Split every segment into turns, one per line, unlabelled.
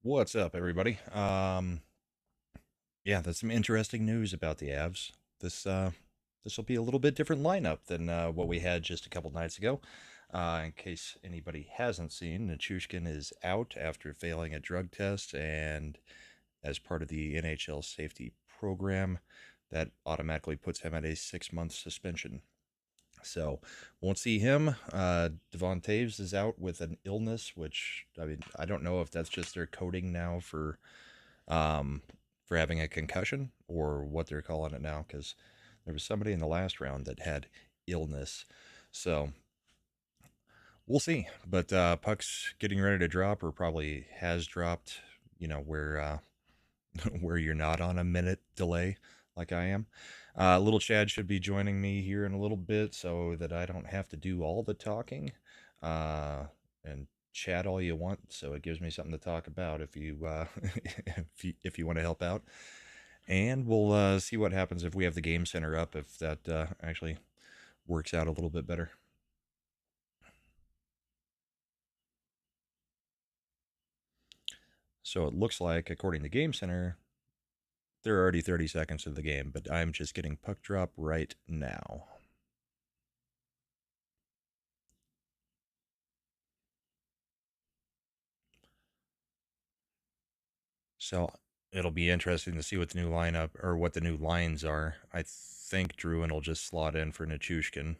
What's up, everybody? Yeah, that's some interesting news about the Avs. This will be a little bit different lineup than what we had just a couple nights ago. In case anybody hasn't seen, Nichushkin is out after failing a drug test, and as part of the NHL safety program, that automatically puts him at a 6-month suspension. So won't see him. Devon Taves is out with an illness, which I mean I don't know if that's just their coding now um, for having a concussion or what they're calling it now, because there was somebody in the last round that had illness. So we'll see. But puck's getting ready to drop, or probably has dropped. Where where you're not on a minute delay like I am. Little Chad should be joining me here in a little bit so that I don't have to do all the talking and chat all you want. So it gives me something to talk about if you if you want to help out. And we'll see what happens if we have the game center up, if that actually works out a little bit better. So it looks like, according to Game Center, they're already 30 seconds of the game, but I'm just getting puck drop right now. So it'll be interesting to see what the new lineup or what the new lines are. I think Druin will just slot in for Nichushkin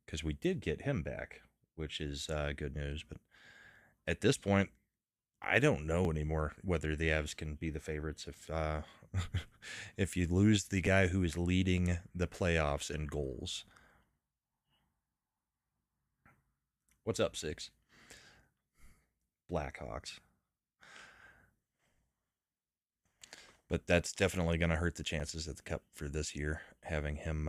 because we did get him back, which is good news. But at this point, I don't know anymore whether the Avs can be the favorites if if you lose the guy who is leading the playoffs in goals. What's up, Six? Blackhawks. But that's definitely going to hurt the chances at the Cup for this year, having him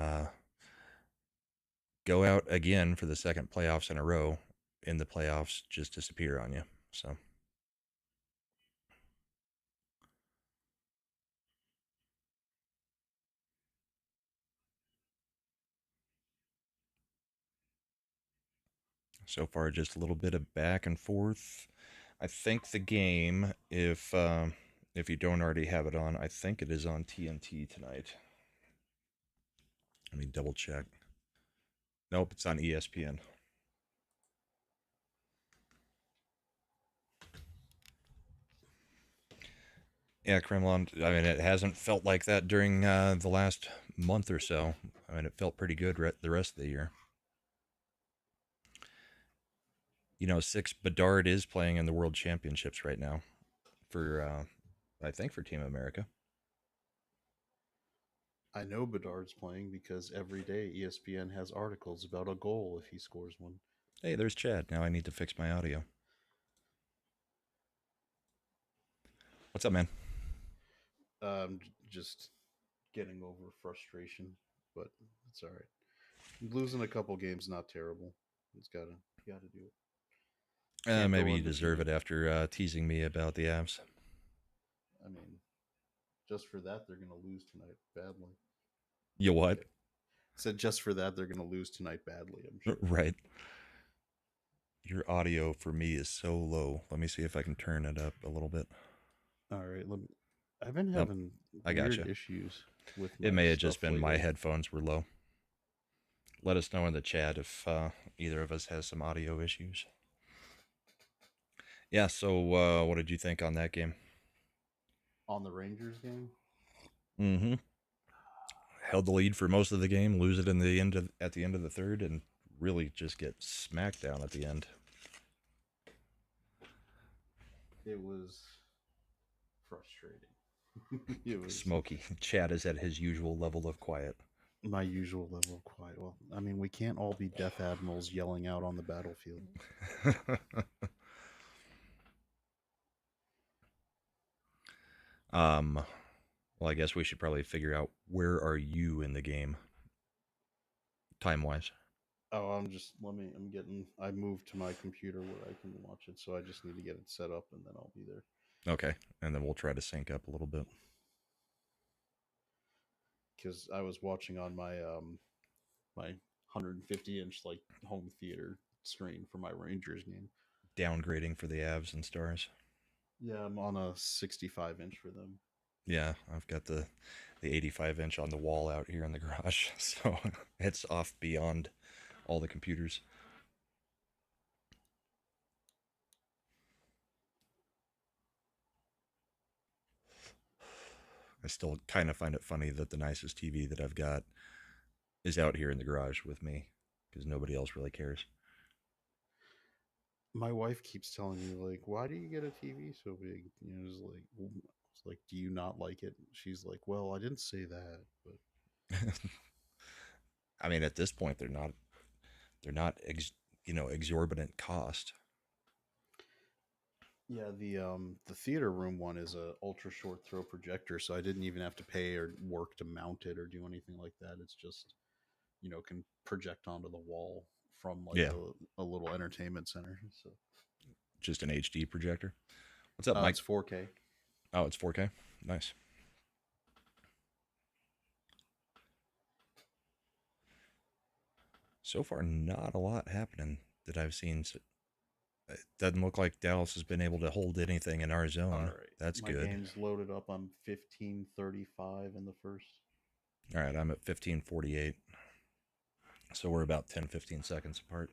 go out again for the second playoffs in a row in the playoffs just disappear on you. So far, just a little bit of back and forth. I think the game, if you don't already have it on, I think it is on TNT tonight. Let me double check. Nope, it's on ESPN. Yeah, Kremlin. I mean, it hasn't felt like that during the last month or so. I mean, it felt pretty good the rest of the year. Six Bedard is playing in the World Championships right now for, I think, for Team America.
I know Bedard's playing because every day ESPN has articles about a goal if he scores one.
Hey, there's Chad. Now I need to fix my audio. What's up, man?
Just getting over frustration, but it's all right. Losing a couple games not terrible. It's gotta do it. Can't
Maybe
go
you deserve
undefeated.
it after teasing me about the Avs.
I mean, just for that they're gonna lose tonight badly.
You what?
Said just for that they're gonna lose tonight badly. I'm sure.
Right. Your audio for me is so low. Let me see if I can turn it up a little bit.
All right, let me. I've been
Nope,
having
I
weird
gotcha.
issues with
It
my
may have just
stuff
been my
lately.
headphones were low. Let us know in the chat if either of us has some audio issues. Yeah, so what did you think on that game?
On the Rangers game,
Mm-hmm. Held the lead for most of the game, lose it at the end of the third, and really just get smacked down at the end.
it was frustrating. It was
Smoky. Chad is at his usual level of quiet.
my usual level of quiet. Well, I mean, we can't all be death admirals yelling out on the battlefield.
um, well, I guess we should probably figure out where are you in the game, time wise.
Oh, I'm getting, I moved to my computer where I can watch it, so I just need to get it set up and then I'll be there.
Okay, and then we'll try to sync up a little bit.
Because I was watching on my 150-inch like home theater screen for my Rangers game.
Downgrading for the Avs and Stars.
Yeah, I'm on a 65-inch for them.
Yeah, I've got the 85-inch on the wall out here in the garage, so it's off beyond all the computers. I still kind of find it funny that the nicest TV that I've got is out here in the garage with me because nobody else really cares.
My wife keeps telling me like, "Why do you get a TV so big?" It's like, "Do you not like it?" She's like, "Well, I didn't say that, but
I mean, at this point, they're not exorbitant cost.
yeah." The theater room one is a ultra short throw projector, so I didn't even have to pay or work to mount it or do anything like that. It's just can project onto the wall from like
Yeah,
a little entertainment center. So
just an HD projector. What's up, Mike?
it's 4K.
Oh, it's 4K. Nice. So far, not a lot happening that I've seen. It doesn't look like Dallas has been able to hold anything in our
All
zone.
right,
That's
my
good.
game's loaded up. I'm 15:35 in the first.
All right, I'm at 15:48. So we're about 10, 15 seconds apart.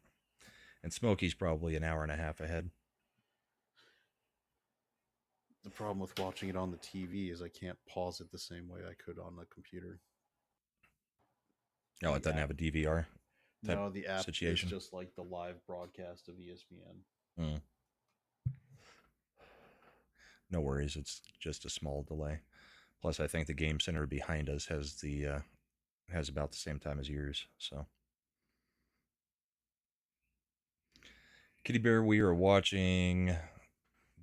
And Smokey's probably an hour and a half ahead.
The problem with watching it on the TV is I can't pause it the same way I could on the computer.
Oh, it
The
doesn't
app,
have a DVR type
no, the app is
situation.
just like the live broadcast of ESPN.
Mm. No worries, it's just a small delay. Plus, I think the game center behind us has about the same time as yours. So, Kitty Bear, we are watching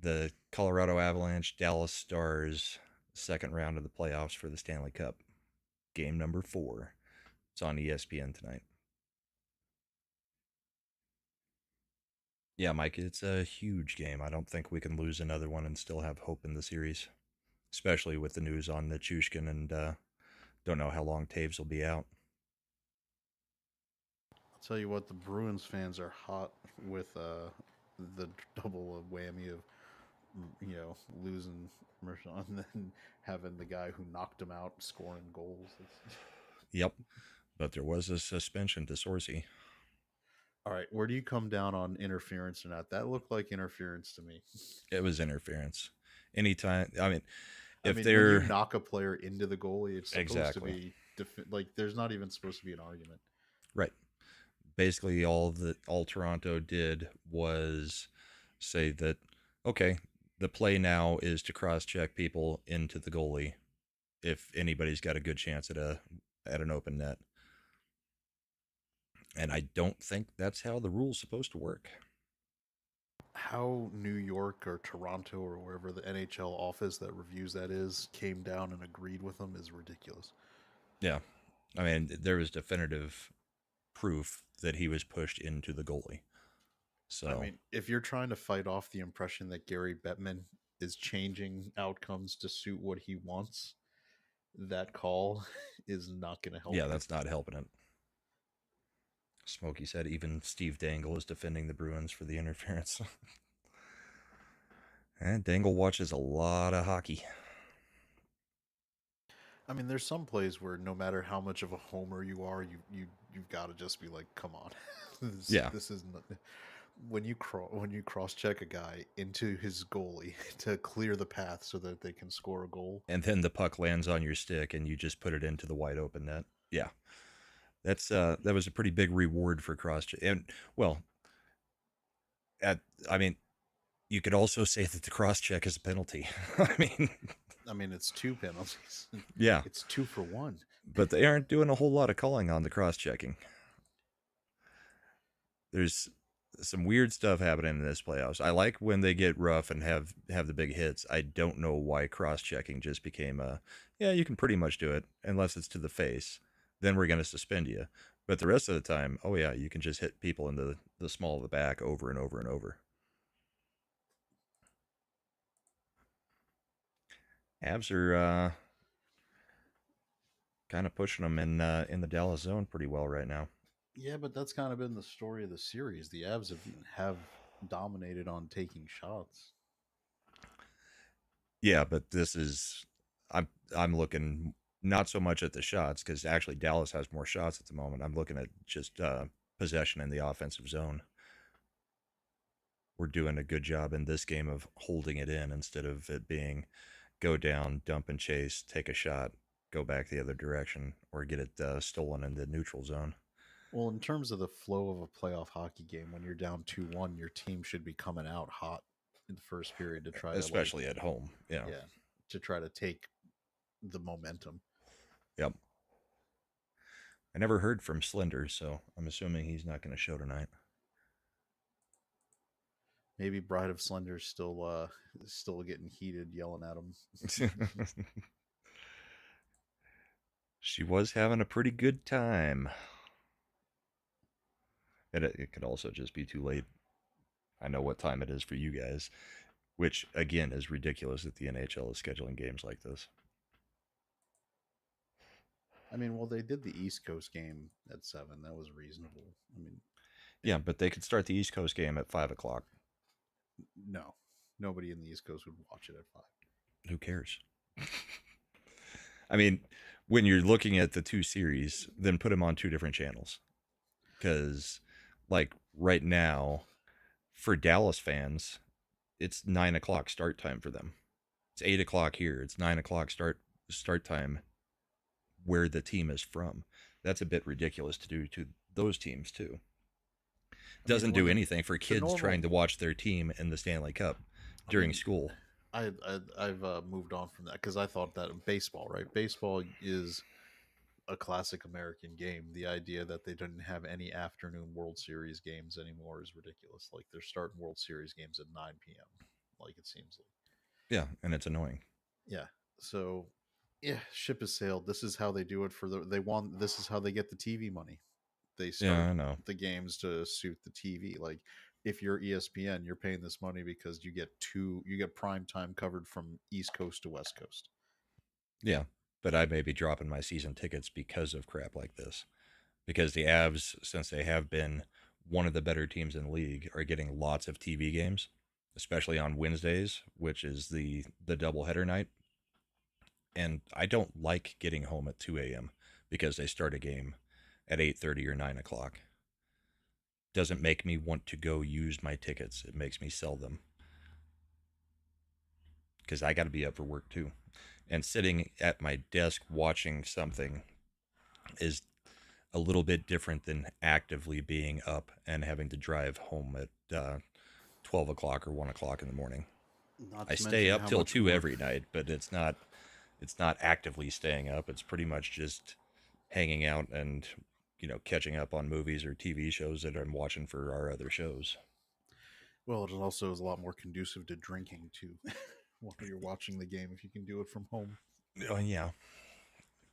the Colorado Avalanche Dallas Stars second round of the playoffs for the Stanley Cup. Game number 4. It's on ESPN tonight. Yeah, Mike, it's a huge game. I don't think we can lose another one and still have hope in the series, especially with the news on Nichushkin and don't know how long Taves will be out.
I'll tell you what, the Bruins fans are hot with the double whammy of losing Mershon and then having the guy who knocked him out scoring goals.
Yep, but there was a suspension to Sorsey.
All right, where do you come down on interference or not? That looked like interference to me.
It was interference. Anytime, I mean,
I
if
mean, when you
they're
knock a player into the goalie, it's supposed to
exactly
be like there's not even supposed to be an argument.
right, basically all Toronto did was say that okay, the play now is to cross check people into the goalie if anybody's got a good chance at an open net. And I don't think that's how the rule's supposed to work.
How New York or Toronto or wherever the NHL office that reviews that is came down and agreed with them is ridiculous.
Yeah. I mean, there was definitive proof that he was pushed into the goalie.
I
So,
mean, if you're trying to fight off the impression that Gary Bettman is changing outcomes to suit what he wants, that call is not going to help
yeah,
you.
that's not helping it. Smokey said even Steve Dangle is defending the Bruins for the interference. And Dangle watches a lot of hockey.
I mean, there's some plays where no matter how much of a homer you are, you've got to just be like, come on,
Yeah.
this is not, when you cross check a guy into his goalie to clear the path so that they can score a goal.
And then the puck lands on your stick and you just put it into the wide open net. Yeah. That was a pretty big reward for cross check. And well, at I mean, you could also say that the cross check is a penalty.
I mean, it's 2 penalties.
Yeah,
It's 2 for 1.
but they aren't doing a whole lot of calling on the cross checking. There's some weird stuff happening in this playoffs. I like when they get rough and have the big hits. I don't know why cross checking just became a yeah, you can pretty much do it unless it's to the face. Then we're going to suspend you. But the rest of the time, oh yeah, you can just hit people in the small of the back over and over and over. Avs are kind of pushing them in the Dallas zone pretty well right now.
Yeah, but that's kind of been the story of the series. The Avs have dominated on taking shots.
Yeah, but this is I'm looking not so much at the shots because actually Dallas has more shots at the moment. I'm looking at just possession in the offensive zone. We're doing a good job in this game of holding it in instead of it being go down, dump and chase, take a shot, go back the other direction, or get it stolen in the neutral zone.
Well, in terms of the flow of a playoff hockey game, when you're down 2-1, your team should be coming out hot in the first period to try to like,
Especially at home. Yeah.
yeah, to try to take the momentum.
Yep. I never heard from Slender, so I'm assuming he's not going to show tonight.
Maybe Bride of Slender's still getting heated, yelling at him.
She was having a pretty good time. It could also just be too late. I know what time it is for you guys, which again is ridiculous that the NHL is scheduling games like this.
I mean, well, they did the East Coast game at 7. That was reasonable. I mean,
Yeah, but they could start the East Coast game at 5 o'clock.
no, nobody in the East Coast would watch it at 5.
Who cares? I mean, when you're looking at the two series, then put them on two different channels. Because, like, right now, for Dallas fans, it's 9 o'clock start time for them. It's 8 o'clock here. It's 9 o'clock start time where the team is from. That's a bit ridiculous to do to those teams too.
I mean,
Doesn't
when
do anything for
the
kids
normal,
trying to watch their team in the Stanley Cup
I
during
mean,
school.
I've moved on from that because I thought that baseball, right? Baseball is a classic American game. The idea that they didn't have any afternoon World Series games anymore is ridiculous. Like they're starting World Series games at 9 p.m. Like it seems like.
Yeah, and it's annoying.
Yeah. So, yeah, ship has sailed. This is how they do it for the. They want. This is how they get the TV money. They start
Yeah, I know.
the games to suit the TV. Like if you're ESPN, you're paying this money because you get prime time covered from East Coast to West Coast.
Yeah, but I may be dropping my season tickets because of crap like this. Because the Avs, since they have been one of the better teams in the league, are getting lots of TV games, especially on Wednesdays, which is the doubleheader night. And I don't like getting home at 2 a.m. because they start a game at 8:30 or 9 o'clock. Doesn't make me want to go use my tickets. It makes me sell them because I got to be up for work too. And sitting at my desk watching something is a little bit different than actively being up and having to drive home at 12 o'clock or 1 o'clock in the morning.
Not
I
to
stay
mention
up
how
till
much
2
work.
every night, but it's not actively staying up. It's pretty much just hanging out and catching up on movies or TV shows that I'm watching for our other shows.
Well, it also is a lot more conducive to drinking too, while you're watching the game if you can do it from home.
Oh yeah,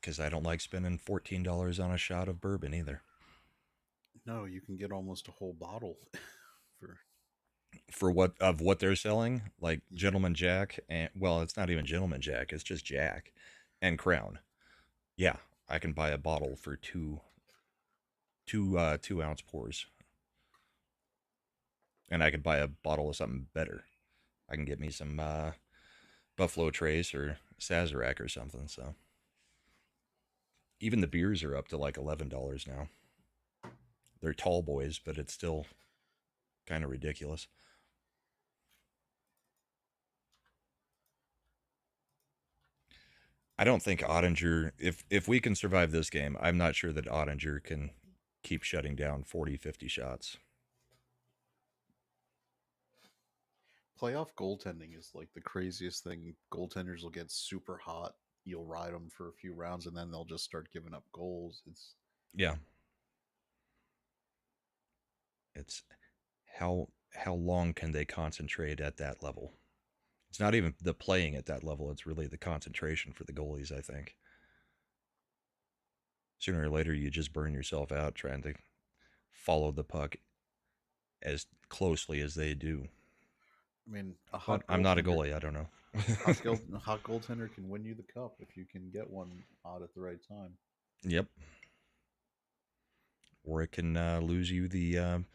because I don't like spending $14 on a shot of bourbon either.
No, you can get almost a whole bottle for.
For what they're selling, like
Yeah.
Gentleman Jack, and well, it's not even Gentleman Jack, it's just Jack and Crown. Yeah, I can buy a bottle for two 2 ounce pours, and I could buy a bottle of something better. I can get me some Buffalo Trace or Sazerac or something. So even the beers are up to like $11 now. They're tall boys, but it's still kind of ridiculous. I don't think Ottinger, if we can survive this game, I'm not sure that Ottinger can keep shutting down 40, 50 shots.
Playoff goaltending is like the craziest thing. Goaltenders will get super hot. You'll ride them for a few rounds, and then they'll just start giving up goals.
Yeah, it's how long can they concentrate at that level? It's not even the playing at that level, it's really the concentration for the goalies, I think. Sooner or later you just burn yourself out trying to follow the puck as closely as they do.
I mean,
But I'm not a goalie, I don't know.
a hot goaltender can win you the cup if you can get one hot at the right time.
Yep. Or it can lose you the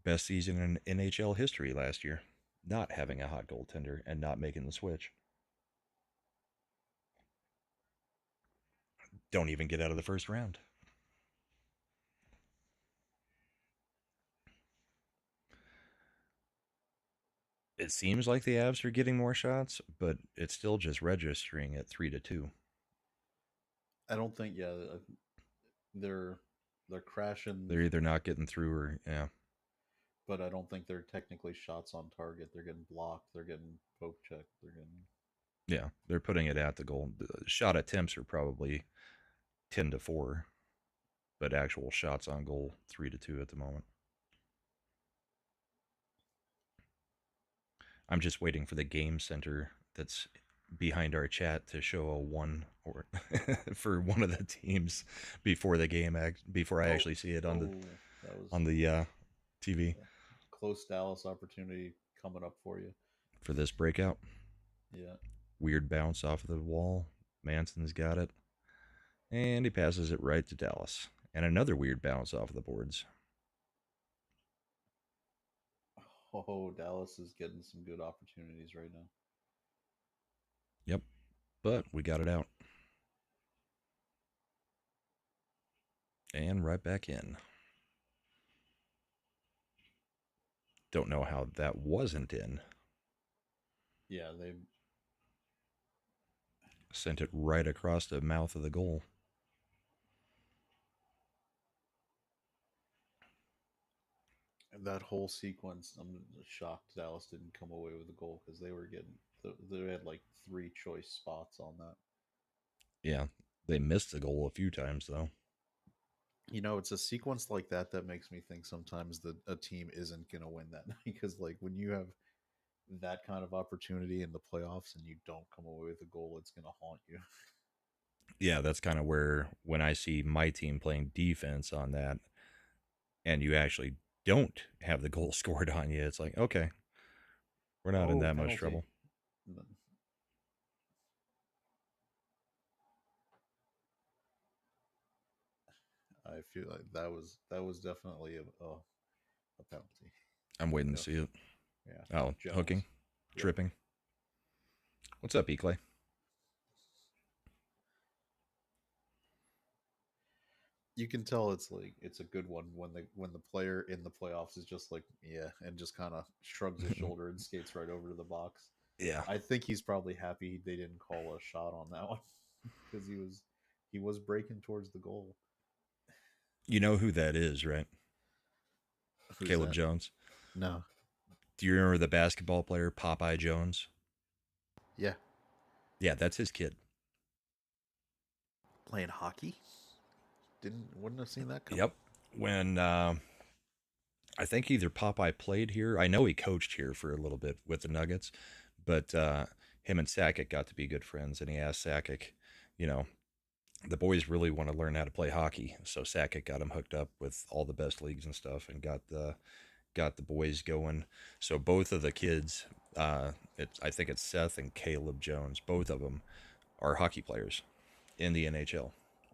best season in NHL history last year, not having a hot goaltender and not making the switch. don't even get out of the first round. It seems like the Avs are getting more shots, but it's still just registering at 3-2.
I don't think. Yeah, they're they're crashing,
They're either not getting through or yeah,
but I don't think they're technically shots on target. They're getting blocked. They're getting poke checked. They're getting.
yeah. They're putting it at the goal. The shot attempts are probably 10-4, but actual shots on goal 3-2 at the moment. I'm just waiting for the game center that's behind our chat to show a one or for one of the teams before the game before I actually see it
That was
on the TV
a close Dallas opportunity coming up for you.
for this breakout.
Yeah.
Weird bounce off of the wall. Manson's got it, and he passes it right to Dallas. And another weird bounce off of the boards.
Oh, Dallas is getting some good opportunities right now.
Yep, but we got it out. And right back in. Don't know how that wasn't in.
Yeah, they
Sent it right across the mouth of the goal.
that whole sequence. I'm shocked Dallas didn't come away with a goal because they were getting. They had like three choice spots on that.
Yeah, they missed the goal a few times though.
It's a sequence like that that makes me think sometimes that a team isn't going to win that night because, like, when you have that kind of opportunity in the playoffs and you don't come away with a goal, it's going to haunt you.
Yeah, that's kind of where when I see my team playing defense on that and you actually don't have the goal scored on you, it's like, okay, we're not in
Oh,
that much
penalty.
trouble.
I feel like that was definitely a penalty.
I'm waiting
You
to see it.
Yeah.
Oh,
Jones.
hooking,
Yep.
tripping. What's up, Eclay?
You can tell it's a good one when the player in the playoffs is just like, yeah, and just kind of shrugs his shoulder and skates right over to the box.
Yeah.
I think he's probably happy they didn't call a shot on that one because he was breaking towards the goal.
You know who that is, right?
Who's
Caleb
that?
Jones.
No.
Do you remember the basketball player Popeye Jones?
Yeah.
Yeah, that's his kid.
Playing hockey? Wouldn't have seen that coming.
Yep. When I think either Popeye played here, I know he coached here for a little bit with the Nuggets, but him and Sakic got to be good friends, and he asked Sakic, you know, the boys really want to learn how to play hockey, so Sakic got him hooked up with all the best leagues and stuff, and got the boys going. So both of the kids, I think it's Seth and Caleb Jones, both of them are hockey players in the NHL.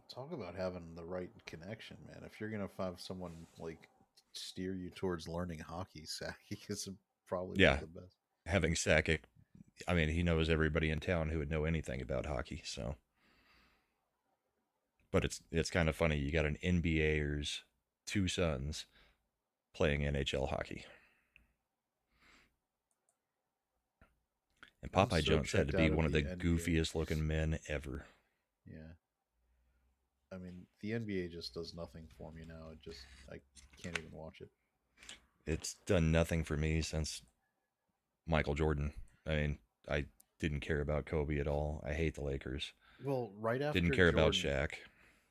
Talk about having the right connection, man. If you're gonna have someone like steer you towards learning hockey, Saki is probably one
Yeah,
of the best.
having Sakic, I mean, he knows everybody in town who would know anything about hockey. So, but it's kind of funny. You got an NBA's two sons playing NHL hockey, and
I'm
Popeye
so
Jones had to
checked
be
out of
one of
the
the
NBA.
goofiest looking men ever.
Yeah. I mean, the NBA just does nothing for me now. I can't even watch it.
It's done nothing for me since Michael Jordan. I mean, I didn't care about Kobe at all. I hate the Lakers.
Well,
Didn't care about Shaq.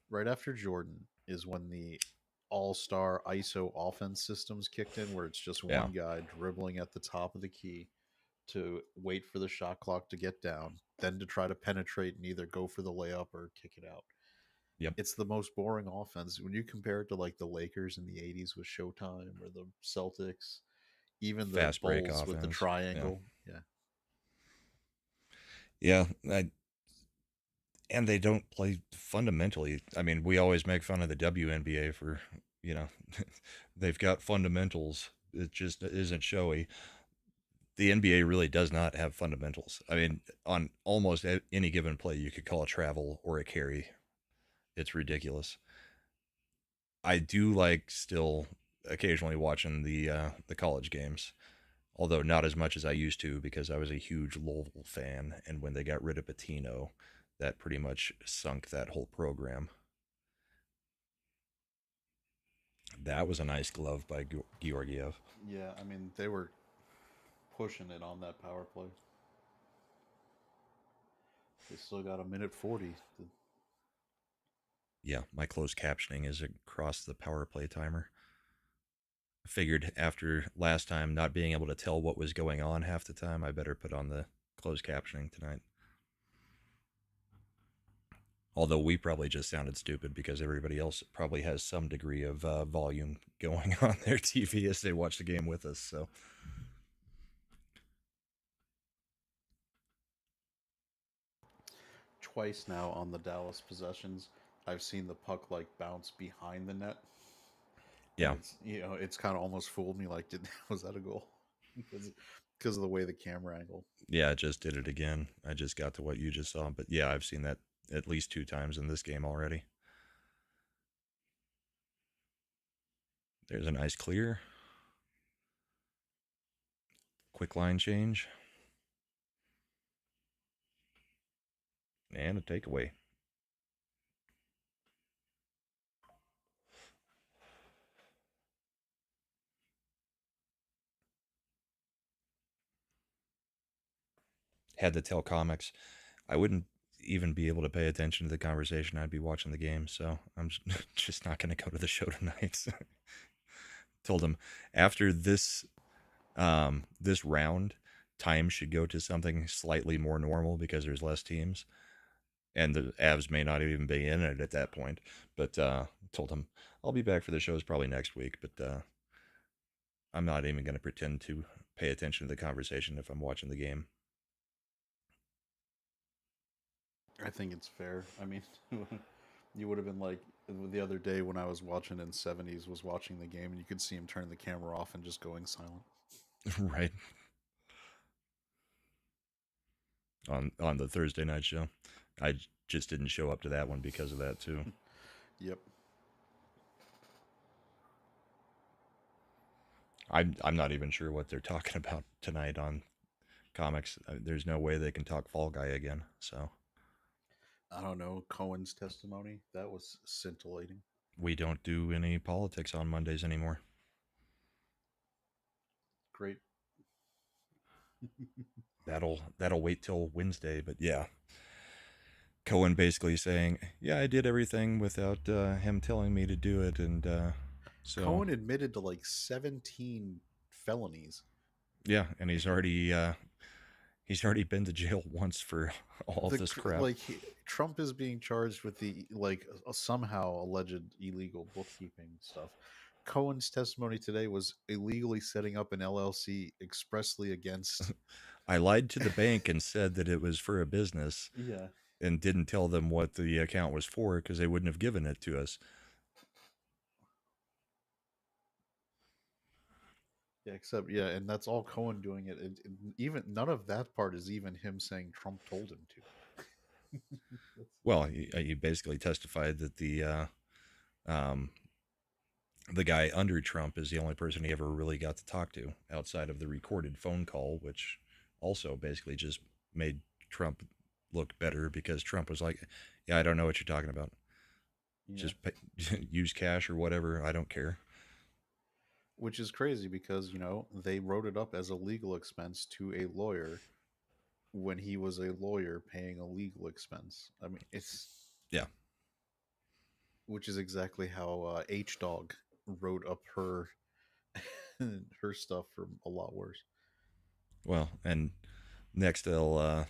right after Jordan is when the all-star ISO offense systems kicked in, where it's just
Yeah.
one guy dribbling at the top of the key to wait for the shot clock to get down, then to try to penetrate and either go for the layup or kick it out.
Yep.
It's the most boring offense when you compare it to like the Lakers in the 80s with Showtime or the Celtics, even the
Fast break
Bulls with the
offense.
triangle. Yeah.
Yeah. And they don't play fundamentally. I mean, we always make fun of the WNBA for, you know, they've got fundamentals. It just isn't showy. The NBA really does not have fundamentals. I mean, on almost any given play, you could call a travel or a carry. It's ridiculous. I do like still occasionally watching the college games, although not as much as I used to because I was a huge Louisville fan, and when they got rid of Patino, that pretty much sunk that whole program. That was a nice glove by Georgiev.
Yeah, I mean they were pushing it on that power play. They still got a minute 40.
Yeah, my closed captioning is across the power play timer. I figured after last time not being able to tell what was going on half the time, I better put on the closed captioning tonight. Although we probably just sounded stupid because everybody else probably has some degree of volume going on their TV as they watch the game with us. So
Twice now on the Dallas possessions, I've seen the puck like bounce behind the net, and
yeah,
it's kind of almost fooled me. Like, did was that a goal? because of the way the camera angle.
yeah, I just did it again. I just got to what you just saw, but yeah, I've seen that at least 2 times in this game already. There's a nice clear, quick line change, and a takeaway. Had to tell comics I wouldn't even be able to pay attention to the conversation. I'd be watching the game, so I'm just not going to go to the show tonight. Told him after this round, time should go to something slightly more normal because there's less teams, and the Avs may not even be in it at that point. But told him I'll be back for the shows probably next week, but I'm not even going to pretend to pay attention to the conversation if I'm watching the game.
I think it's fair. I mean, you would have been like the other day when I was watching in 70s was watching the game and you could see him turn the camera off and just going silent.
Right. On the Thursday night show. I just didn't show up to that one because of that too.
Yep.
I'm not even sure what they're talking about tonight on comics. There's no way they can talk Fall Guy again. So
I don't know. Cohen's testimony, that was scintillating.
we don't do any politics on Mondays anymore.
Great.
That'll wait till Wednesday. But yeah, Cohen basically saying, "Yeah, I did everything without him telling me to do it," and so
Cohen admitted to like 17 felonies.
yeah, and he's already been to jail once for all of
The
this crap.
like Trump is being charged with the like somehow alleged illegal bookkeeping stuff. Cohen's testimony today was illegally setting up an LLC expressly against.
I lied to the bank and said that it was for a business
Yeah.
and didn't tell them what the account was for because they wouldn't have given it to us.
Yeah, except yeah, and that's all Cohen doing it. Even none of that part is even him saying Trump told him to.
Well, he basically testified that um, the guy under Trump is the only person he ever really got to talk to outside of the recorded phone call, which also basically just made Trump look better because Trump was like, "Yeah, I don't know what you're talking about.
Yeah,
Just pay, use cash or whatever. I don't care."
which is crazy because they wrote it up as a legal expense to a lawyer when he was a lawyer paying a legal expense. I mean, it's
Yeah.
which is exactly how H Dog wrote up her her stuff for a lot worse.
Well, and next they'll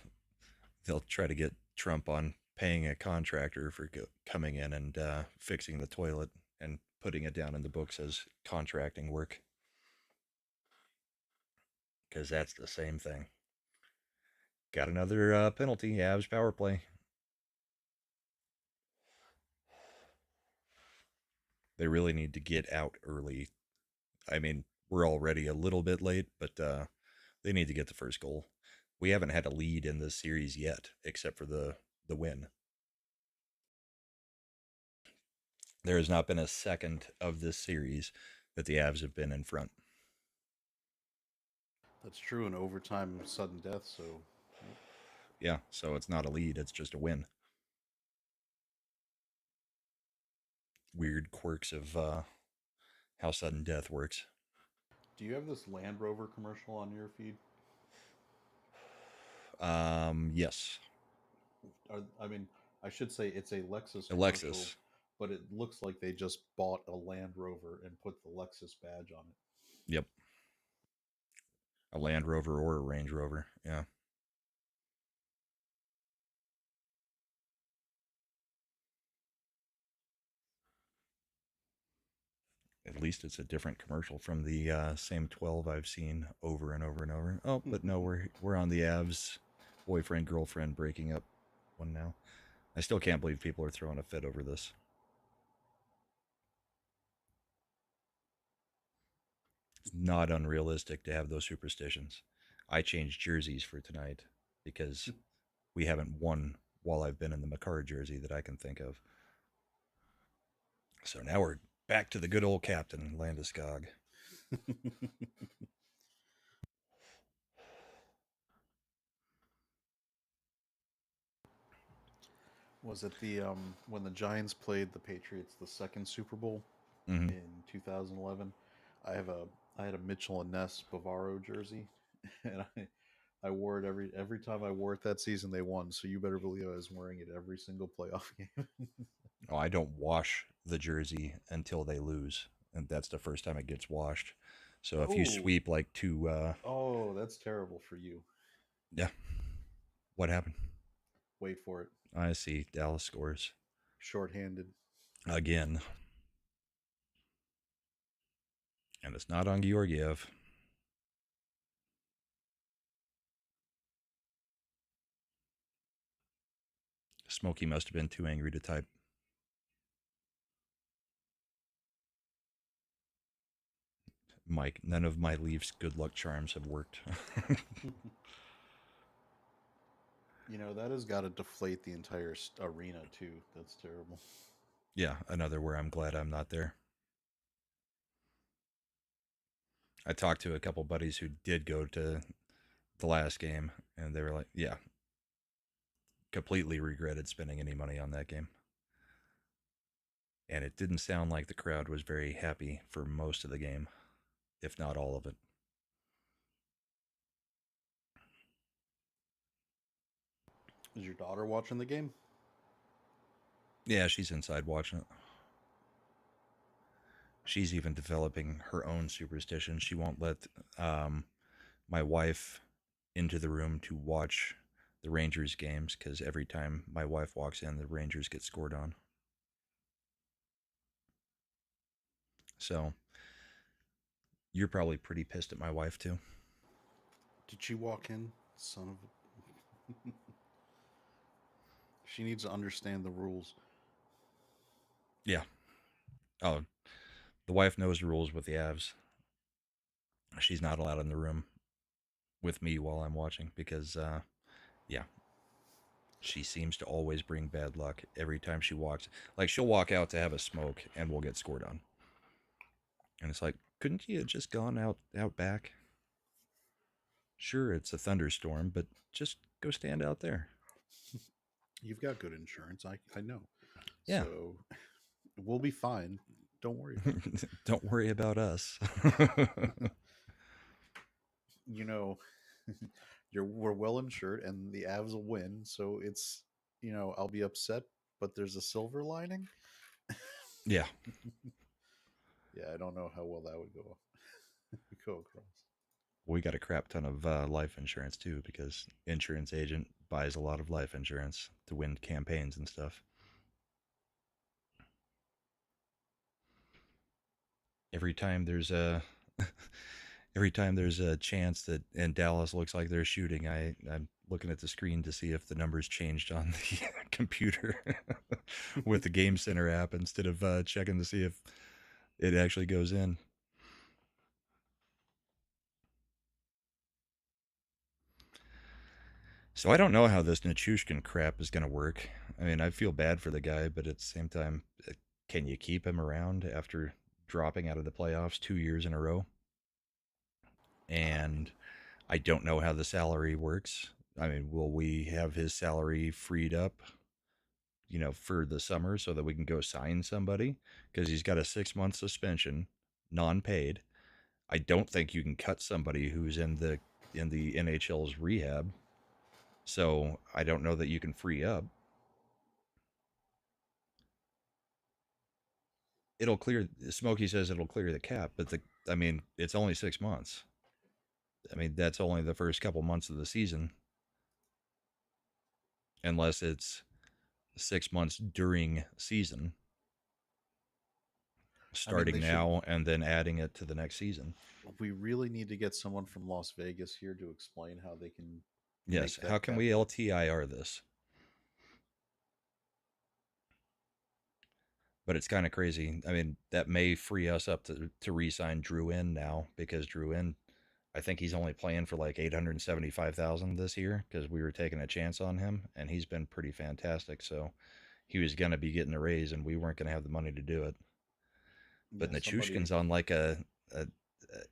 try to get Trump on paying a contractor for coming in and fixing the toilet and putting it down in the books as contracting work because that's the same thing. Got another penalty, Avs power play. They really need to get out early. I mean, we're already a little bit late, but they need to get the first goal. We haven't had a lead in this series yet, except for the win. There has not been a second of this series that the Avs have been in front.
That's true. An overtime sudden death. So
Yeah, so it's not a lead, it's just a win. Weird quirks of how sudden death works.
do you have this Land Rover commercial on your feed?
Yes.
I mean, I should say it's a Lexus commercial,
Alexis.
but it looks like they just bought a Land Rover and put the Lexus badge on it.
Yep. A Land Rover or a Range Rover. Yeah. At least it's a different commercial from the same 12 I've seen over and over and over. Oh, but no, we're on the Avs boyfriend girlfriend breaking up one now. I still can't believe people are throwing a fit over this. It's not unrealistic to have those superstitions. I changed jerseys for tonight because we haven't won while I've been in the Makar jersey that I can think of. So now we're back to the good old captain, Landeskog.
Was it the when the Giants played the Patriots the second Super Bowl
Mm-hmm.
in 2011? I have a I had a Mitchell and Ness Bavaro jersey, and I wore it every time I wore it that season. They won, so you better believe I was wearing it every single playoff game.
Oh, I don't wash the jersey until they lose, and that's the first time it gets washed. So if you
Oh,
sweep like two,
oh, that's terrible for you.
yeah, what happened?
Wait for it.
I see Dallas scores
Shorthanded.
again, and it's not on Georgiev. Smokey must have been too angry to type. Mike, none of my Leafs good luck charms have worked.
You know that has got to deflate the entire arena too. That's terrible.
Yeah, another where I'm glad I'm not there. I talked to a couple buddies who did go to the last game, and they were like, yeah, completely regretted spending any money on that game. And it didn't sound like the crowd was very happy for most of the game, if not all of it.
Is your daughter watching the game?
Yeah, she's inside watching it. She's even developing her own superstition. She won't let my wife into the room to watch the Rangers games because every time my wife walks in, the Rangers get scored on. So you're probably pretty pissed at my wife too.
Did she walk in? Son of a... She needs to understand the rules.
Yeah. Oh, the wife knows the rules with the Avs. She's not allowed in the room with me while I'm watching because, yeah, she seems to always bring bad luck every time she walks. Like, she'll walk out to have a smoke and we'll get scored on. And it's like, couldn't you have just gone out back? Sure, it's a thunderstorm, but just go stand out there.
You've got good insurance. I know.
Yeah.
So we'll be fine. Don't worry about it.
Don't worry about us.
You know, we're well insured and the Avs will win. So it's, I'll be upset, but there's a silver lining.
Yeah.
Yeah, I don't know how well that would go across.
We got a crap ton of life insurance too because insurance agent buys a lot of life insurance to win campaigns and stuff. Every time there's a every time there's a chance that in Dallas looks like they're shooting, I'm looking at the screen to see if the numbers changed on the computer with the Game Center app instead of checking to see if it actually goes in. So I don't know how this Nichushkin crap is going to work. I mean, I feel bad for the guy, but at the same time, can you keep him around after dropping out of the playoffs 2 years in a row?
I
And
mean,
I don't know how the salary works. I mean, will we have his salary freed up, for the summer so that we can go sign somebody? Because he's got a 6 month suspension, non paid. I don't think you can cut somebody who's in the NHL's rehab. So I don't know that you can free up. It'll clear. Smokey says it'll clear the cap, but I mean, it's only 6 months. I mean, that's only the first couple months of the season, unless it's 6 months during season,
I mean,
starting
they should.
now and then adding it to the next season.
We really need to get someone from Las Vegas here to explain how they can
Yes.
make
How
that
can
cap
we
work.
LTIR this? But it's kind of crazy. I mean, that may free us up to re-sign Drew in now, because Drew in, I think he's only playing for like 875,000 this year because we were taking a chance on him, and he's been pretty fantastic. So he was going to be getting a raise, and we weren't going to have the money to do it. But
Yeah, somebody.
Nichushkin's on like a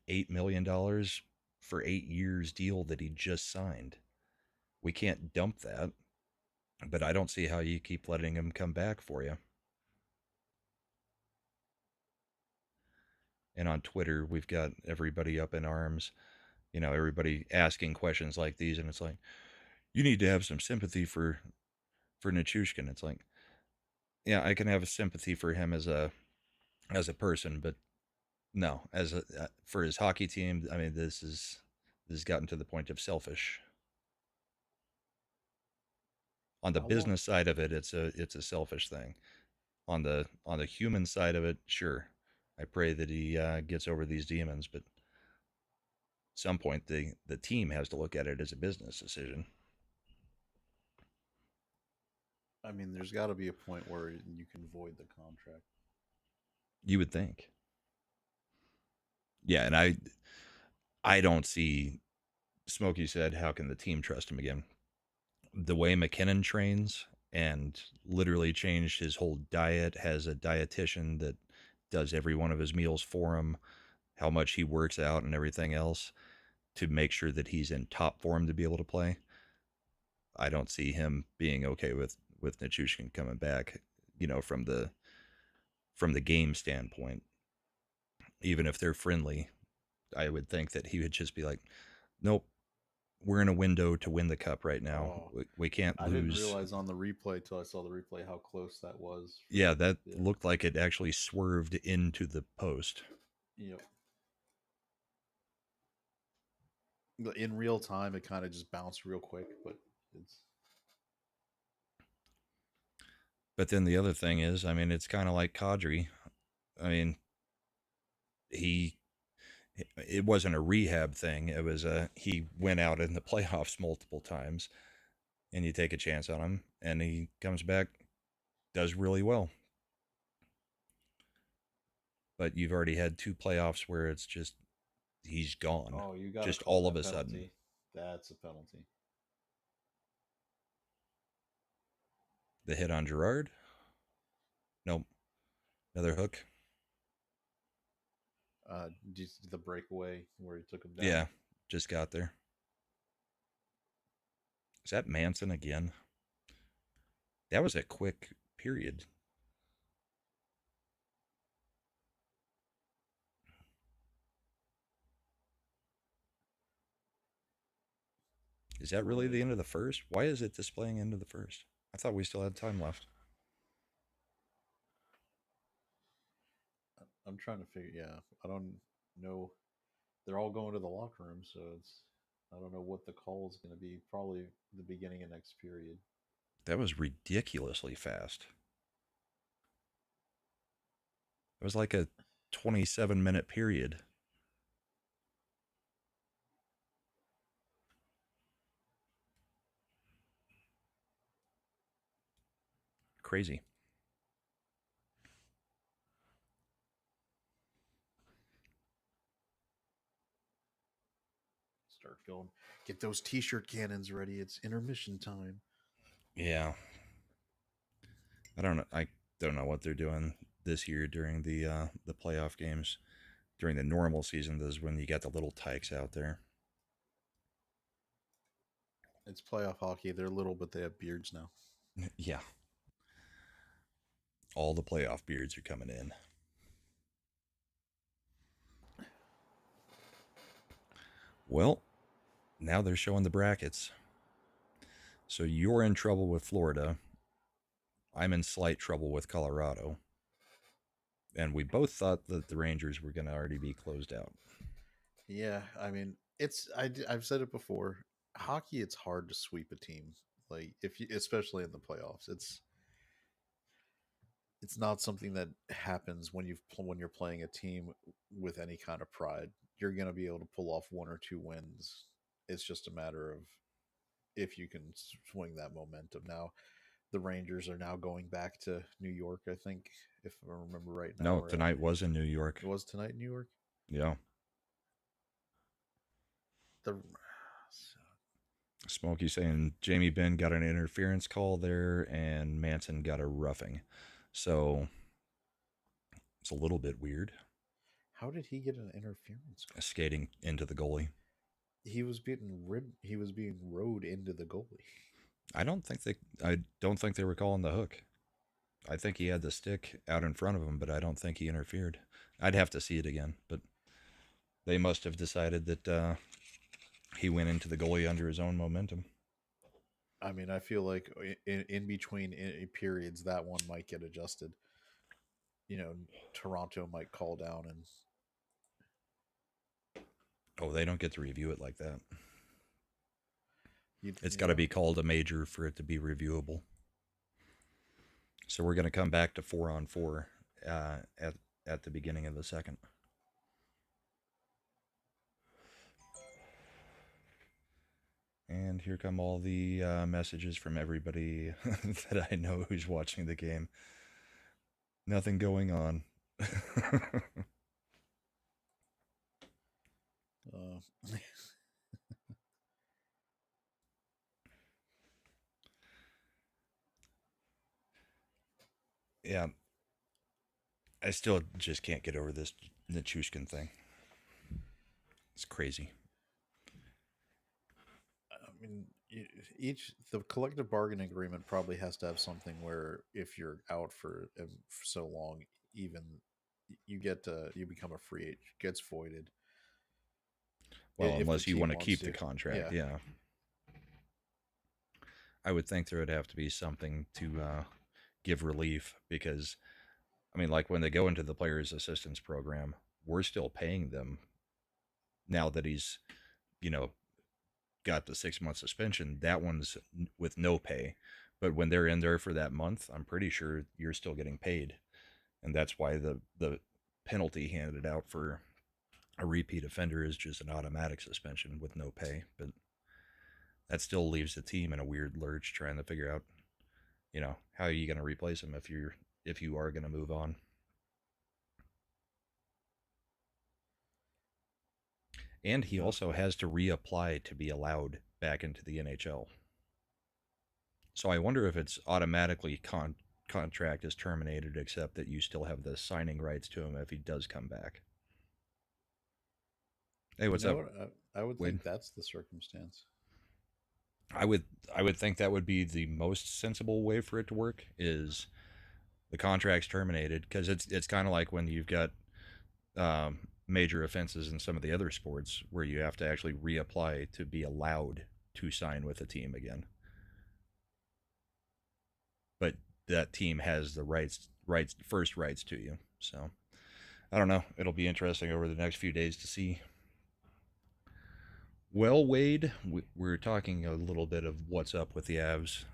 $8 million for 8 years deal that he just signed. We can't dump that, but I don't see how you keep letting him come back for you. And on Twitter, we've got everybody up in arms. Everybody asking questions like these, and it's like, you need to have some sympathy for Nichushkin. It's like, yeah, I can have a sympathy for him as a person, but no, for his hockey team, I mean, this has gotten to the point of selfish. On the
How long?
business side of it, it's a selfish thing. On the human side of it, sure, I pray that he gets over these demons, but at some point the team has to look at it as a business decision.
I mean, there's got to be a point where you can void the contract.
You would think. Yeah, and I don't see. Smokey said, how can the team trust him again? The way McKinnon trains, and literally changed his whole diet, has a dietitian that does every one of his meals for him, how much he works out and everything else to make sure that he's in top form to be able to play. I don't see him being okay with Nichushkin coming back, from the game standpoint. Even if they're friendly, I would think that he would just be like, nope, we're in a window to win the cup right now.
Oh,
We can't
I didn't
lose.
realize on the replay till I saw the replay how close that was for.
Yeah, that
Yeah.
looked like it actually swerved into the post.
Yep. In real time, it kind of just bounced real quick, but it's.
But then the other thing is, I mean, it's kind of like Kadri. I mean, he it wasn't a rehab thing. It was he went out in the playoffs multiple times, and you take a chance on him, and he comes back, does really well. But you've already had two playoffs where it's just he's gone,
Oh, you got to
just
call
all of
that
a sudden.
penalty. That's a penalty.
The hit on Gerard, nope, another hook.
Just the breakaway where he took him down.
Yeah, just got there. Is that Manson again? That was a quick period. Is that really the
Right.
end of the first? Why is it displaying end of the first? I thought we still had time left.
I'm trying to figure. Yeah, I don't know. They're all going to the locker room, so it's. I don't know what the call is going to be. Probably the beginning of next period.
That was ridiculously fast. It was like a 27-minute period. Crazy.
Start going. Get those T-shirt cannons ready. It's intermission time.
Yeah. I don't know. I don't know what they're doing. this year during the playoff games. During the normal season, this is when you got the little tykes out there.
It's playoff hockey. They're little, but they have beards now.
Yeah, all the playoff beards are coming in. Well, now they're showing the brackets. So you're in trouble with Florida. I'm in slight trouble with Colorado. And we both thought that the Rangers were going to already be closed out.
Yeah, I mean, I've said it before. Hockey, it's hard to sweep a team. Like if you, especially in the playoffs, it's not something that happens when you're playing a team with any kind of pride. You're going to be able to pull off one or two wins. It's just a matter of if you can swing that momentum. Now, the Rangers are now going back to New York, I think, if I remember right now.
No,
Or
tonight was in New York.
it was tonight in New York.
Yeah.
The
Smokey saying Jamie Benn got an interference call there and Manson got a roughing. So it's a little bit weird.
How did he get an interference call?
Skating into the goalie.
He was being rode into the goalie.
I don't think they were calling the hook. I think he had the stick out in front of him, but I don't think he interfered. I'd have to see it again, but they must have decided that he went into the goalie under his own momentum.
I mean, I feel like in between periods, that one might get adjusted. Toronto might call down and.
Oh, they don't get to review it like that. It's got
Yeah.
to be called a major for it to be reviewable. So we're going to come back to 4-on-4 at the beginning of the second. And here come all the messages from everybody that I know who's watching the game. Nothing going on. Yeah, I still just can't get over this Nichushkin thing. It's crazy.
I mean, the collective bargaining agreement probably has to have something where if you're out for so long, even you become a free agent, gets voided.
Well,
If the
unless you
team
want to
wants
keep
to,
the contract,
yeah.
yeah. I would think there would have to be something to give relief because, I mean, like when they go into the players' assistance program, we're still paying them now that he's, you know, got the 6-month suspension. That one's with no pay. But when they're in there for that month, I'm pretty sure you're still getting paid. And that's why the penalty handed out for a repeat offender is just an automatic suspension with no pay. But that still leaves the team in a weird lurch trying to figure out, how are you going to replace him if you are going to move on. And he also has to reapply to be allowed back into the NHL. So I wonder if it's automatically contract is terminated, except that you still have the signing rights to him if he does come back. Hey, what's up?
I would
Wade?
think that's the circumstance.
I would think that would be the most sensible way for it to work is the contract's terminated, because it's kind of like when you've got major offenses in some of the other sports where you have to actually reapply to be allowed to sign with a team again. But that team has the first rights to you. So I don't know. It'll be interesting over the next few days to see. Well, Wade, we're talking a little bit of what's up with the Avs.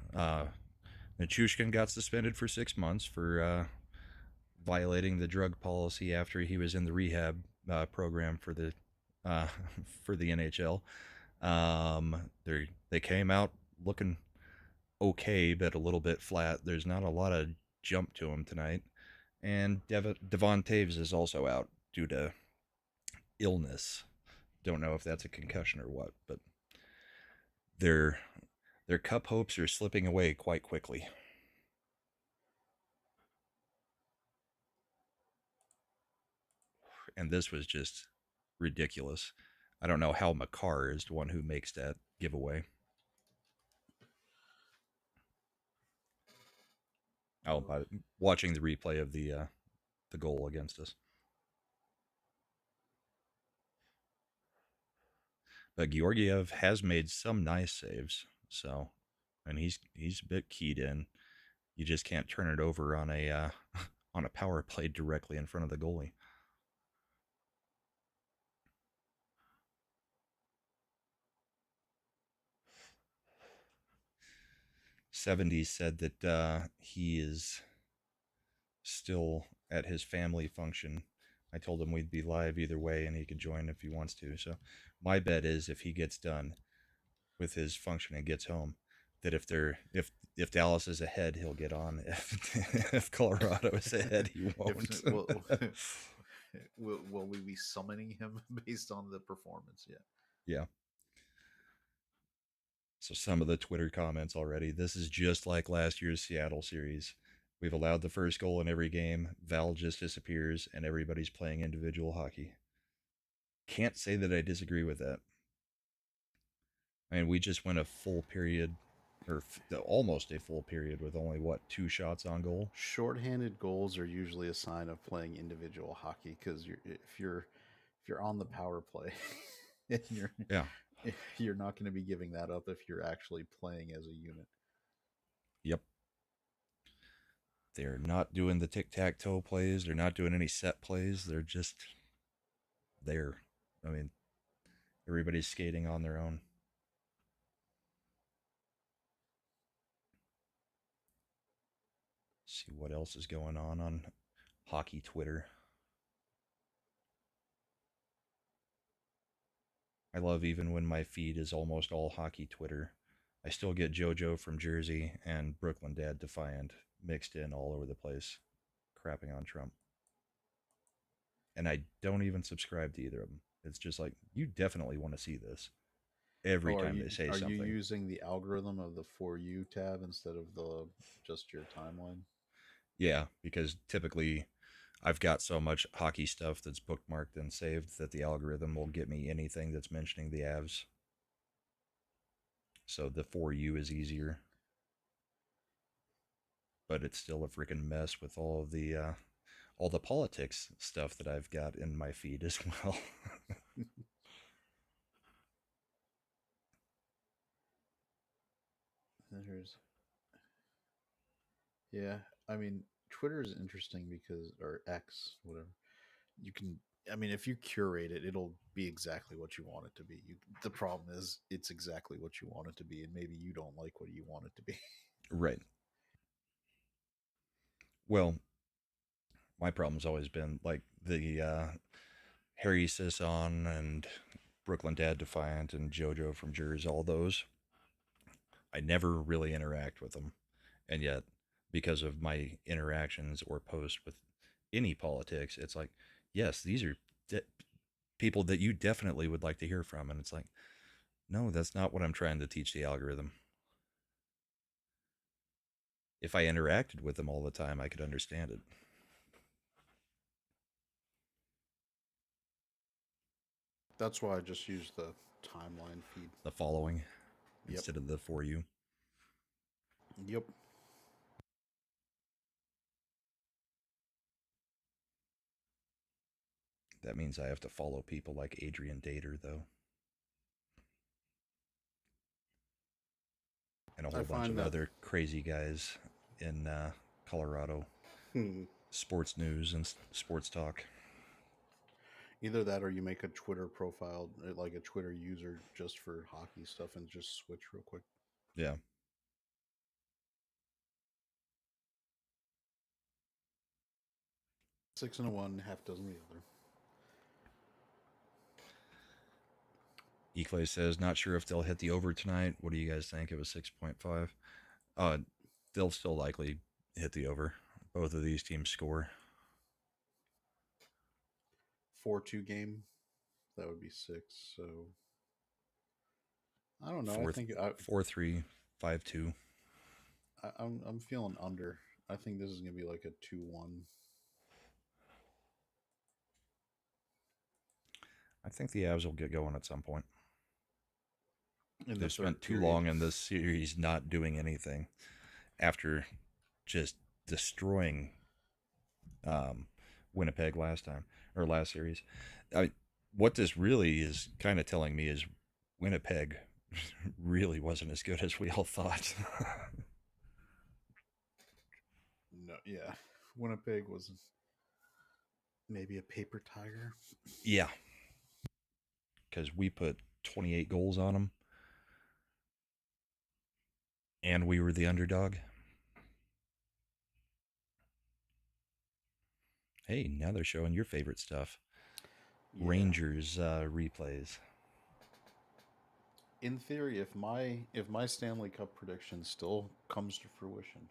Nichushkin got suspended for 6 months for violating the drug policy after he was in the rehab program for the NHL. They came out looking okay, but a little bit flat. There's not a lot of jump to him tonight. And Devon Taves is also out due to illness. Don't know if that's a concussion or what, but their cup hopes are slipping away quite quickly. And this was just ridiculous. I don't know how Makar is the one who makes that giveaway. Oh, by watching the replay of the goal against us. But Georgiev has made some nice saves, so and he's a bit keyed in. You just can't turn it over on a on a power play directly in front of the goalie. '70s said that he is still at his family function. I told him we'd be live either way, and he could join if he wants to. So my bet is if he gets done with his function and gets home, that if Dallas is ahead, he'll get on. If Colorado is ahead, he won't.
Will we be summoning him based on the performance? Yeah.
Yeah. So some of the Twitter comments already. This is just like last year's Seattle series. We've allowed the first goal in every game. Val just disappears, and everybody's playing individual hockey. Can't say that I disagree with that. I mean, we just went a full period, or almost a full period, with only what 2 shots on goal.
Shorthanded goals are usually a sign of playing individual hockey because if you're on the power play, and
Yeah.
you're not going to be giving that up if you're actually playing as a unit.
Yep. They're not doing the tic-tac-toe plays. They're not doing any set plays. They're just there. I mean, everybody's skating on their own. See what else is going on hockey Twitter. I love even when my feed is almost all hockey Twitter. I still get JoJo from Jersey and Brooklyn Dad Defiant mixed in all over the place, crapping on Trump. And I don't even subscribe to either of them. It's just like, you definitely want to see this every time they say something.
Are you using the algorithm of the For You tab instead of the just your timeline?
Yeah, because typically I've got so much hockey stuff that's bookmarked and saved that the algorithm will get me anything that's mentioning the Avs. So the For You is easier. But it's still a freaking mess with all the politics stuff that I've got in my feed as well.
Yeah, I mean, Twitter is interesting because, or X, whatever. You can, I mean, if you curate it, it'll be exactly what you want it to be. The problem is, it's exactly what you want it to be, and maybe you don't like what you want it to be.
Right. Well, my problem's always been like the Harry Sisson and Brooklyn Dad Defiant and JoJo from Jersey, all those. I never really interact with them. And yet, because of my interactions or posts with any politics, it's like, yes, these are people that you definitely would like to hear from. And it's like, no, that's not what I'm trying to teach the algorithm. If I interacted with them all the time, I could understand it.
That's why I just use the timeline feed.
The following instead of the For You.
Yep.
That means I have to follow people like Adrian Dater, though. And a whole bunch of other crazy guys in Colorado. Sports news and sports talk.
Either that or you make a Twitter profile, like a Twitter user just for hockey stuff and just switch real quick.
Yeah.
Six and a one, half dozen the other.
Eclay says, not sure if they'll hit the over tonight. What do you guys think? It was 6.5. They'll still likely hit the over. Both of these teams score.
4-2 game. That would be 6. So I don't know. I think
4-3, 5-2.
I'm feeling under. I think this is gonna be like a 2-1.
I think the Avs will get going at some point.
in the
They've spent
third
too
period.
long in this series not doing anything after just destroying um, Winnipeg last time or last series. I, what this really is kind of telling me is Winnipeg really wasn't as good as we all thought.
No, yeah, Winnipeg was maybe a paper tiger.
Yeah, because we put 28 goals on them and we were the underdog. Hey, now they're showing your favorite stuff.
Yeah,
Rangers replays.
in theory, if my Stanley Cup prediction still comes to fruition,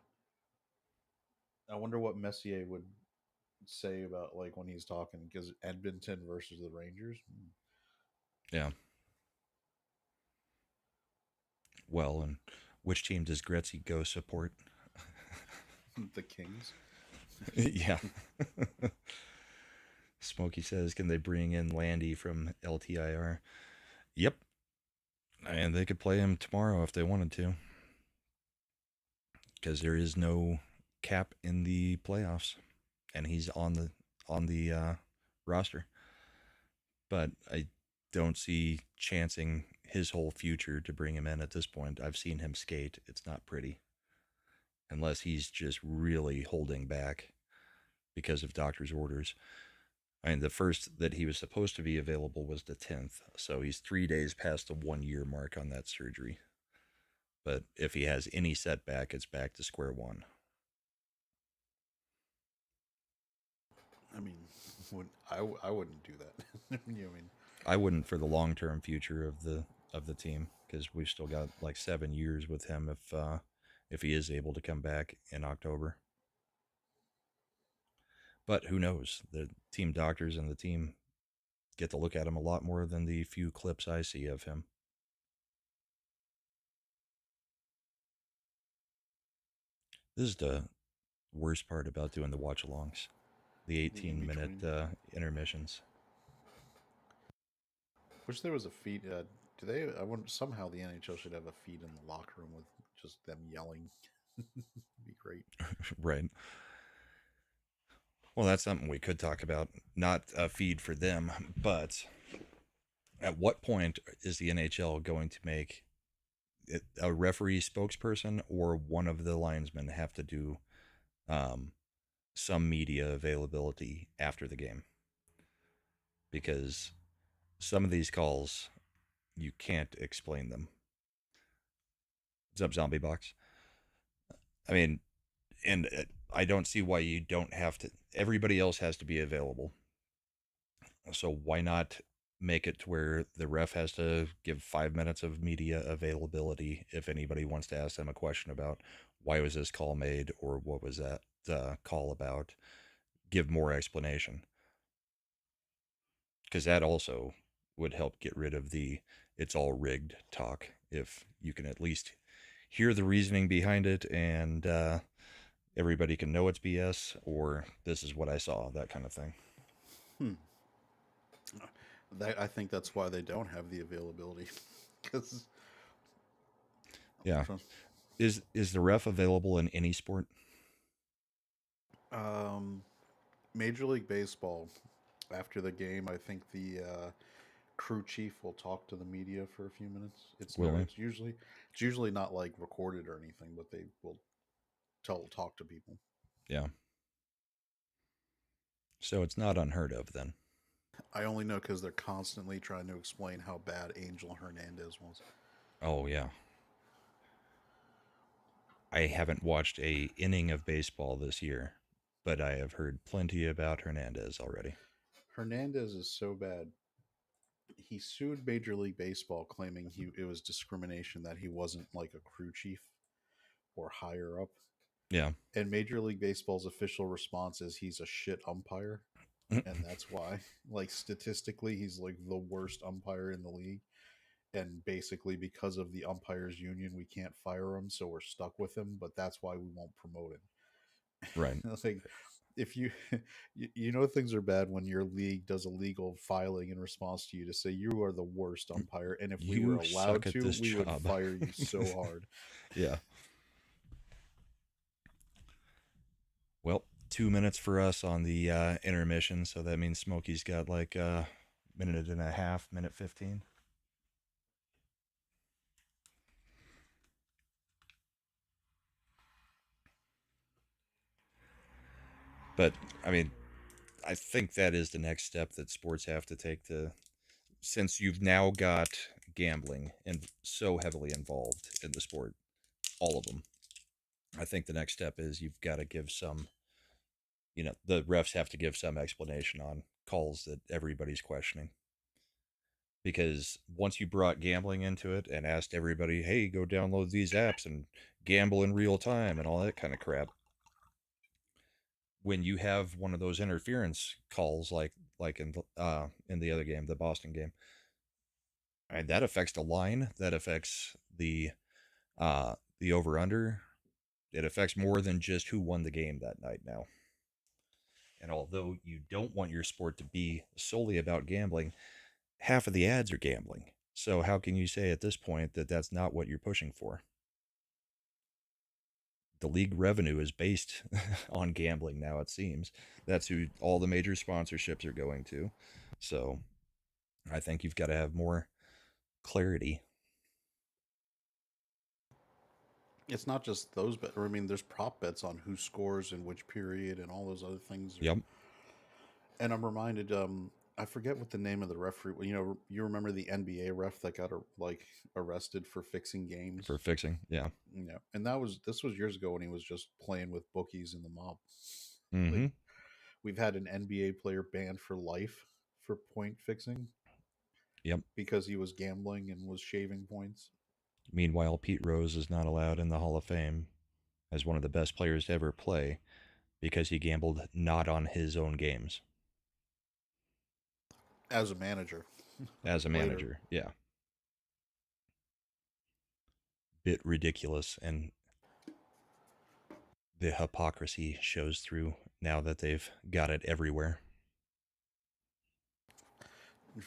I wonder what Messier would say about like when he's talking because Edmonton versus the Rangers.
Yeah. Well, and which team does Gretzky go support?
The Kings.
Yeah. Smokey says, can they bring in Landy from LTIR? Yep. And they could play him tomorrow if they wanted to. Because there is no cap in the playoffs. And he's on the roster. But I don't see chancing his whole future to bring him in at this point. I've seen him skate. It's not pretty. Unless he's just really holding back because of doctor's orders. I mean, the first that he was supposed to be available was the 10th. So he's 3 days past the 1 year mark on that surgery. But if he has any setback, it's back to square one.
I mean, I wouldn't do that. You know, I mean,
I wouldn't for the long-term future of the team because we've still got like 7 years with him if he is able to come back in October. But who knows? The team doctors and the team get to look at him a lot more than the few clips I see of him. This is the worst part about doing the watch alongs, the
the in
18-minute
between.
intermissions.
Wish there was a feed. Do they? I wonder. Somehow the NHL should have a feed in the locker room with just them yelling. Be great.
Right. Well, that's something we could talk about. Not a feed for them, but at what point is the NHL going to make a referee spokesperson or one of the linesmen have to do um, some media availability after the game? Because some of these calls, you can't explain them. What's up, Zombie Box? I mean, and I don't see why you don't have to. Everybody else has to be available. So why not make it to where the ref has to give 5 minutes of media availability if anybody wants to ask them a question about why was this call made or what was that call about? Give more explanation because that also would help get rid of the it's all rigged talk if you can at least hear the reasoning behind it and everybody can know it's BS or this is what I saw, that kind of thing.
Hmm. That I think that's why they don't have the availability because
Yeah. Is the ref available in any sport?
um, Major League Baseball after the game, I think the crew chief will talk to the media for a few minutes. It's
Will
never.
he?
It's usually not like recorded or anything, but they will talk to people.
Yeah. So it's not unheard of then.
I only know because they're constantly trying to explain how bad Angel Hernandez was.
Oh yeah. I haven't watched a inning of baseball this year, but I have heard plenty about Hernandez already.
Hernandez is so bad. He sued Major League Baseball claiming it was discrimination that he wasn't like a crew chief or higher up.
Yeah.
And Major League Baseball's official response is he's a shit umpire, and that's why. Like statistically, he's like the worst umpire in the league. And basically, because of the umpires union, we can't fire him, so we're stuck with him. But that's why we won't promote
Right.
him. Like if you, you know things are bad when your league does a legal filing in response to you to say you are the worst umpire, and if we were
You suck
allowed
at
to,
this
we would
job.
fire you so hard.
Yeah. Well, 2 minutes for us on the intermission, so that means Smokey's got like a minute and a half, minute 15. But I mean, I think that is the next step that sports have to take to, since you've now got gambling and so heavily involved in the sport, all of them. I think the next step is you've got to give some, the refs have to give some explanation on calls that everybody's questioning. Because once you brought gambling into it and asked everybody, hey, go download these apps and gamble in real time and all that kind of crap, when you have one of those interference calls like in the other game, the Boston game, and that affects the line, that affects the over under. It affects more than just who won the game that night now. And although you don't want your sport to be solely about gambling, half of the ads are gambling. So how can you say at this point that that's not what you're pushing for? The league revenue is based on gambling now, it seems. That's who all the major sponsorships are going to. So I think you've got to have more clarity.
It's not just those, but I mean, there's prop bets on who scores in which period and all those other things.
Yep.
And I'm reminded, I forget what the name of the referee. You know, you remember the NBA ref that got like arrested for fixing games.
For fixing. Yeah.
Yeah, and this was years ago when he was just playing with bookies in the mob. Like
Mm-hmm.
we've had an NBA player banned for life for point fixing
Yep.
because he was gambling and was shaving points.
Meanwhile, Pete Rose is not allowed in the Hall of Fame as one of the best players to ever play because he gambled not on his own games
As a manager
as a
later.
manager. Yeah. Bit ridiculous. And the hypocrisy shows through now that they've got it everywhere.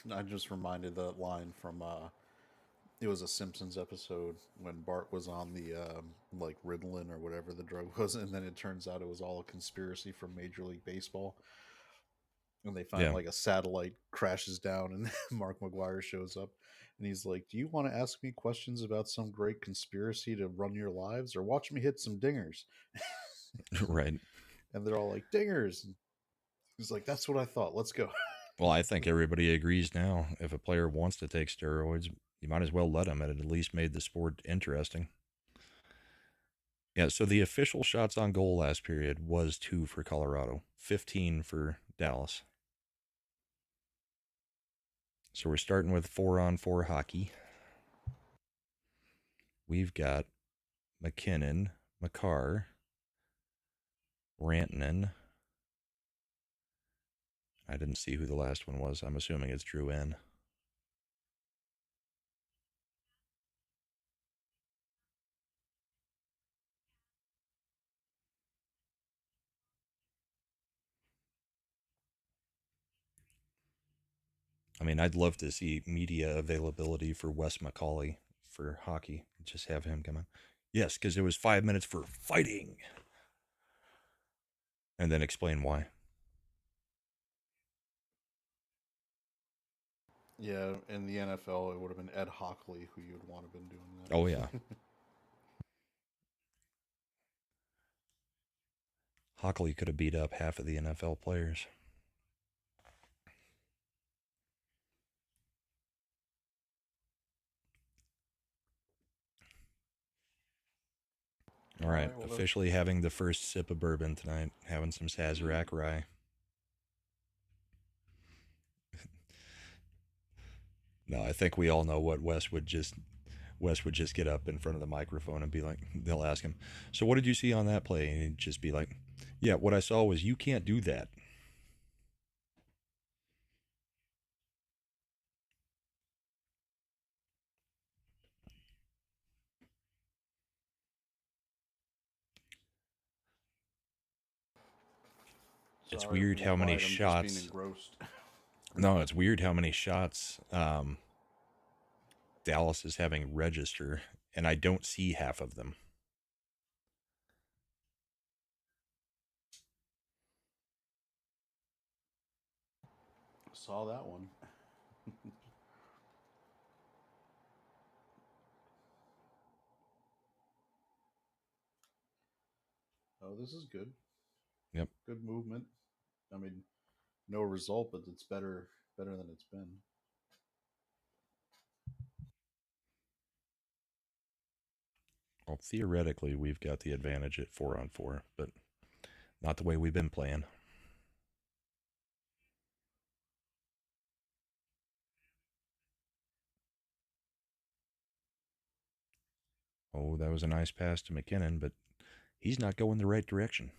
I just reminded that line from it was a Simpsons episode when Bart was on the like Ritalin or whatever the drug was, and then it turns out it was all a conspiracy from Major League Baseball. And they find
Yeah.
like a satellite crashes down, and Mark McGuire shows up, and he's like, "Do you want to ask me questions about some great conspiracy to run your lives, or watch me hit some dingers?"
Right.
And they're all like, "Dingers." And he's like, "That's what I thought. Let's go."
Well, I think everybody agrees now. If a player wants to take steroids, you might as well let him. It at least made the sport interesting. Yeah, so the official shots on goal last period was 2 for Colorado, 15 for Dallas. So we're starting with 4-on-4 hockey. We've got McKinnon, McCarr, Rantanen. I didn't see who the last one was. I'm assuming it's Drew N. I mean, I'd love to see media availability for Wes McCauley for hockey. Just have him come on. Yes, because it was 5 minutes for fighting. And then explain why.
Yeah, in the NFL, it would have been Ed Hockley who you'd want to have been doing
Oh, yeah.
that.
Hockley could have beat up half of the NFL players. All
All
right,
right, well,
officially having the first sip of bourbon tonight, having some Sazerac rye. No, I think we all know what Wes would just get up in front of the microphone and be like, they'll ask him, so what did you see on that play? And he'd just be like, yeah, what I saw was you can't do that. It's
Sorry, I'm
weird
being
how many
quiet. I'm just being
shots.
engrossed.
No, it's weird how many shots Dallas is having register, and I don't see half of them.
Saw that one. Oh, this is good.
Yep.
Good movement. I mean, no result, but it's better than it's been.
Well, theoretically, we've got the advantage at 4-on-4, but not the way we've been playing. Oh, that was a nice pass to McKinnon, but he's not going the right direction.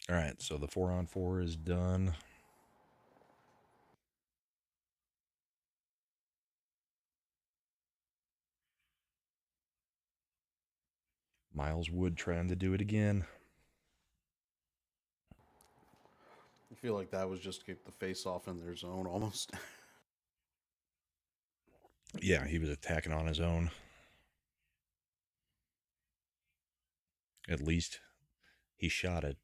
All right, so the 4-on-4 is done. Miles Wood trying to do it again.
I feel like that was just to get the face off in their zone almost.
Yeah, he was attacking on his own. At least he shot it.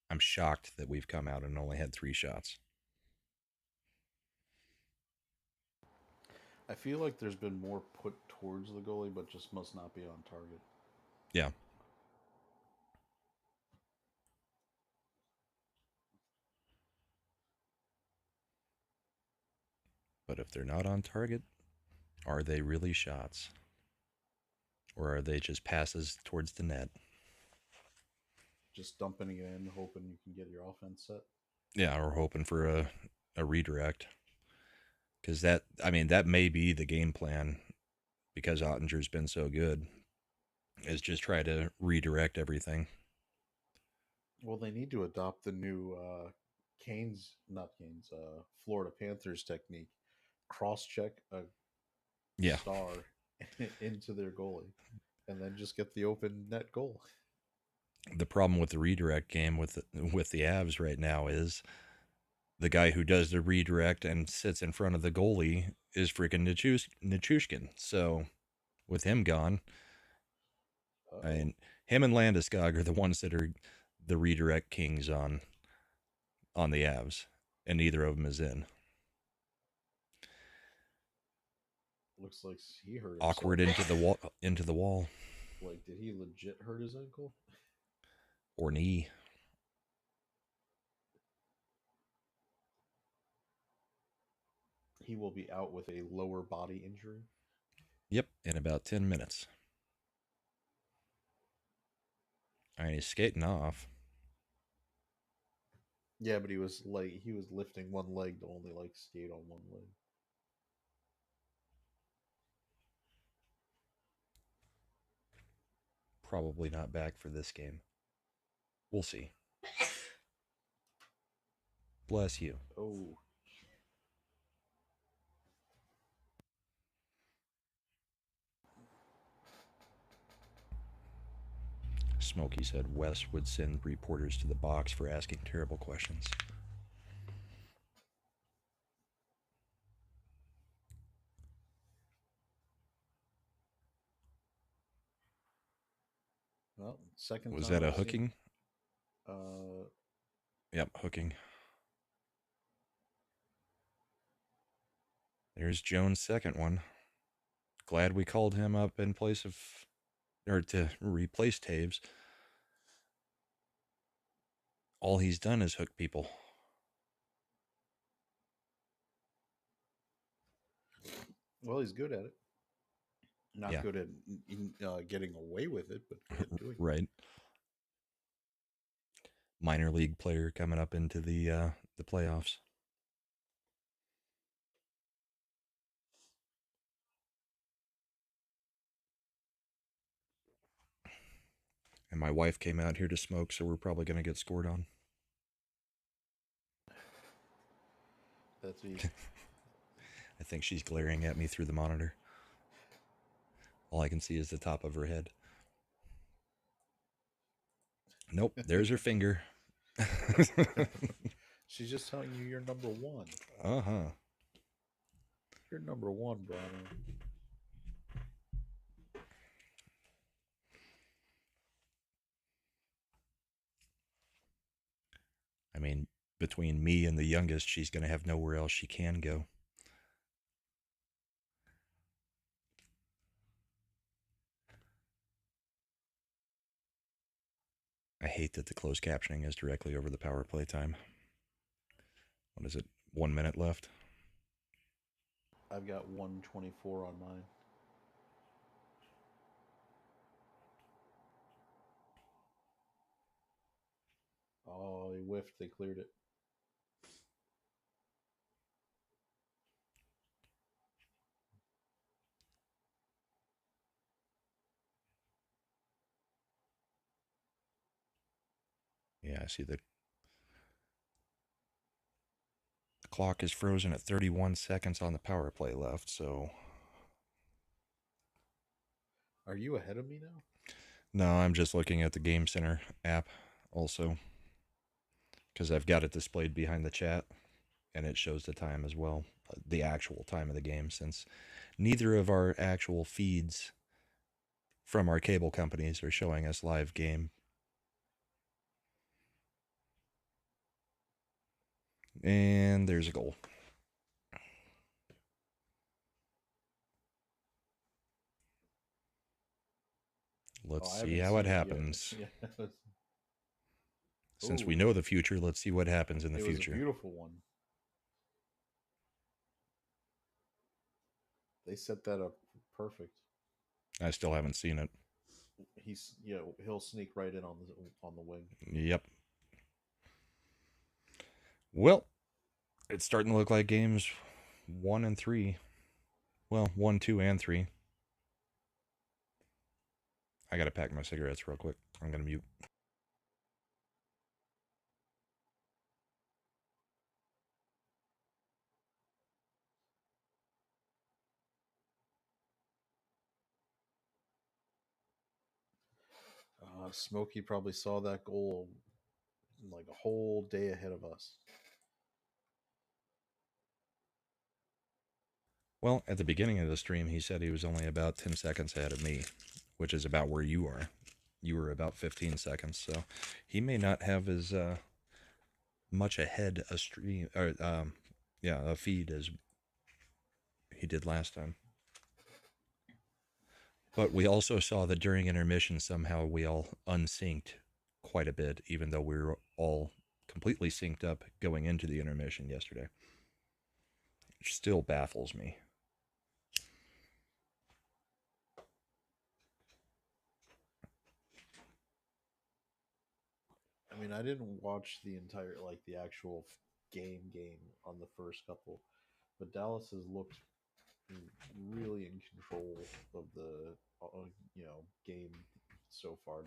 I'm shocked that we've come out and only had 3 shots.
I feel like there's been more put towards the goalie, but just must not be on target.
Yeah. But if they're not on target, are they really shots? Or are they just passes towards the net?
Just dumping it in, hoping you can get your offense set.
Yeah, or hoping for a redirect. Because that may be the game plan because Ottinger's been so good, is just try to redirect everything.
Well, they need to adopt the new Florida Panthers technique. Cross check a
Yeah.
star into their goalie, and then just get the open net goal.
The problem with the redirect game with the Avs right now is the guy who does the redirect and sits in front of the goalie is freaking Nichushkin. So with him gone,
Uh-oh.
and him and Landeskog are the ones that are the redirect kings on the Avs, and neither of them is in.
Looks like he hurt himself.
Awkward into the wall.
Like, did he legit hurt his ankle?
Or knee.
He will be out with a lower body injury.
Yep, in about 10 minutes. I mean, he's skating off.
Yeah, but he was lifting one leg to only skate on one leg.
Probably not back for this game. We'll see. Bless you.
Oh.
Smokey said Wes would send reporters to the box for asking terrible questions.
Well, second
Was
time
that a
I've seen
hooking?
it.
Yep, hooking. There's Jones' second one. Glad we called him up in place of, or to replace Taves. All he's done is hook people.
Well, he's good at it. Not
Yeah.
good at getting away with it, but good at doing it.
Right. Minor league player coming up into the playoffs. And my wife came out here to smoke, so we're probably going to get scored on.
That's easy.
I think she's glaring at me through the monitor. All I can see is the top of her head. Nope, there's her finger.
She's just telling you you're number one.
Uh-huh.
You're number one, Brahma.
I mean, between me and the youngest, she's going to have nowhere else she can go. I hate that the closed captioning is directly over the power play time. What is it? 1 minute left?
I've got 124 on mine. Oh, he whiffed. They cleared it.
Yeah, I see the clock is frozen at 31 seconds on the power play left, so...
Are you ahead of me now?
No, I'm just looking at the Game Center app also, because I've got it displayed behind the chat, and it shows the time as well, the actual time of the game, since neither of our actual feeds from our cable companies are showing us live game. And there's a goal. Let's see how it happens.
Yeah.
Since
Ooh,
we know the future, let's see what happens in the
it was
future.
a beautiful one. They set that up perfect.
I still haven't seen it.
He'll sneak right in on the wing.
Yep. Well, it's starting to look like games 1 and 3. Well, 1, 2, and 3. I gotta pack my cigarettes real quick. I'm gonna mute.
Smokey probably saw that goal like a whole day ahead of us.
Well, at the beginning of the stream, he said he was only about 10 seconds ahead of me, which is about where you are. You were about 15 seconds, so he may not have as much ahead a stream or a feed as he did last time. But we also saw that during intermission, somehow we all unsynced quite a bit, even though we were all completely synced up going into the intermission yesterday. Which still baffles me.
I mean, I didn't watch the entire the actual game on the first couple, but Dallas has looked really in control of the game so far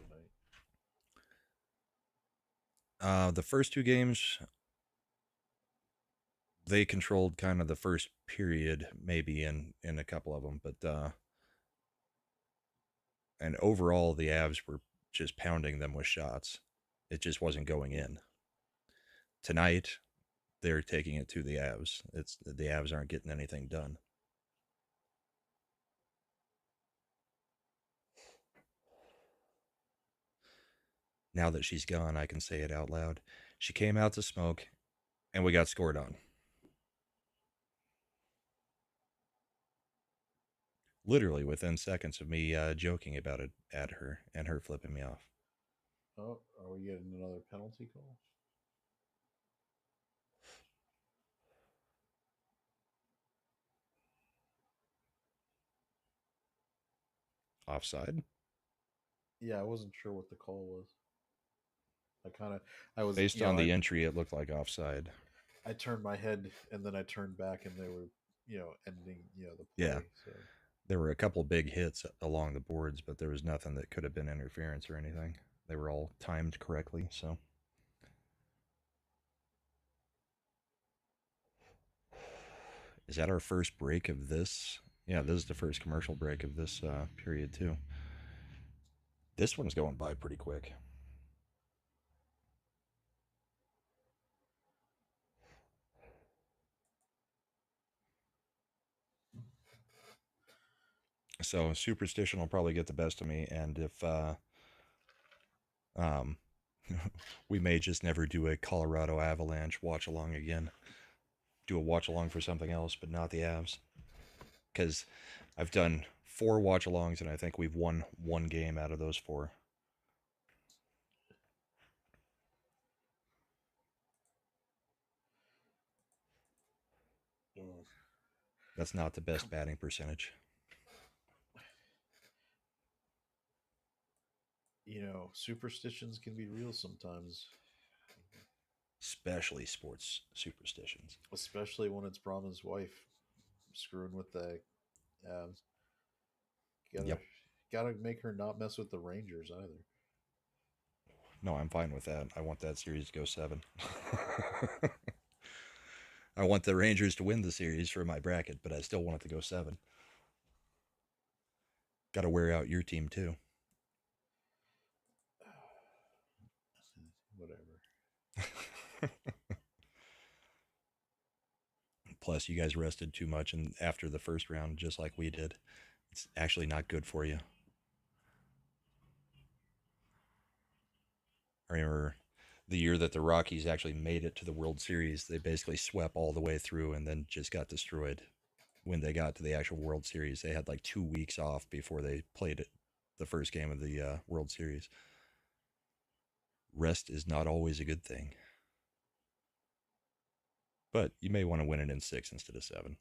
tonight.
The first two games, they controlled kind of the first period, maybe in a couple of them, but and overall the Avs were just pounding them with shots. It just wasn't going in. Tonight, they're taking it to the Avs. It's the Avs aren't getting anything done. Now that she's gone, I can say it out loud. She came out to smoke, and we got scored on. Literally within seconds of me joking about it at her and her flipping me off.
Oh, are we getting another penalty call?
Offside?
Yeah, I wasn't sure what the call was. I was
Based on the entry, it looked like offside.
I turned my head and then I turned back and they were, ending, the play.
Yeah.
So
There were a couple big hits along the boards, but there was nothing that could have been interference or anything. They were all timed correctly, so. Is that our first break of this? Yeah, this is the first commercial break of this period, too. This one's going by pretty quick. So superstition will probably get the best of me, and if um, we may just never do a Colorado Avalanche watch along again. Do a watch along for something else, but not the Avs, because I've done 4 watch alongs, and I think we've won 1 game out of those 4.
Mm.
That's not the best batting percentage.
Superstitions can be real sometimes,
Especially sports superstitions.
especially when it's Brahma's wife screwing with the Avs. Gotta
Yep.
gotta make her not mess with the Rangers either.
No, I'm fine with that. I want that series to go 7. I want the Rangers to win the series for my bracket, but I still want it to go 7. Got to wear out your team too.
Whatever.
Plus, you guys rested too much, and after the first round, just like we did, it's actually not good for you. I remember the year that the Rockies actually made it to the World Series. They basically swept all the way through and then just got destroyed when they got to the actual World Series. They had like 2 weeks off before they played it, the first game of the World Series. Rest is not always a good thing. But you may want to win it in 6 instead of 7.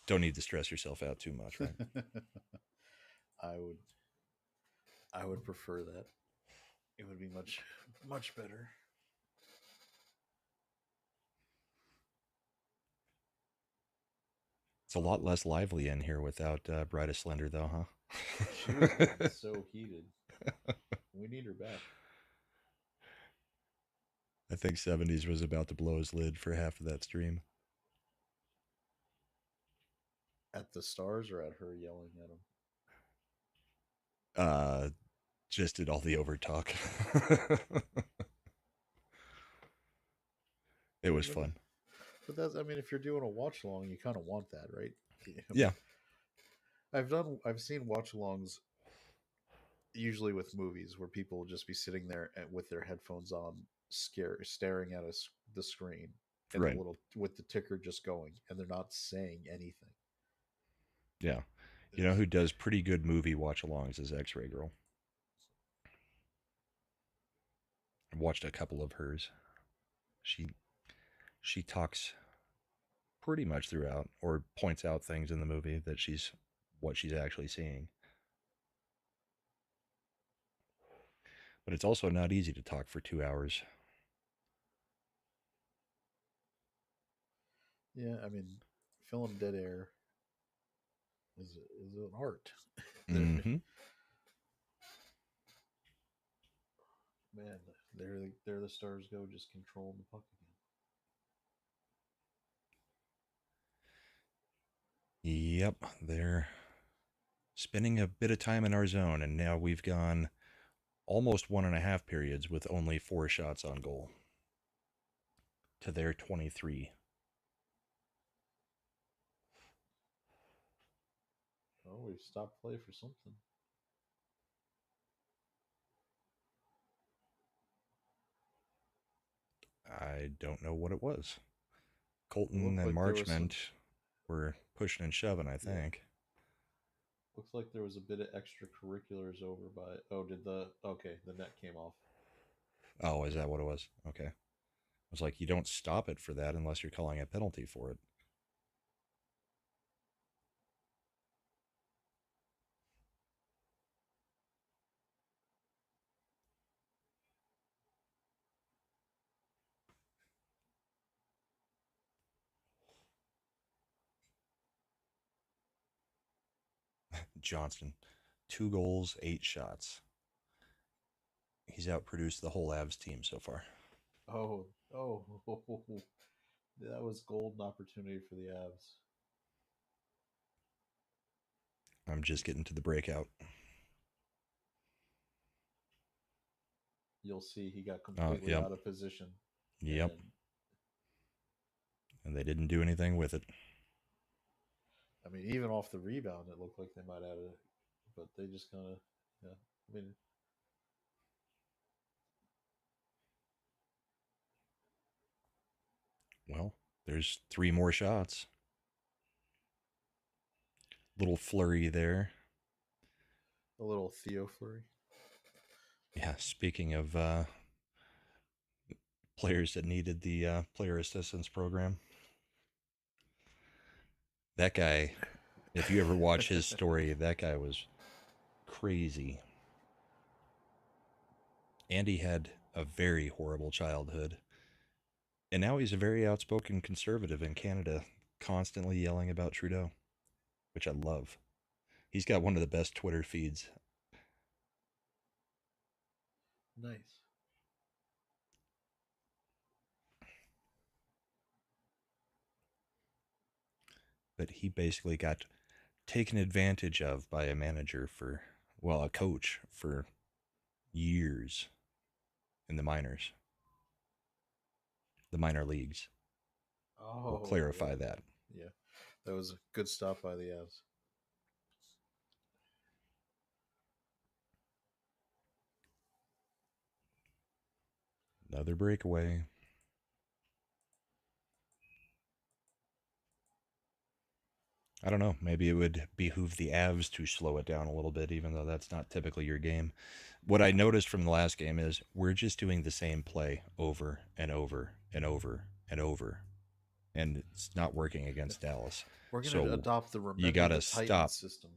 Don't need to stress yourself out too much, right?
I would I would prefer that. It would be much better.
It's a lot less lively in here without Brida Slender, though,
She was getting
huh?
so heated. We need her back.
I think 70s was about to blow his lid for half of that stream.
At the Stars or at her yelling at him?
Uh, just did all the over talk. It was
But,
fun.
but that's, I mean, if you're doing a watch along, you kind of want that, right?
Yeah,
I've seen watch alongs usually with movies where people will just be sitting there with their headphones on, staring at the screen, and the
right.
little with the ticker just going, and they're not saying anything.
Yeah. You know
It's
who does pretty good movie watch alongs is X Ray Girl. I've watched a couple of hers. She she talks pretty much throughout or points out things in the movie that she's what she's actually seeing. But it's also not easy to talk for 2 hours.
Yeah, I mean, filling dead air is an art. There,
Mm-hmm.
man, there the Stars go, just controlling the puck
Yep, they're spending a bit of time in our zone, and now we've gone almost 1.5 periods with only 4 shots on goal to their 23.
again. Oh, we've stopped play for something.
I don't know what it was.
It
Colton
looked
and
like there was some.
Marchment were pushing and shoving, I
Yeah,
think.
looks like there was a bit of extracurriculars over by. Oh, did the okay? The net came off.
Oh, is that what it was? Okay. I was like, you don't stop it for that unless you're calling a penalty for it. Johnston, 2 goals, 8 shots. He's outproduced the whole Avs team so far.
Oh, oh, That was golden opportunity for the Avs.
I'm just getting to the breakout.
You'll see he got
Oh,
completely
yep.
out of position.
Yep.
And
And they didn't do anything with it.
I mean, even off the rebound, it looked like they might have it, but they just kind of, yeah. I mean,
Well, there's 3 more shots. Little flurry there.
a little Theo flurry.
Yeah, speaking of players that needed the player assistance program, that guy, if you ever watch his story, that guy was crazy. Andy had a very horrible childhood. And now he's a very outspoken conservative in Canada, constantly yelling about Trudeau, which I love. He's got one of the best Twitter feeds.
Nice.
But he basically got taken advantage of by a manager for, well, a coach for years in the minors, the minor leagues. We'll
Oh,
clarify that.
yeah. That was a good stop by the Avs.
Another breakaway. I don't know. Maybe it would behoove the Avs to slow it down a little bit, even though that's not typically your game. What I noticed from the last game is we're just doing the same play over and over and over and over, and it's not working against Dallas.
We're gonna
So
adopt the
you
Remember
got
the
to
Titans
stop.
system.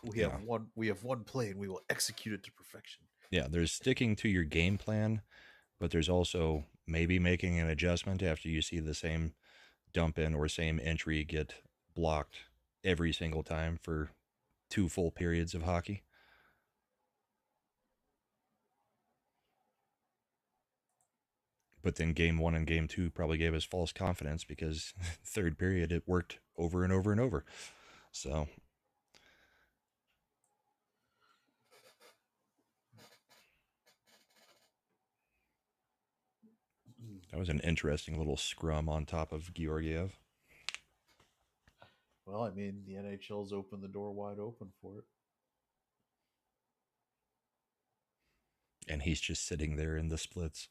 We have
Yeah.
one. We have one play, and we will execute it to perfection.
Yeah. There's sticking to your game plan, but there's also maybe making an adjustment after you see the same dump in or same entry get blocked every single time for 2 full periods of hockey. But then game 1 and game 2 probably gave us false confidence because third period it worked over and over and over. So that was an interesting little scrum on top of Georgiev.
Well, I mean, the NHL's opened the door wide open for it.
And he's just sitting there in the splits.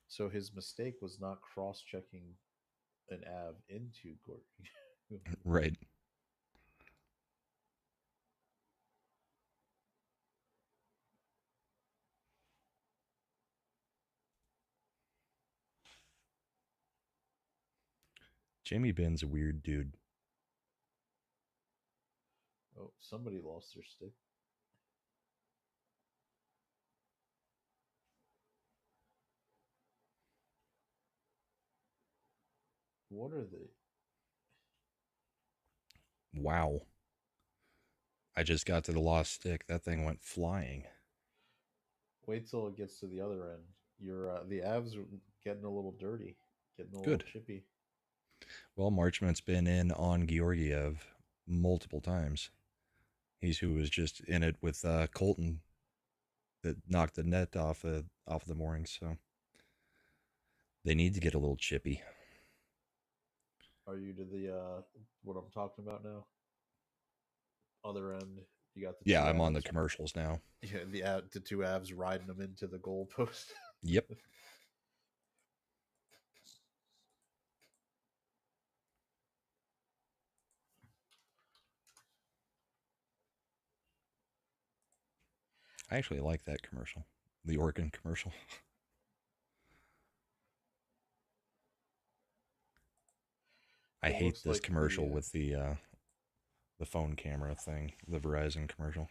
So his mistake was not cross-checking an Av into Gordy.
Right. Jamie Benn's a weird dude.
Oh, somebody lost their stick. What are they?
Wow. I just got to the lost stick. That thing went flying.
Wait till it gets to the other end. The Avs are getting a little dirty, getting a little
Good.
chippy.
Well, Marchment's been in on Georgiev multiple times. He's who was just in it with Colton that knocked the net off the moorings. So they need to get a little chippy.
Are you to the what I'm talking about now? Other end, you got the
Yeah,
two
I'm on the
Avs.
commercials now.
Yeah, the two Avs riding them into the goalpost.
Yep. I actually like that commercial, the organ commercial. I
It
hate
looks
this
like
commercial with the phone camera thing, the Verizon commercial.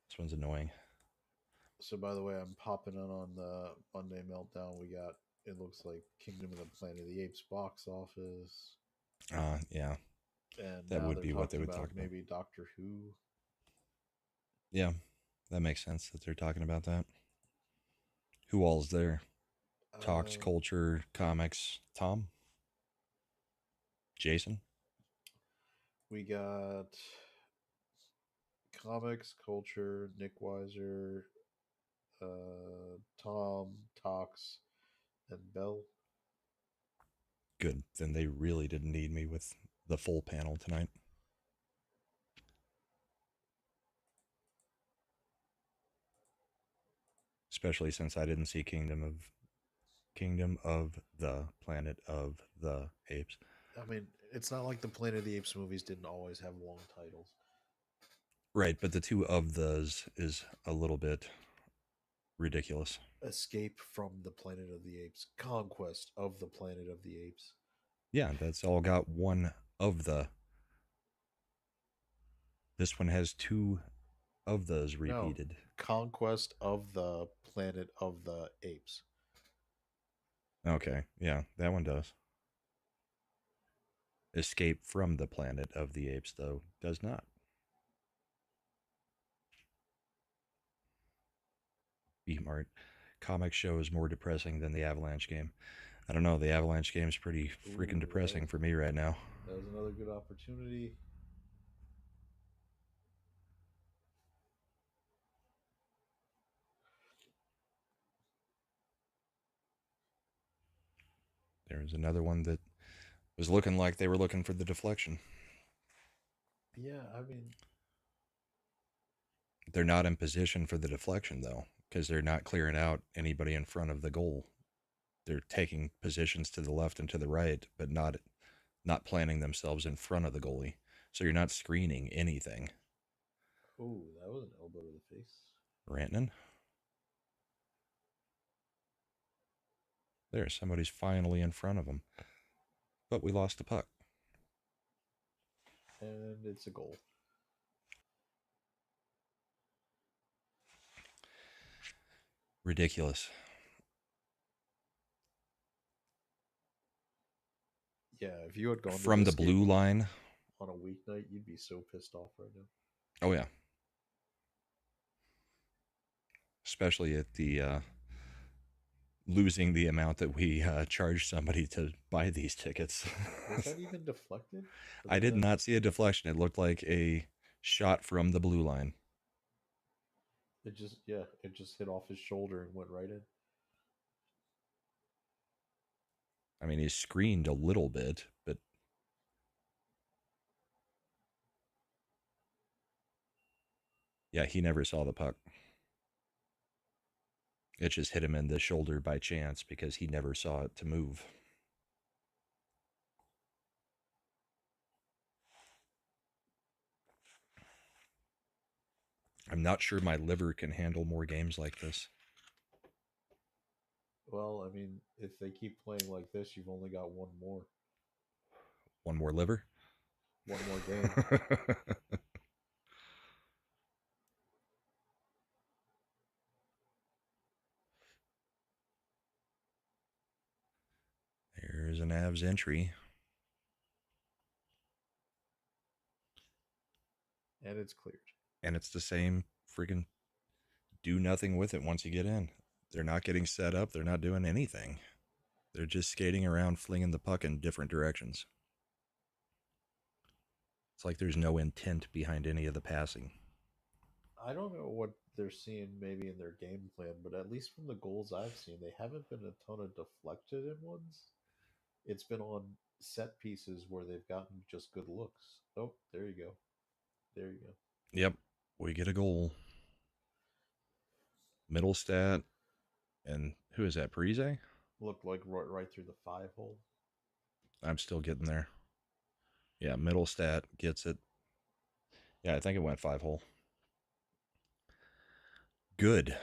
This one's annoying.
So, by the way, I'm popping in on the Monday Meltdown. We got, it looks like Kingdom of the Planet of the Apes box office.
Yeah,
And
that
now
would
they're
be what they
talking
would
about
talk about.
maybe Doctor Who.
Yeah, that makes sense that they're talking about that. Who all's there? Talks,
Uh,
culture, comics. Tom, Jason.
we got comics, culture, Nick Weiser, Tom, Tox, and Bell.
Good. Then they really didn't need me with the full panel tonight. Especially since I didn't see Kingdom of the Planet of the Apes.
I mean, it's not like the Planet of the Apes movies didn't always have long titles.
Right, but the two of those is a little bit ridiculous.
Escape from the Planet of the Apes, Conquest of the Planet of the Apes.
Yeah, that's all got one of the. This one has two of those
No,
repeated.
Conquest of the Planet of the Apes.
Okay, yeah, that one does. Escape from the Planet of the Apes, though, does not. Beatmart. Comic show is more depressing than the Avalanche game. I don't know, the Avalanche game is pretty freaking
Ooh,
depressing for me right now.
that was another good opportunity.
There was another one that was looking like they were looking for the deflection.
Yeah, I mean,
They're not in position for the deflection, though, because they're not clearing out anybody in front of the goal. They're taking positions to the left and to the right, but not planting themselves in front of the goalie. So you're not screening anything.
oh, that was an elbow to the face.
Rantanen. There, somebody's finally in front of him. But we lost the puck.
And it's a goal.
Ridiculous.
Yeah, if you had gone to
From the
this
blue
game
line.
on a weeknight, you'd be so pissed off right now.
Oh, yeah. Especially at the losing the amount that we charged somebody to buy these tickets.
Was that even deflected?
I did not see a deflection. It looked like a shot from the blue line.
It just hit off his shoulder and went right in.
I mean, he screened a little bit, but yeah, he never saw the puck. It just hit him in the shoulder by chance because he never saw it to move. I'm not sure my liver can handle more games like this.
Well, I mean, if they keep playing like this, you've only got one more.
One more liver?
One more game.
There's an Avs entry.
And it's cleared.
And it's the same freaking do nothing with it once you get in. They're not getting set up. They're not doing anything. They're just skating around, flinging the puck in different directions. It's like there's no intent behind any of the passing.
I don't know what they're seeing maybe in their game plan, but at least from the goals I've seen, they haven't been a ton of deflected in ones. It's been on set pieces where they've gotten just good looks. Oh, there you go. There you go.
Yep, we get a goal. Middlestat, and who is that, Parise?
Looked like right through the 5 hole.
I'm still getting there. Yeah, Middlestat gets it. Yeah, I think it went 5 hole. Good.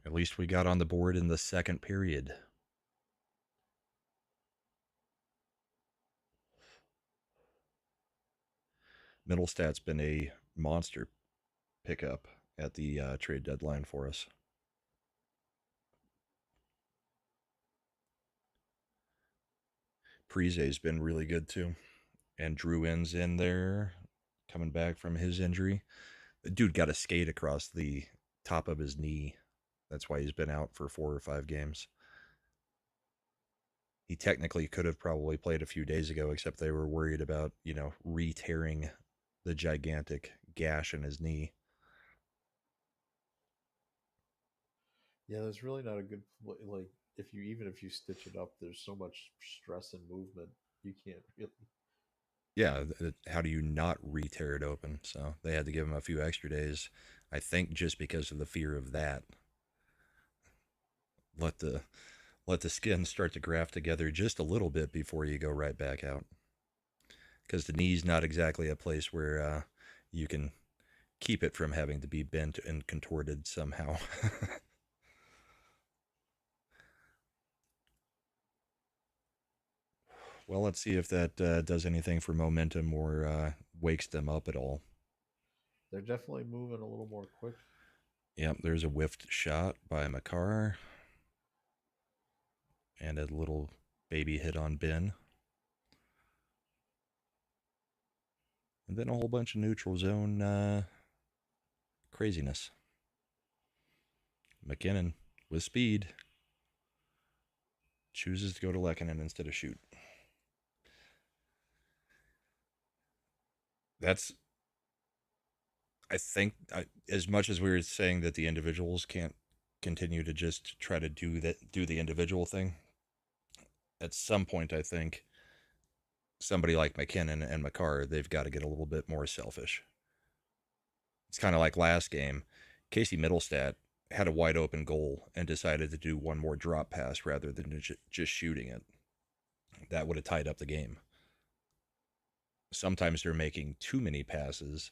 At least we got on the board in the second period. Middlestat's been a monster pickup at the trade deadline for us. Prize's been really good too. And Drouin's in there, coming back from his injury. The dude got a skate across the top of his knee. That's why he's been out for 4 or 5 games. He technically could have probably played a few days ago, except they were worried about, re-tearing the gigantic gash in his knee.
Yeah, there's really not a good like if you even if you stitch it up, there's so much stress and movement you can't really.
Yeah, how do you not re-tear it open? So they had to give him a few extra days, I think, just because of the fear of that. Let the let the skin start to graft together just a little bit before you go right back out, because the knee's not exactly a place where you can keep it from having to be bent and contorted somehow. Well, let's see if that does anything for momentum or wakes them up at all.
They're definitely moving a little more quick.
Yep, there's a whiffed shot by Makar and a little baby hit on Ben. And then a whole bunch of neutral zone craziness. McKinnon with speed chooses to go to Lehkonen instead of shoot. That's, I think, as much as we were saying that the individuals can't continue to just try to do the individual thing, at some point, I think somebody like McKinnon and Makar, they've got to get a little bit more selfish. It's kind of like last game. Casey Middlestat had a wide open goal and decided to do one more drop pass rather than just shooting it. That would have tied up the game. Sometimes they're making too many passes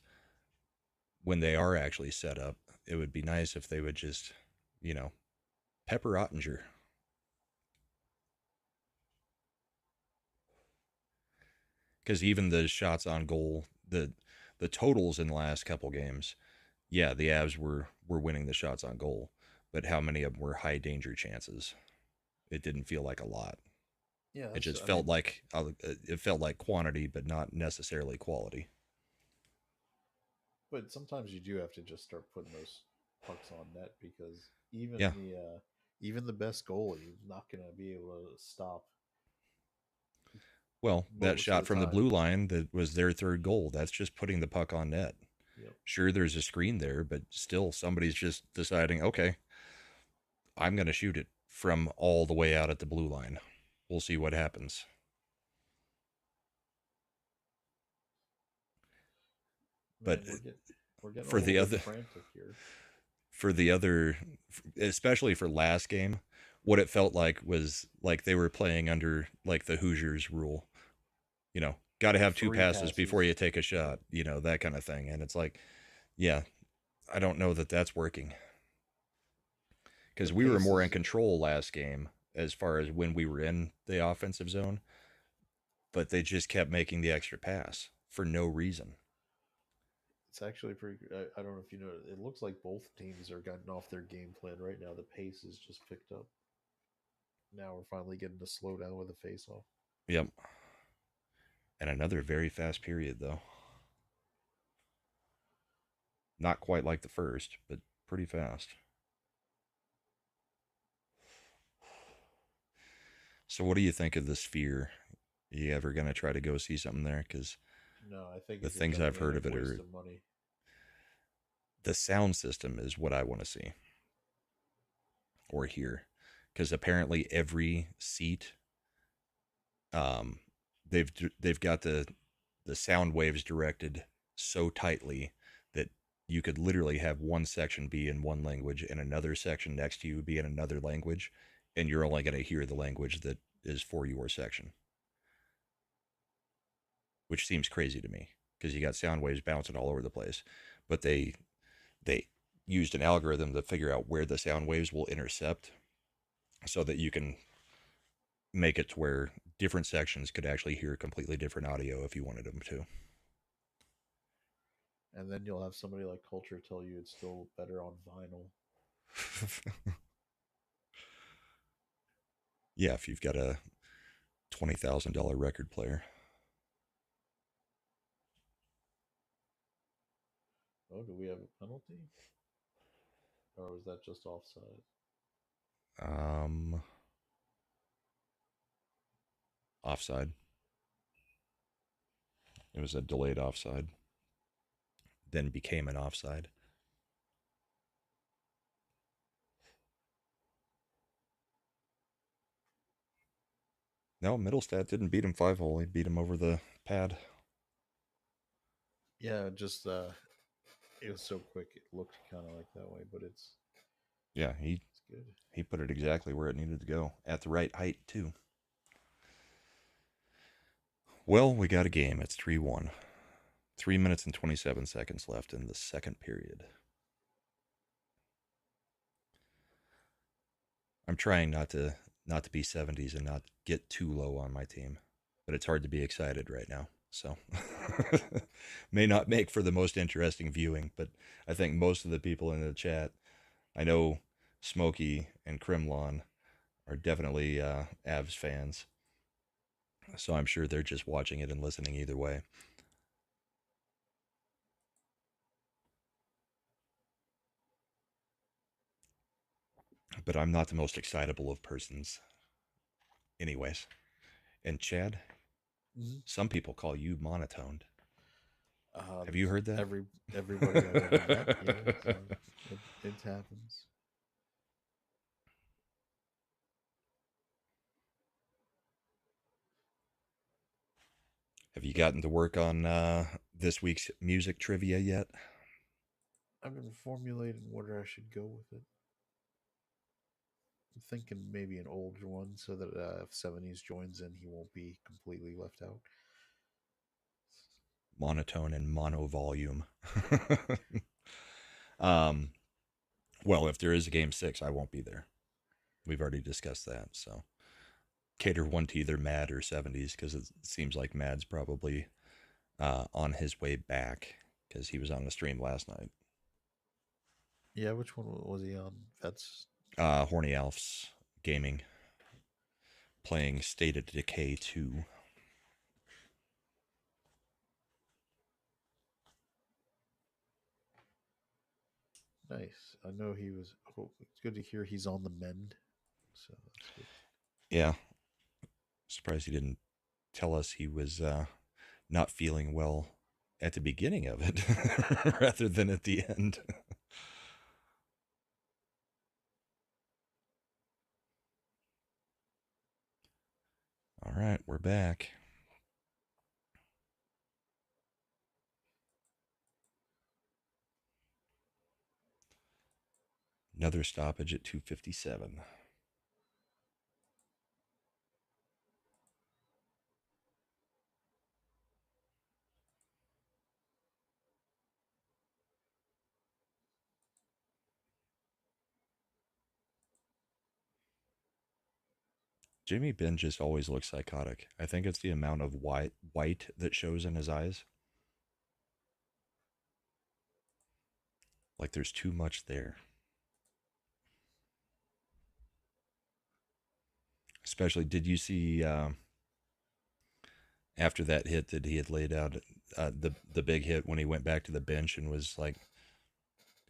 when they are actually set up. It would be nice if they would just, you know, pepper Ottinger. Because even the shots on goal, the totals in the last couple games, yeah, the Avs were winning the shots on goal, but how many of them were high danger chances? It didn't feel like a lot.
Yeah,
It
that's.
just
I mean,
felt like quantity, but not necessarily quality.
but sometimes you do have to just start putting those pucks on net because even
Yeah.
even the best goalie is not going to be able to stop
Well, that
most of
shot
the
from the
time.
blue line that was their third goal, that's just putting the puck on net.
Yep.
Sure, there's a screen there, but still somebody's just deciding, okay, I'm going to shoot it from all the way out at the blue line. We'll see what happens. But
Man, we're getting a
for
little
the
bit
other,
frantic here.
for the other, especially for last game, what it felt like was like they were playing under like the Hoosiers rule. Got to have two
Three
passes before
passes.
you take a
Yeah.
shot, that kind of thing. And it's like, yeah, I don't know that that's working
The
because we were
pace
more in
is
control last game as far as when we were in the offensive zone, but they just kept making the extra pass for no reason.
it's actually pretty. I don't know if you know. It looks like both teams are getting off their game plan right now. The pace is just picked up. Now we're finally getting to slow down with the face off.
Yep. And another very fast period, though. Not quite like the first, but pretty fast. So, what do you think of the Sphere? You ever going to try to go see something there? Because
No, I think
the
it's a
things I've heard
gigantic
of it
waste
are
of money.
the sound system is what I want to see or hear. Because apparently every seat, um, they've they've got the sound waves directed so tightly that you could literally have one section be in one language and another section next to you be in another language, and you're only going to hear the language that is for your section, which seems crazy to me because you got sound waves bouncing all over the place. But they used an algorithm to figure out where the sound waves will intercept so that you can make it to where different sections could actually hear completely different audio if you wanted them to.
And then you'll have somebody like Culture tell you it's still better on vinyl.
Yeah, if you've got a $20,000 record player.
Oh, do we have a penalty? Or was that just offside?
Um, offside. It was a delayed offside, then became an offside. No, Middlestat didn't beat him 5-hole. He beat him over the pad.
Yeah, just it was so quick. It looked kind of like that way, but
Yeah,
it's good.
he put it exactly where it needed to go at the right height too. Well, we got a game. It's 3-1. 3 minutes and 27 seconds left in the second period. I'm trying not to be 70s and not get too low on my team, but it's hard to be excited right now. So may not make for the most interesting viewing, but I think most of the people in the chat, I know Smokey and Crimlon are definitely Avs fans. So I'm sure they're just watching it and listening either way. But I'm not the most excitable of persons anyways. And Chad, some people call you monotoned. Have you heard that?
Everybody I've ever met, yeah, so it happens.
Have you gotten to work on this week's music trivia yet?
I've been formulating where I should go with it. I'm thinking maybe an older one so that if 70s joins in, he won't be completely left out.
Monotone and mono volume. Well, if there is a game 6, I won't be there. We've already discussed that. So cater one to either Mad or 70s because it seems like Mad's probably on his way back because he was on the stream last night.
Yeah, which one was he on? That's
Horny Alf's Gaming, playing State of Decay 2.
nice. I know he was. Oh, it's good to hear he's on the mend. So that's good.
Yeah, surprised he didn't tell us he was not feeling well at the beginning of it rather than at the end. All right, we're back. Another stoppage at 2:57. Jimmy Ben just always looks psychotic. I think it's the amount of white that shows in his eyes. Like there's too much there. Especially, did you see after that hit that he had laid out, the big hit when he went back to the bench and was like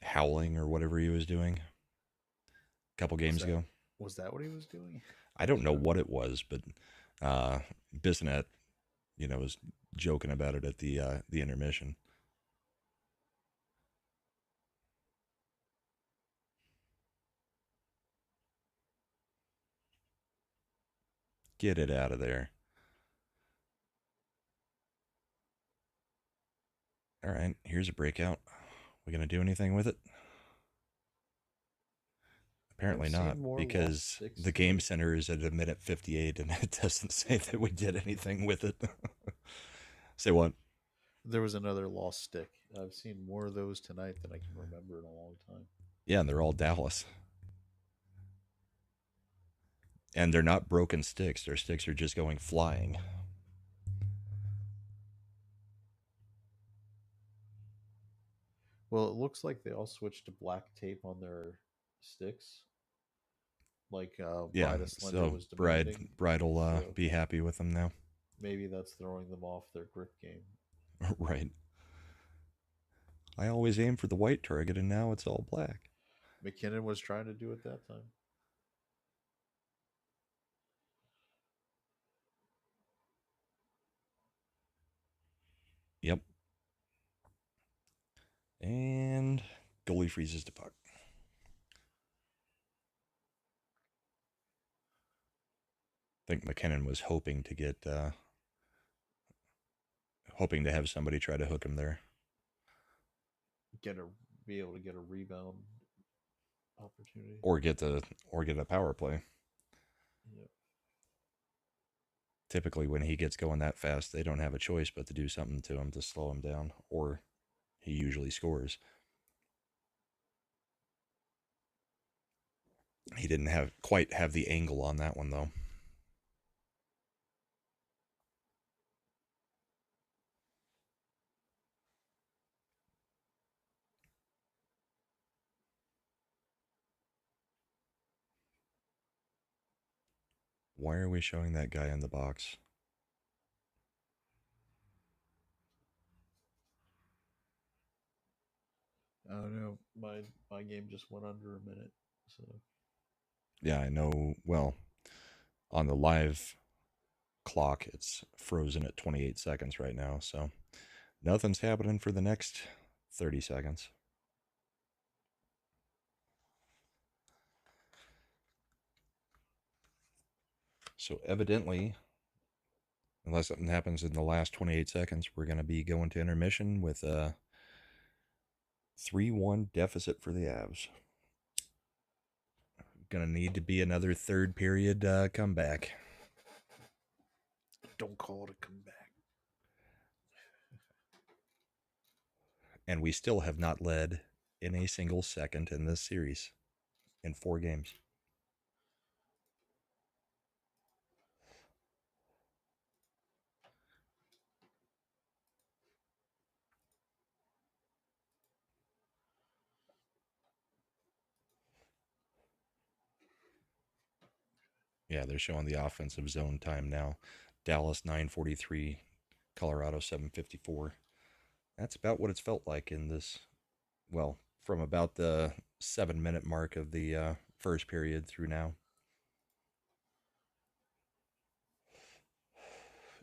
howling or whatever he was doing a couple games ago?
Was that what he was doing?
I don't know what it was, but Bissonnette, was joking about it at the intermission. Get it out of there. All right, here's a breakout. We gonna do anything with it? Apparently not, because the game center is at a minute 58 and it doesn't say that we did anything with it. Say what?
There was another lost stick. I've seen more of those tonight than I can remember in a long time.
Yeah, and they're all Dallas. And they're not broken sticks. Their sticks are just going flying.
Well, it looks like they all switched to black tape on their sticks. Like
Yeah,
Bride Slender
so
was demanding.
Bride will be happy with them now.
Maybe that's throwing them off their grip game.
Right. I always aim for the white target, and now it's all black.
McKinnon was trying to do it that time.
And goalie freezes the puck. I think McKinnon was hoping to get, hoping to have somebody try to hook him there.
Be able to get a rebound opportunity.
Or get a power play.
Yep.
Typically, when he gets going that fast, they don't have a choice but to do something to him to slow him down, or he usually scores. He didn't quite have the angle on that one, though. Why are we showing that guy in the box?
I don't know. My game just went under a minute, so
Yeah, I know. Well, on the live clock, it's frozen at 28 seconds right now, so nothing's happening for the next 30 seconds. So evidently, unless something happens in the last 28 seconds, we're going to be going to intermission with a 3-1 deficit for the Avs. Going to need to be another third period comeback.
don't call it a comeback.
And we still have not led in a single second in this series in 4 games. Yeah, they're showing the offensive zone time now. Dallas 9:43, Colorado 7:54. That's about what it's felt like in this, well, from about the 7-minute mark of the first period through now.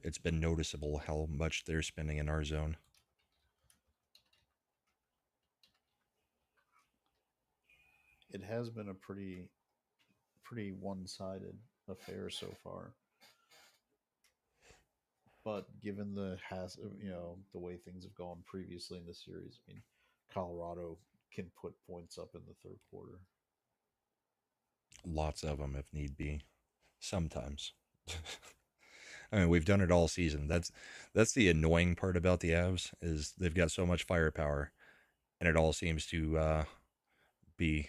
It's been noticeable how much they're spending in our zone.
It has been a pretty one-sided affair so far. But given the the way things have gone previously in the series, I mean, Colorado can put points up in the third quarter.
Lots of them if need be. Sometimes. I mean, we've done it all season. That's the annoying part about the Avs is they've got so much firepower, and it all seems to be,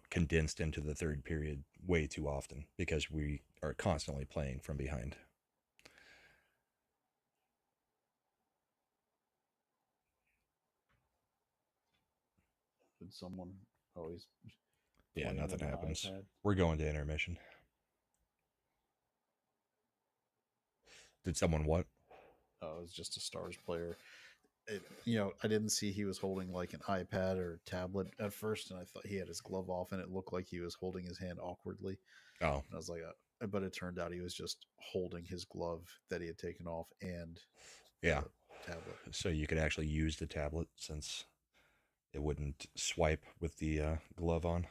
condensed into the third period way too often because we are constantly playing from behind.
Did someone always
Yeah,
playing
nothing
with an
happens.
iPad?
We're going to intermission. Did someone what?
Oh, it was just a Stars player. I didn't see he was holding like an iPad or tablet at first, and I thought he had his glove off, and it looked like he was holding his hand awkwardly.
Oh,
And I was like, but it turned out he was just holding his glove that he had taken off and
yeah.
the tablet.
So you could actually use the tablet since it wouldn't swipe with the glove on.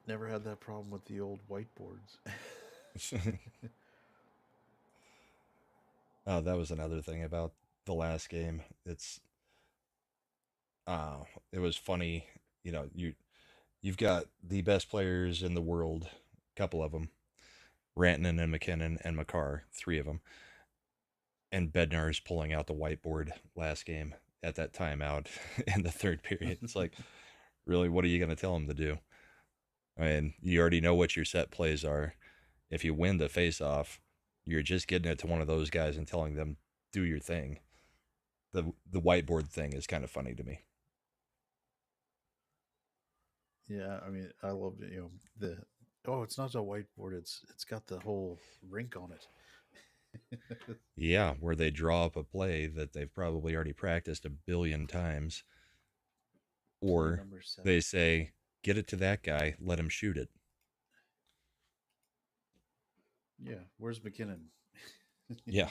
Never had that problem with the old whiteboards.
Oh, that was another thing about the last game. It was funny. You've got the best players in the world, a couple of them, Rantanen and McKinnon and Makar, 3 of them, and Bednar's pulling out the whiteboard last game at that timeout in the third period. It's like, really, what are you going to tell them to do? I mean, you already know what your set plays are. If you win the face-off, you're just getting it to one of those guys and telling them, do your thing. The whiteboard thing is kind of funny to me.
Yeah, I mean, I loved it. It's not a whiteboard. It's got the whole rink on it.
Yeah, where they draw up a play that they've probably already practiced a billion times. Or
Number 7.
they say, get it to that guy, let him shoot it.
Yeah, where's McKinnon?
Yeah.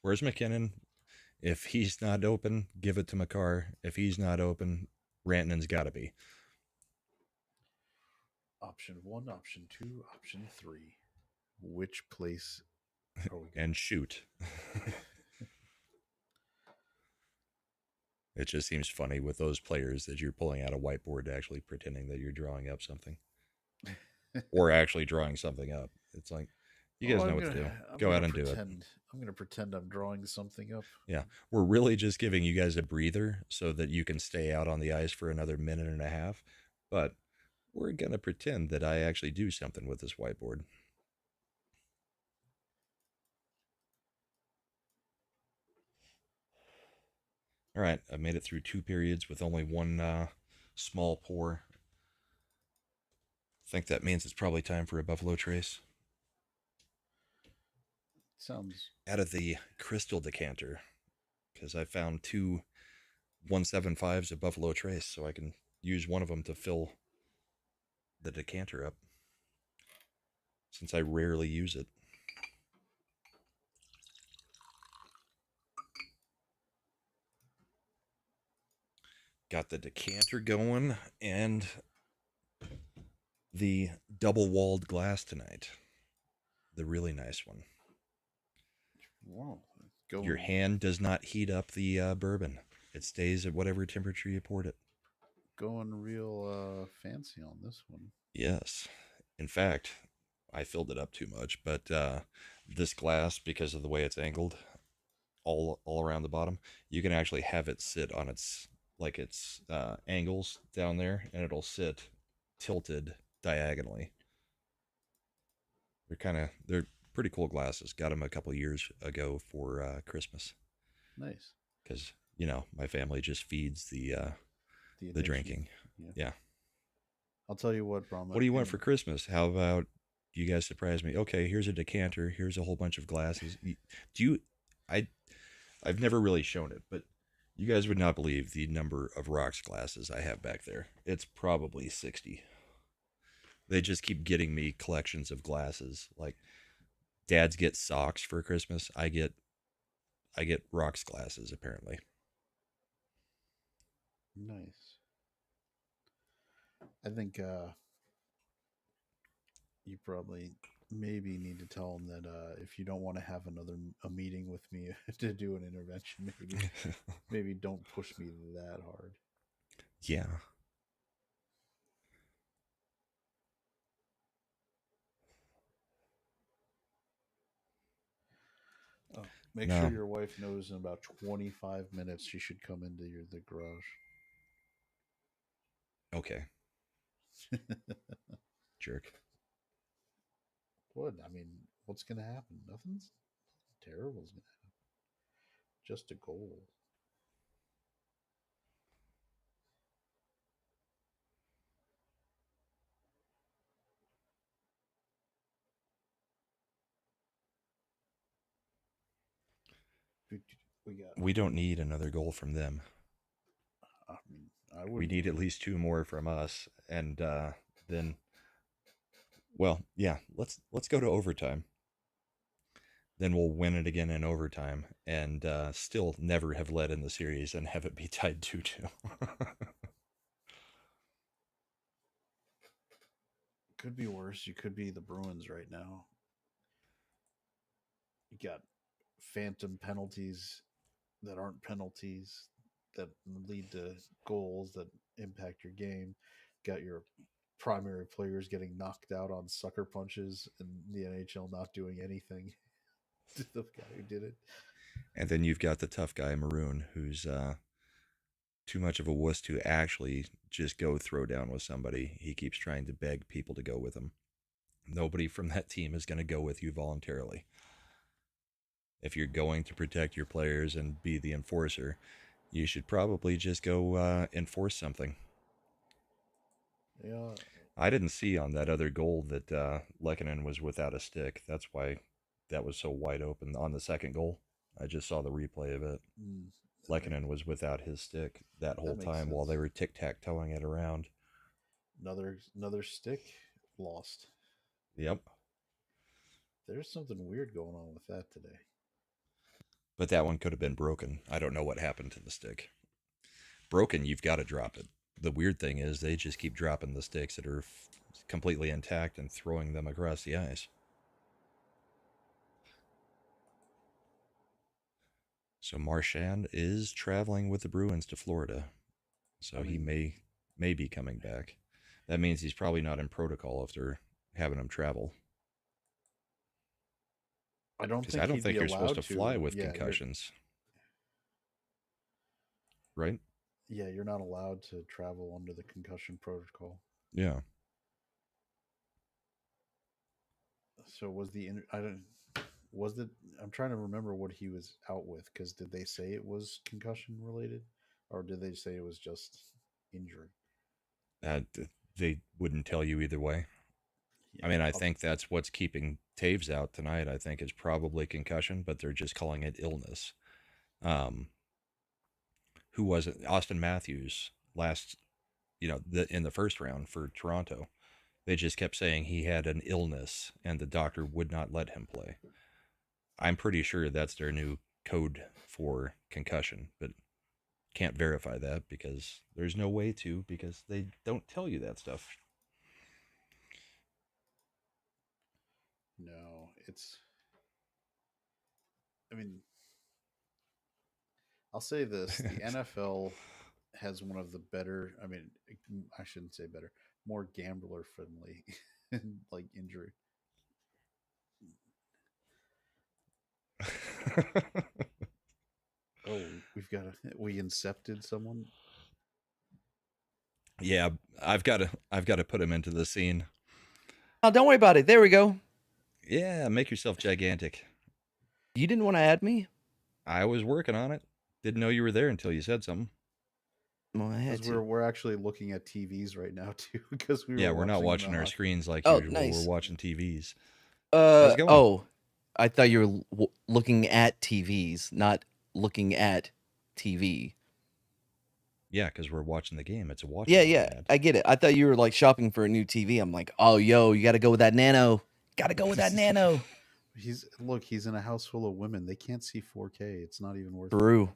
Where's McKinnon? If he's not open, give it to Makar. If he's not open, Rantanen's got to be.
Option 1, option 2, option 3. Which place are we going?
And shoot. It just seems funny with those players that you're pulling out a whiteboard actually pretending that you're drawing up something. Or actually drawing something up. It's like, you guys know what to do. Go out and do it.
I'm going to pretend I'm drawing something up.
Yeah. We're really just giving you guys a breather so that you can stay out on the ice for another minute and a half. But we're going to pretend that I actually do something with this whiteboard. All right. I've made it through 2 periods with only one small pour. I think that means it's probably time for a Buffalo Trace.
Sounds
out of the crystal decanter, because I found 2 175s of Buffalo Trace, so I can use one of them to fill the decanter up, since I rarely use it. Got the decanter going and the double-walled glass tonight. The really nice one.
wow.
Your hand does not heat up the bourbon. It stays at whatever temperature you poured it.
Going real fancy on this one.
Yes. In fact, I filled it up too much, but this glass, because of the way it's angled all around the bottom, you can actually have it sit on its angles down there, and it'll sit tilted diagonally. They're pretty cool glasses. Got them a couple years ago for Christmas.
Nice.
Because my family just feeds the drinking. Yeah.
I'll tell you what, Brahma.
What do you want for Christmas? How about you guys surprise me? Okay, here's a decanter. Here's a whole bunch of glasses. I've never really shown it, but you guys would not believe the number of rocks glasses I have back there. It's probably 60. They just keep getting me collections of glasses. Like, dads get socks for Christmas. I get rocks glasses, apparently.
Nice. I think you probably maybe need to tell them that if you don't want to have a meeting with me to do an intervention, maybe don't push me that hard.
Yeah.
Oh, make sure your wife knows in about 25 minutes she should come into the garage.
Okay. Jerk.
What? I mean, what's going to happen? Nothing's terrible's going to happen. Just a goal.
We don't need another goal from them.
I mean,
we need at least 2 more from us, and then, well, yeah, let's go to overtime. Then we'll win it again in overtime, and still never have led in the series and have it be tied 2-2.
Could be worse. You could be the Bruins right now. You got phantom penalties that aren't penalties that lead to goals that impact your game. Got your primary players getting knocked out on sucker punches and the NHL not doing anything to the guy who did it.
And then you've got the tough guy, Maroon, who's too much of a wuss to actually just go throw down with somebody. He keeps trying to beg people to go with him. Nobody from that team is going to go with you voluntarily. If you're going to protect your players and be the enforcer, you should probably just go enforce something.
Yeah.
I didn't see on that other goal that Lehkonen was without a stick. That's why that was so wide open on the second goal. I just saw the replay of it. Lehkonen was without his stick that whole time while they were tic-tac-toeing it around.
Another stick lost.
Yep.
There's something weird going on with that today.
But that one could have been broken. I don't know what happened to the stick. Broken, you've got to drop it. The weird thing is they just keep dropping the sticks that are completely intact and throwing them across the ice. So Marchand is traveling with the Bruins to Florida. So he may be coming back. That means he's probably not in protocol if they're having him travel.
I don't
Because
think
I don't
he'd
think
be
you're supposed
allowed
to fly
to.
with
Yeah,
concussions, right?
you're not allowed to travel under the concussion protocol.
Yeah.
So was I don't was it? I'm trying to remember what he was out with, because did they say it was concussion related, or did they say it was just injury?
Uh, they wouldn't tell you either way. I
Yeah,
mean, I think that's what's keeping Taves out tonight. I think is probably concussion, but they're just calling it illness. Um, who was it? Austin Matthews last, in the first round for Toronto. They just kept saying he had an illness, and the doctor would not let him play. I'm pretty sure that's their new code for concussion, but can't verify that because there's no way to, because they don't tell you that stuff.
no, it's. I mean, I'll say this: the NFL has one of the better. I mean, I shouldn't say better, more gambler friendly, like injury. Oh, we incepted someone.
Yeah, I've got to put him into the scene.
Oh, don't worry about it. There we go.
Yeah, make yourself gigantic.
You didn't want to add me?
I was working on it. Didn't know you were there until you said something.
Well, I had
Because
to.
we're actually looking at TVs right now too. Because
Yeah, we're not watching
the
our
hockey.
screens like
Oh,
usual.
nice.
We're watching TVs. How's it going?
Oh, I thought you were looking at TVs, not looking at TV.
Yeah, because we're watching the game. It's a watch.
Yeah, I get it. I thought you were like shopping for a new TV. I'm like, oh, yo, you got to go with that Nano. Got to go with that Nano.
He's in a house full of women. They can't see 4K. It's not even worth it.
True.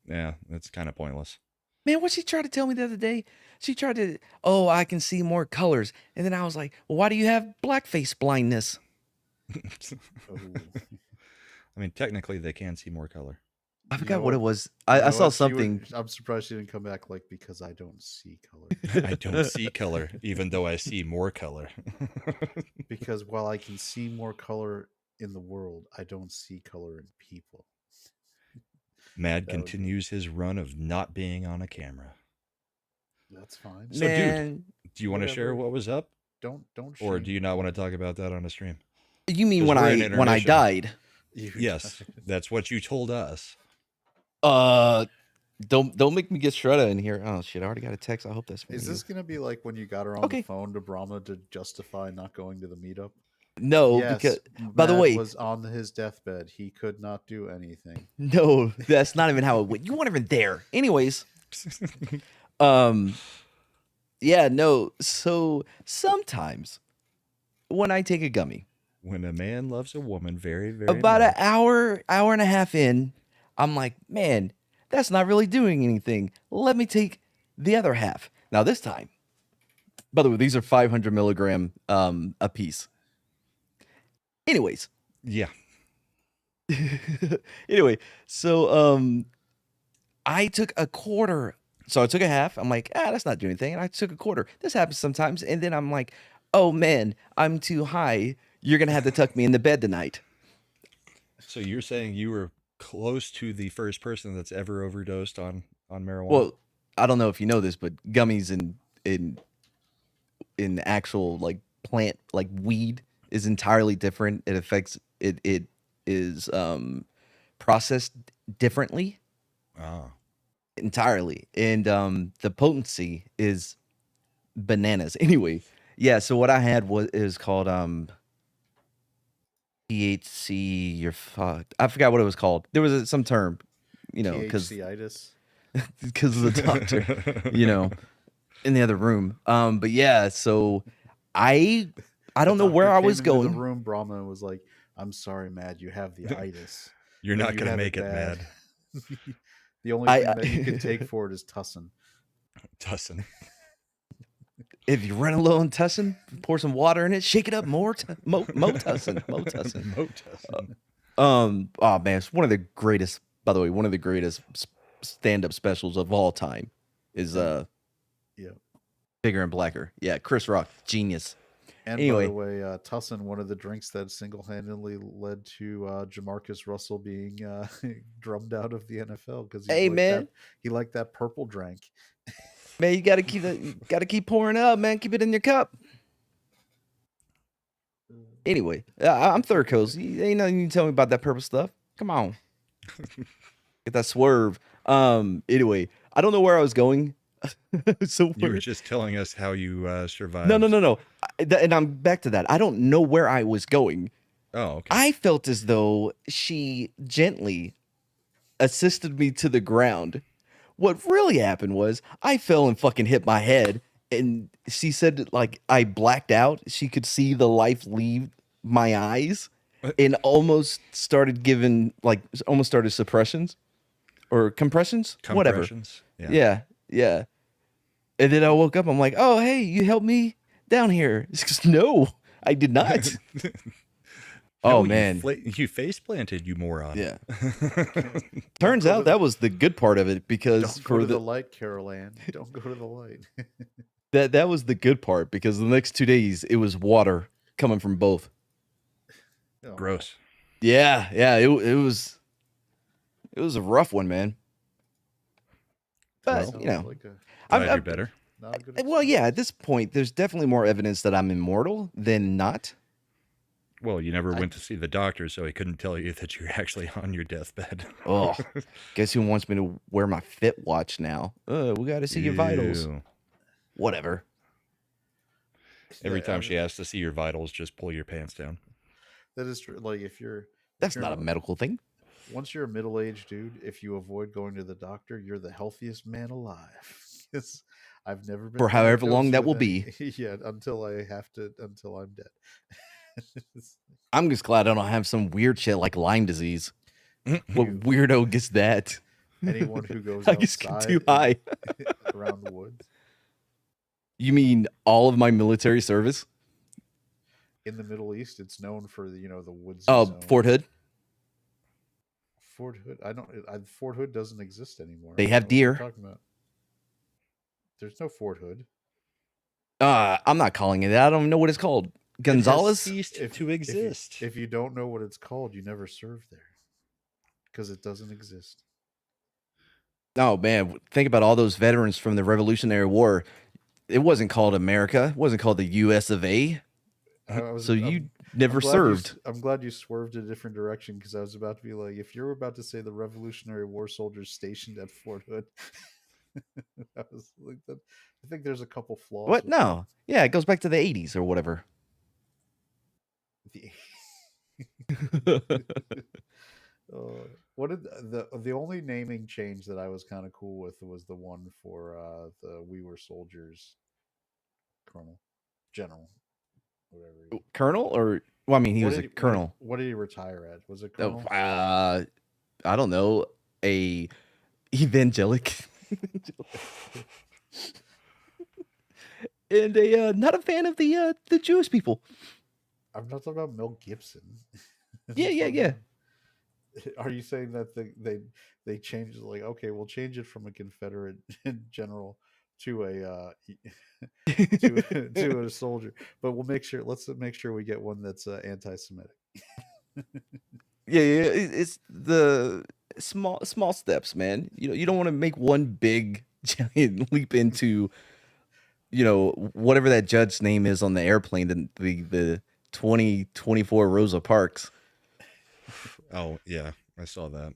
Yeah, it's kind of pointless.
Man, what she tried to tell me the other day? She tried to, oh, I can see more colors. And then I was like, well, why do you have blackface blindness?
Oh.
I mean, technically, they can see more color.
I
You
forgot
know
what it
what?
was.
You
I
know
saw
what?
something.
I'm surprised she didn't come back like, because I don't see color.
I don't see color, even though I see more color.
Because while I can see more color in the world, I don't see color in people.
Mad
That would be-
continues his run of not being on a camera.
That's fine.
So,
Man,
dude, do you want to share
whatever.
what was up,
Don't
or
shame
do you not want to talk about that on a stream?
you mean
'Cause
when
we're in
I
intermission.
died?
you.
Yes, that's what you told us.
Don't make me get Shredda in here. Oh shit, I already got a text. I hope that's from
Is
you.
this gonna be like when you got her on
Okay.
the phone to Brahma to justify not going to the meetup?
No,
Yes,
because by the
Matt
way,
was on his deathbed. He could not do anything.
no, that's not even how it went. You weren't even there. Anyways, yeah, no. So sometimes when I take a gummy,
When a man loves a woman very, very
about
much.
an hour and a half in, I'm like, man, that's not really doing anything. Let me take the other half. Now this time, by the way, these are 500 milligram a piece. Anyways,
Yeah.
anyway, so I took a quarter. So I took a half. I'm like, that's not doing anything. And I took a quarter. This happens sometimes. And then I'm like, oh man, I'm too high. You're gonna have to tuck me in the bed tonight.
So you're saying you were close to the first person that's ever overdosed on marijuana?
Well, I don't know if you know this, but gummies in actual like plant like weed is entirely different. It affects it is processed differently entirely, and the potency is bananas. Anyway, yeah. So what I had is called THC. You're fucked. I forgot what it was called. There was some term, because
THC-itis.
of the doctor, in the other room. But yeah, so I don't know where I was
Came into
going.
the room, Brahma was like, "I'm sorry, Mad, you have the itis."
You're
when
not
you
gonna
have
make it,
bad,
Mad.
the only thing that you can take for it is Tussin.
Tussin.
If you're running low on tussin, pour some water in it, shake it up more. Mo tussin, mo tussin.
Mo Tussin.
Oh man, it's one of the greatest. By the way, one of the greatest stand-up specials of all time is
Yeah.
Bigger and Blacker. Yeah, Chris Rock, genius.
And
Anyway.
by the way, Tussin, one of the drinks that single-handedly led to Jamarcus Russell being drummed out of the NFL because
Hey man,
he liked that purple drink.
man, you gotta keep pouring up, man. Keep it in your cup. Anyway, I'm third coast. Ain't nothing you can tell me about that purple stuff. Come on, get that swerve. Anyway, I don't know where I was going. So
You were just telling us how you survived.
no. And I'm back to that. I don't know where I was going.
Oh, okay.
I felt as though she gently assisted me to the ground. What really happened was I fell and fucking hit my head. And she said, like, I blacked out. She could see the life leave my eyes and almost started suppressions or compressions, whatever.
Compressions?
Yeah. And then I woke up. I'm like, oh, hey, you helped me down here. She goes, no, I did not. Oh, man.
You face planted, you moron.
Yeah. Turns out that was the good part of it because
Don't go to the light, Carol Ann. Don't go to the light.
that was the good part because the next 2 days it was water coming from both.
Oh,
Gross.
Yeah. It was a rough one, man. But
sounds
you know,
like
Glad you're better.
not a good
well, yeah. At this point, there's definitely more evidence that I'm immortal than not.
Well, you never went to see the doctor, so he couldn't tell you that you're actually on your deathbed.
Oh, guess who wants me to wear my Fit watch now? We got to see your vitals.
Ew.
Whatever.
Every time she asks to see your vitals, just pull your pants down.
That is true. Like if you're
That's not a medical thing.
Once you're a middle-aged dude, if you avoid going to the doctor, you're the healthiest man alive. I've never been
For however long
diagnosed
that will
with
be.
any- Yeah, until I'm dead.
I'm just glad I don't have some weird shit like Lyme disease. What weirdo gets that?
Anyone who goes
I just get
outside
too high.
around the woods
You mean all of my military service?
in the Middle East, it's known for the woods.
Oh,
zone.
Fort Hood.
Fort Hood. Fort Hood doesn't exist anymore.
They
I
have
don't know what you're
deer.
talking about. There's no Fort Hood.
I'm not calling it that. I don't know what it's called. Gonzalez?
Ceased to exist.
If you don't know what it's called, you never served there because it doesn't exist.
Oh man, think about all those veterans from the Revolutionary War. It wasn't called America. It wasn't called the U.S. of A. So you never served.
I'm glad you swerved a different direction because I was about to be like, if you're about to say the Revolutionary War soldiers stationed at Fort Hood, I was like, that. I think there's a couple flaws.
What?
with
No. Yeah, it goes back to the 80s or whatever.
that. What did the only naming change that I was kind of cool with was the one for the We Were Soldiers General, whatever.
Colonel or well, I mean, he was a colonel.
What did he retire at? Was it
Oh,
colonel?
I don't know, a evangelic, and a not a fan of the Jewish people.
I'm not talking about Mel Gibson.
Yeah.
Are you saying that they changed like okay, we'll change it from a Confederate general to a to a soldier, but let's make sure we get one that's anti-Semitic.
Yeah, it's the small steps, man. You don't want to make one big giant leap into, whatever that judge's name is on the airplane, the 2024 Rosa Parks.
Oh, yeah. I saw that.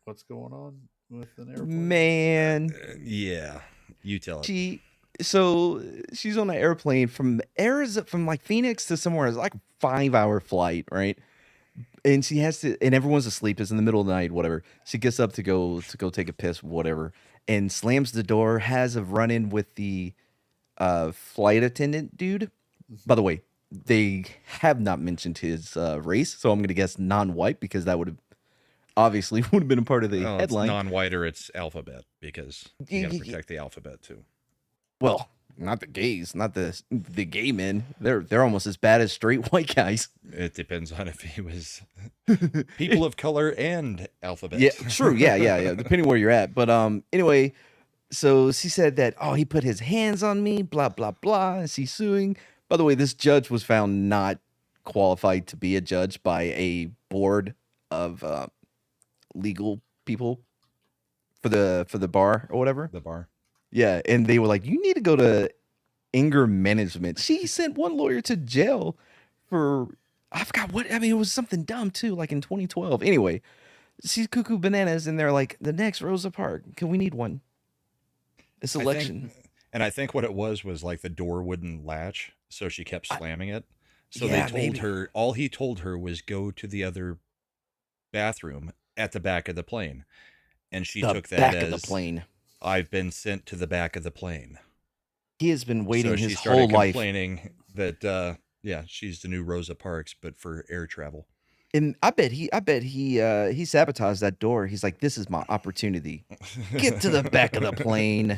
What's going on with an airplane?
Man,
Yeah. You tell it.
She's on an airplane from Arizona, from like Phoenix to somewhere. It's like a 5-hour flight, right? And she has to, and everyone's asleep. It's in the middle of the night, whatever. She gets up to go take a piss, whatever, and slams the door. Has a run in with the flight attendant dude. By the way, they have not mentioned his race, so I'm gonna guess non-white because that would have obviously would have been a part of the
Well,
headline.
it's non-white or it's alphabet because you got to
Y- y-
protect the alphabet too.
Well, not the gays, not the gay men. They're almost as bad as straight white guys.
It depends on if he was people of color and alphabet.
Yeah, true. Yeah. Depending where you're at. But anyway, so she said that he put his hands on me, blah blah blah, and she's suing. By the way, this judge was found not qualified to be a judge by a board of legal people for the bar or whatever.
The bar.
Yeah, and they were like, "You need to go to anger management." She sent one lawyer to jail for I forgot what. I mean, it was something dumb too, like in 2012. Anyway, she's cuckoo bananas, and they're like, "The next Rosa Parks, can we need one?" A selection.
I think what it was like the door wouldn't latch, so she kept slamming it. So
yeah,
they told her, all he told her was go to the other bathroom at the back of the plane. And she took that
back
as
of the plane.
I've been sent to the back of the plane.
He has been waiting
So
his
she started
whole life.
complaining that she's the new Rosa Parks, but for air travel.
And I bet he sabotaged that door. He's like, "This is my opportunity. Get to the back of the plane."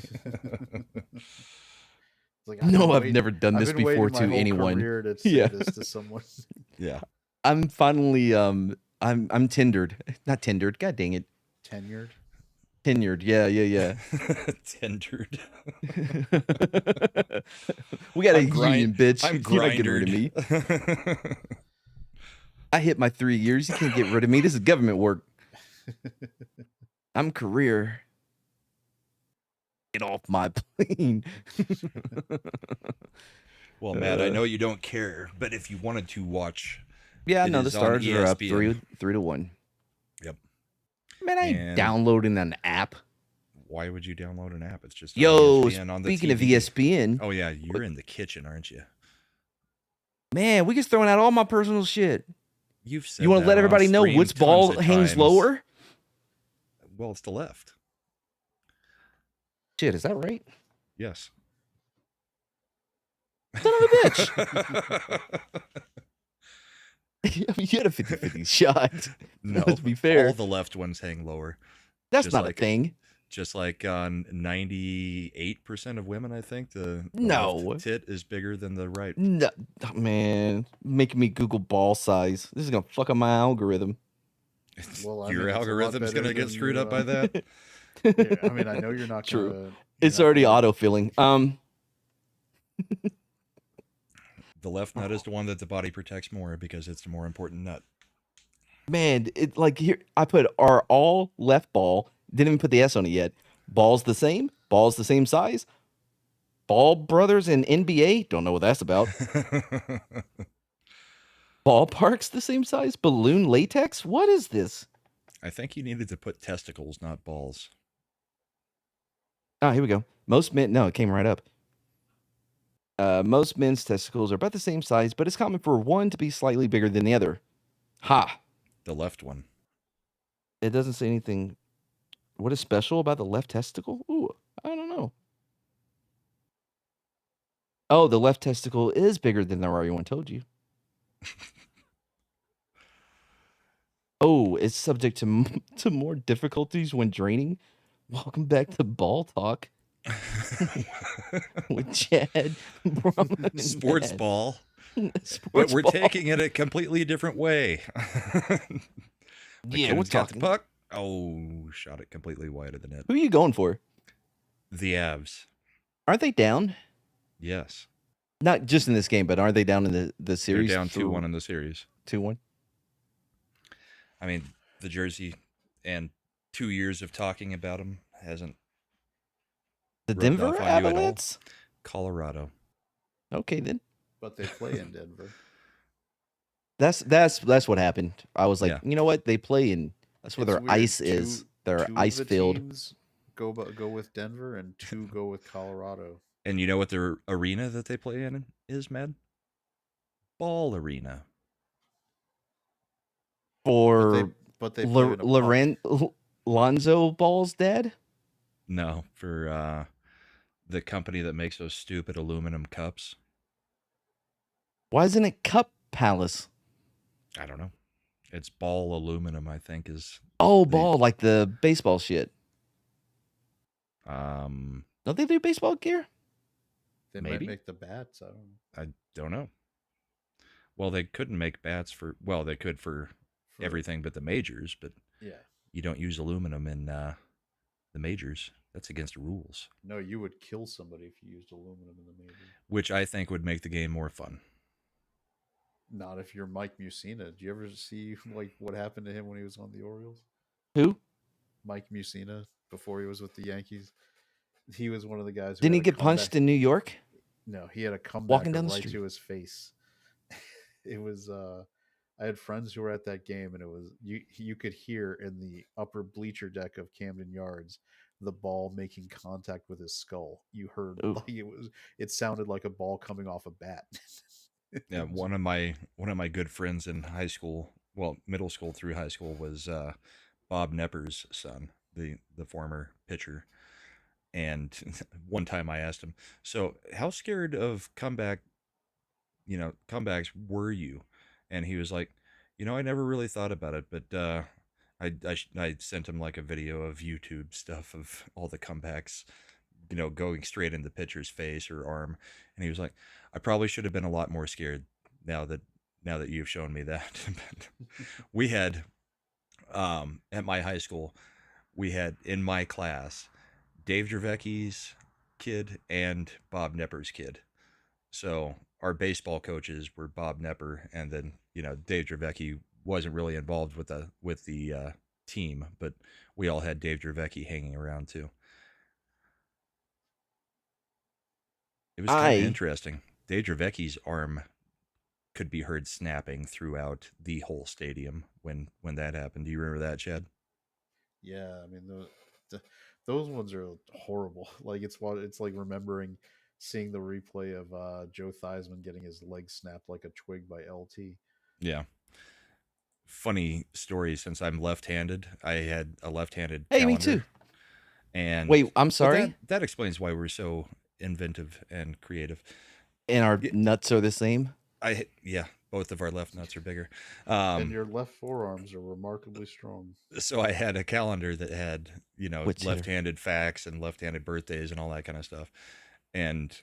Like,
No, I've never done this
been
before
waiting my
to
whole
anyone.
career to say
Yeah.
this to someone.
Yeah.
I'm finally I'm tendered. Not tendered. God dang it.
Tenured.
Tenured. Yeah.
Tendered.
We got a
I'm
union, bitch.
I'm
You're not getting rid of me.
grindered.
I hit my 3 years. You can't get rid of me. This is government work. I'm career. Get off my plane.
Well, Matt, I know you don't care, but if you wanted to watch,
Yeah,
it
no, the
is on
stars are up
ESPN.
3-1.
Yep.
Man, I ain't
And-
downloading an app.
Why would you download an app? It's just on
Yo,
ESPN on the
speaking of
TV.
ESPN,
Oh yeah, you're in the kitchen, aren't you?
man, we just throwing out all my personal shit.
You've said
You want to
that
let
on
everybody know
stream
which ball
tons of
hangs
times.
lower?
Well, it's the left.
Shit, is that right?
Yes.
Son of a bitch. I mean, you had a 50-50 shot.
No,
Let's be fair.
all the left ones hang lower.
That's
just
not
like-
a thing.
Just like on 98% of women, I think the
No.
left tit is bigger than the right.
No, man, making me Google ball size. This is gonna fuck up my algorithm.
Well, I
Your
mean, it's a lot
algorithm's
better
gonna get
than
screwed
you,
up by that.
Yeah, I mean, I know you're not
True.
gonna.
It's already autofilling.
The left nut is the one that the body protects more because it's the more important nut.
Man, it like here I put are all left ball. Didn't even put the S on it yet. Ball's the same. Ball's the same size. Ball brothers in NBA. Don't know what that's about. Ballparks the same size. Balloon latex. What is this?
I think you needed to put testicles, not balls.
Oh, here we go. Most men. No, it came right up. Most men's testicles are about the same size, but it's common for one to be slightly bigger than the other. Ha!
The left one.
It doesn't say anything. What is special about the left testicle? Ooh, I don't know. Oh, the left testicle is bigger than the right one. Told you. Oh, it's subject to more difficulties when draining. Welcome back to Ball Talk with Chad. Brahma, and
Sports
Matt.
ball.
Sports
But we're
ball.
taking it a completely different way.
Yeah, we're
McKinnon's got the
talking.
puck. Oh, shot it completely wide of the net.
Who are you going for?
The Avs.
Aren't they down?
Yes.
Not just in this game, but aren't they down in the
They're
series?
down 2-1 in the series.
2-1.
I mean, the jersey and 2 years of talking about them hasn't.
The
Rubbed
Denver
off on you at all?
Avalanche?
Colorado.
Okay, then.
But they play in Denver.
That's what happened. I was like,
Yeah.
you know what? They play in. That's where
It's
their
weird.
ice is. They're
Two of
ice
the
filled.
teams go with Denver, and two go with Colorado.
And you know what their arena that they play in is, Mad? Ball Arena.
For
But they play in a park.
Lonzo Ball's dad.
No, for the company that makes those stupid aluminum cups.
Why isn't it Cup Palace?
I don't know. It's Ball aluminum, I think, is
Oh,
the
Ball, like the baseball shit.
um
Don't they do baseball gear?
They might
maybe.
make the bats. I don't know.
I don't know. Well, they couldn't make bats for they could for
For
everything but the majors, but
yeah.
you don't use aluminum in the majors. That's against the rules,
No, you would kill somebody if you used aluminum in the major.
which I think would make the game more fun.
Not if you're Mike Mussina. Did you ever see like what happened to him when he was on the Orioles?
Who?
Mike Mussina before he was with the Yankees. He was one of the guys who
Didn't
had
he
a
get
comeback.
punched in New York?
No, he had a
Walking
comebacker
down the
right
street.
to his face. It was I had friends who were at that game, and it was you could hear in the upper bleacher deck of Camden Yards the ball making contact with his skull. You heard
Ooh.
like it sounded like a ball coming off a bat.
Yeah,
It was-
one of my good friends in high school, well, middle school through high school, was Bob Nepper's son, the former pitcher. And one time I asked him, "So, how scared of comebacks were you?" And he was like, "I never really thought about it, but I sent him like a video of YouTube stuff of all the comebacks, going straight into the pitcher's face or arm." And he was like, "I probably should have been a lot more scared now that you've shown me that." But we had at my high school, we had in my class Dave Dravecki's kid and Bob Nepper's kid. So our baseball coaches were Bob Nepper, and then Dave Dravecki wasn't really involved with the team, but we all had Dave Dravecki hanging around too. It was kind of
I
interesting. Dave Dravecki's arm could be heard snapping throughout the whole stadium when that happened. Do you remember that, Chad?
yeah, I mean those ones are horrible. Like it's like remembering seeing the replay of Joe Theismann getting his leg snapped like a twig by LT.
Yeah. Funny story, since I'm left-handed, I had a left-handed
Hey, me
calendar.
too.
And
Wait, I'm
but
sorry.
that explains why we're so inventive and creative.
And our
Yeah,
nuts are the same.
yeah, both of our left nuts are bigger.
And your left forearms are remarkably strong.
So I had a calendar that had
Which hitter?
left-handed facts and left-handed birthdays and all that kind of stuff. And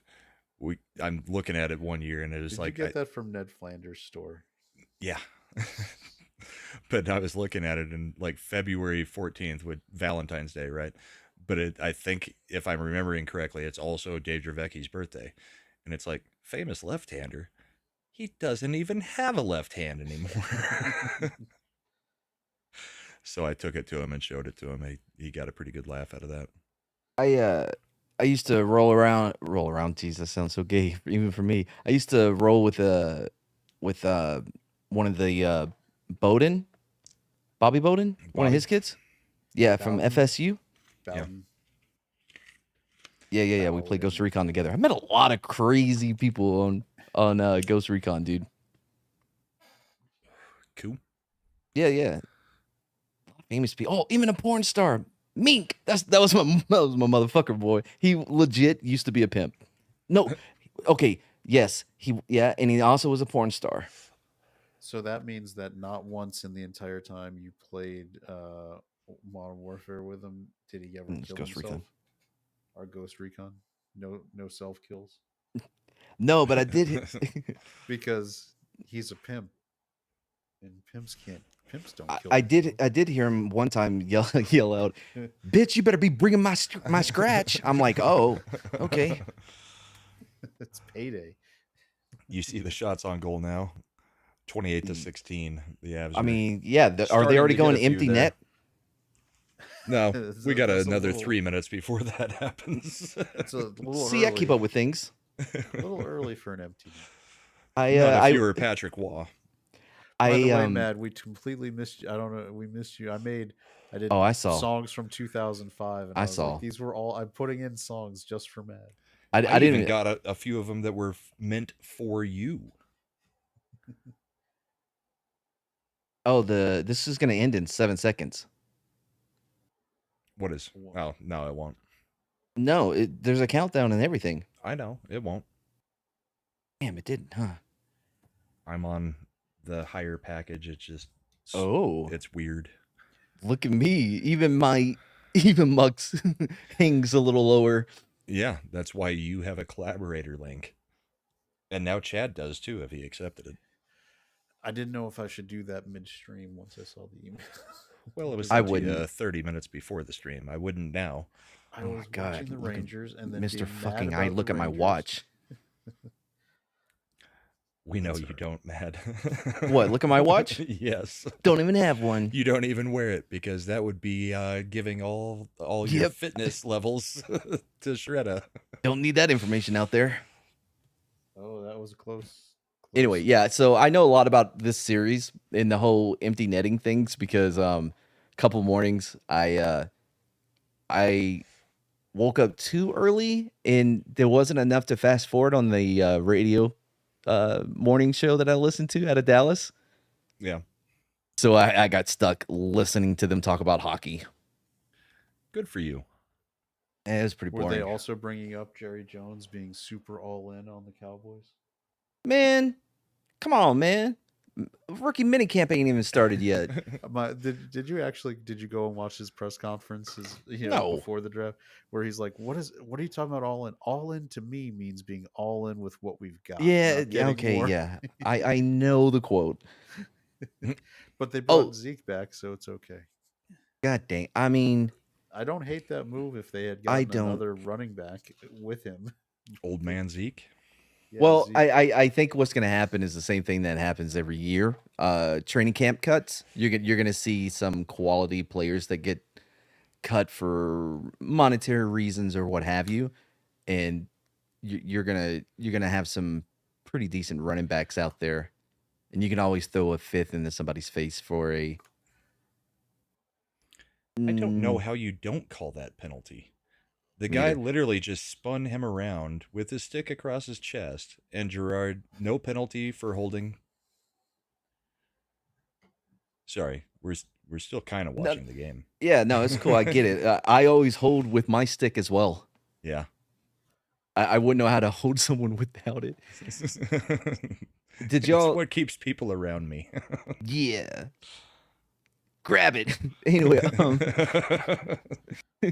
I'm looking at it one year, and it was
Did
like,
you get that from Ned Flanders' store?
yeah. But I was looking at it in like February 14th with Valentine's Day, right? But I think, if I'm remembering correctly, it's also Dave Dravecki's birthday. And it's like, famous left-hander. He doesn't even have a left hand anymore. So I took it to him and showed it to him. He got a pretty good laugh out of that.
I used to roll around. Geez, that sounds so gay, even for me. I used to roll with one of the Bowden, Bobby Bowden, one of
Bobby?
his kids. Yeah, from
Bowden?
FSU.
Bowden.
Yeah. We played Ghost
Bowden.
Recon together. I met a lot of crazy people on Ghost Recon, dude.
Cool.
Yeah. Famous people. Oh, even a porn star, Mink. That was my motherfucker boy. He legit used to be a pimp. No, okay, yes, and he also was a porn star.
So that means that not once in the entire time you played Modern Warfare with him did he ever
It's
kill
Ghost
himself?
Recon.
Our Ghost Recon? No self kills?
No, but I did.
Because he's a pimp. And pimps don't kill
I
themselves.
did hear him one time yell out, "Bitch, you better be bringing my scratch." I'm like, oh, okay.
It's payday.
You see the shots on goal now, 28-16. The Avs.
I mean, yeah. Are
starting
they already
to get
going
a few
empty
there.
net?
No, we got
That's a
another
little-
3 minutes before that happens.
It's a little
See, I
early.
keep up with things.
A little early for an empty net.
Not if you were Patrick Waugh.
By the way, Matt, we completely missed you. I don't know. We missed you. I did
I saw.
songs from 2005. And
I
was
saw.
Like, these were all, I'm putting in songs just for Matt.
I
I
didn't
even got a few of them that were meant for you.
Oh, this is gonna end in 7 seconds.
What is? Oh, no, it won't.
No, there's a countdown and everything.
I know, it won't.
Damn, it didn't, huh?
I'm on the higher package. It's just
Oh,
It's weird.
look at me. Even Mux hangs a little lower.
Yeah, that's why you have a collaborator link. And now Chad does too, if he accepted it.
I didn't know if I should do that midstream once I saw the email.
Well, it was
I
sent to you
wouldn't.
30 minutes before the stream. I wouldn't now.
I
Oh my
was
god,
watching the
look at
Rangers and then
Mr.
being
Fucking
mad
I
about
look
the
at my
Rangers.
watch.
We know
That's
you
all right.
don't, Matt.
What? Look at my watch?
Yes.
Don't even have one.
You don't even wear it because that would be giving all your
Yep.
fitness levels to Shredda.
Don't need that information out there.
Oh, that was close.
Anyway, yeah, so I know a lot about this series and the whole empty netting things because a couple mornings I woke up too early and there wasn't enough to fast forward on the radio morning show that I listened to out of Dallas.
Yeah.
So I got stuck listening to them talk about hockey.
Good for you.
It was pretty
Were
boring.
they also bringing up Jerry Jones being super all in on the Cowboys?
Man, come on, man. Rookie minicamp ain't even started yet.
Did you go and watch his press conferences
No.
before the draft where he's like, what are you talking about all in? All in to me means being all in with what we've got.
Yeah,
not getting
okay,
more.
yeah. I know the quote.
But they brought
Oh.
Zeke back, so it's okay.
God dang. I mean,
I don't hate that move if they had
I
gotten
don't.
another running back with him.
Old man Zeke.
Yeah,
well,
Zeke.
I think what's going to happen is the same thing that happens every year. Training camp cuts. You're going to see some quality players that get cut for monetary reasons or what have you, and you're gonna have some pretty decent running backs out there, and you can always throw a fifth into somebody's face for a.
I don't know how you don't call that penalty. The
Me
guy
either.
literally just spun him around with his stick across his chest, and Gerard, no penalty for holding. Sorry, we're still kind of watching the game.
Yeah, no, it's cool. I get it. I always hold with my stick as well.
Yeah.
I wouldn't know how to hold someone without it. Did
It's
y'all?
what keeps people around me.
Yeah. Grab it. Anyway,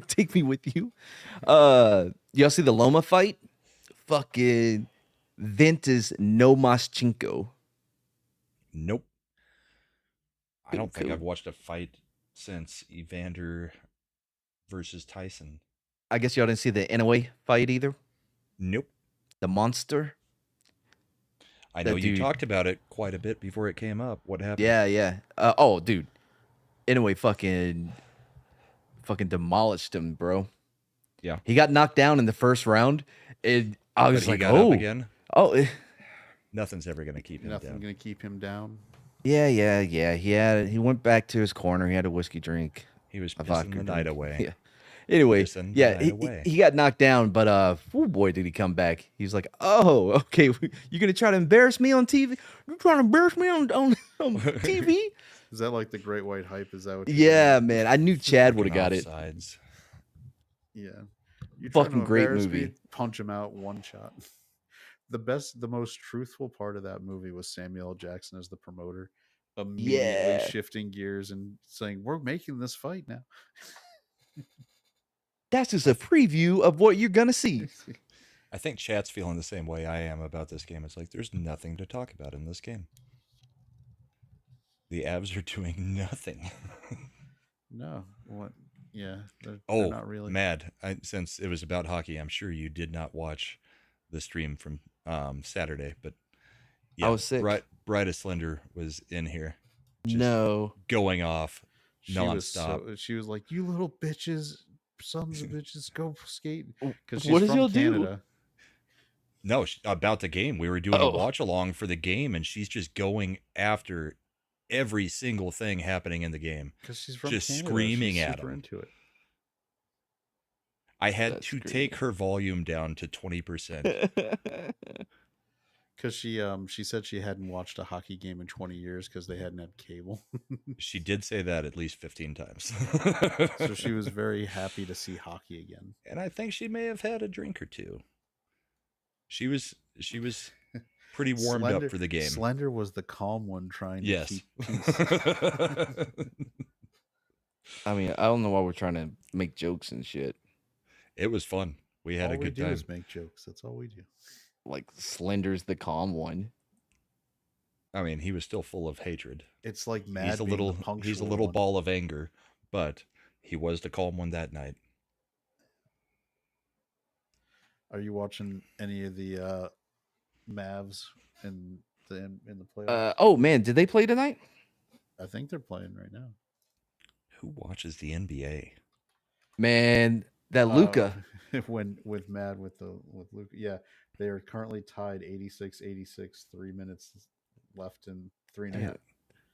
take me with you. Y'all see the Loma fight? Fucking Ventus Nomaschenko.
Nope. I don't think
Cool.
I've watched a fight since Evander versus Tyson.
I guess y'all didn't see the Inoue fight either.
Nope.
The monster.
I
That
know you
dude-
talked about it quite a bit before it came up. What happened?
Yeah. Oh, dude. Inoue fucking demolished him, bro.
Yeah.
He got knocked down in the first round. And I
But
was
he
like,
got
oh,
up again.
oh,
Nothing's ever going to keep him
Nothing
down.
going to keep him down.
yeah. He went back to his corner. He had a whiskey drink.
He was
A
pissing
vodka
the night
drink.
away.
Yeah. Anyway,
Pissing the
yeah,
night
he,
away.
he got knocked down, but oh boy, did he come back. He's like, oh, okay, you gonna try to embarrass me on TV? You trying to embarrass me on TV?
Is that like the Great White Hype? Is that what? you're
Yeah,
saying?
man, I knew Chad would have
Fucking
got it.
offsides.
Yeah. You
Fucking great movie.
Me, punch him out one shot. The most truthful part of that movie was Samuel L. Jackson as the promoter, immediately
Yeah.
shifting gears and saying, "We're making this fight now."
That's just a preview of what you're gonna see.
I think chat's feeling the same way I am about this game. It's like there's nothing to talk about in this game. The Avs are doing nothing.
No, what? Yeah, they're
Oh,
not really.
Mad. Since it was about hockey, I'm sure you did not watch the stream from Saturday, but yeah,
I was sick.
Brightest Slender was in here
No,
going off
She
nonstop.
was she was like, "You little bitches, sons of bitches, go skate." Because she's
what does
from
y'all do?
Canada.
No, about the game. We were doing
Oh.
a watch along for the game, and she's just going after every single thing happening in the game.
Because she's from
Just
Canada.
screaming
she's
at
super
him.
into it.
I had
That's
to
great.
take her volume down to 20%.
Because she said she hadn't watched a hockey game in 20 years because they hadn't had cable.
She did say that at least 15 times.
So she was very happy to see hockey again.
And I think she may have had a drink or two. She was pretty warmed up for the game.
Slender was the calm one trying to
Yes.
keep peace.
I mean, I don't know why we're trying to make jokes and shit.
It was fun. We had
all
a good
we do
time.
is make jokes. That's all we do.
Like Slender's the calm one.
I mean, he was still full of hatred.
It's like Mad
He's a
being
little
the punctual
he's a little
one.
ball of anger, but he was the calm one that night.
Are you watching any of the Mavs in the playoffs?
Oh man, did they play tonight?
I think they're playing right now.
Who watches the NBA?
Man, that Luka.
With Luka. Yeah, they are currently tied 86-86, 3 minutes left and 3.5.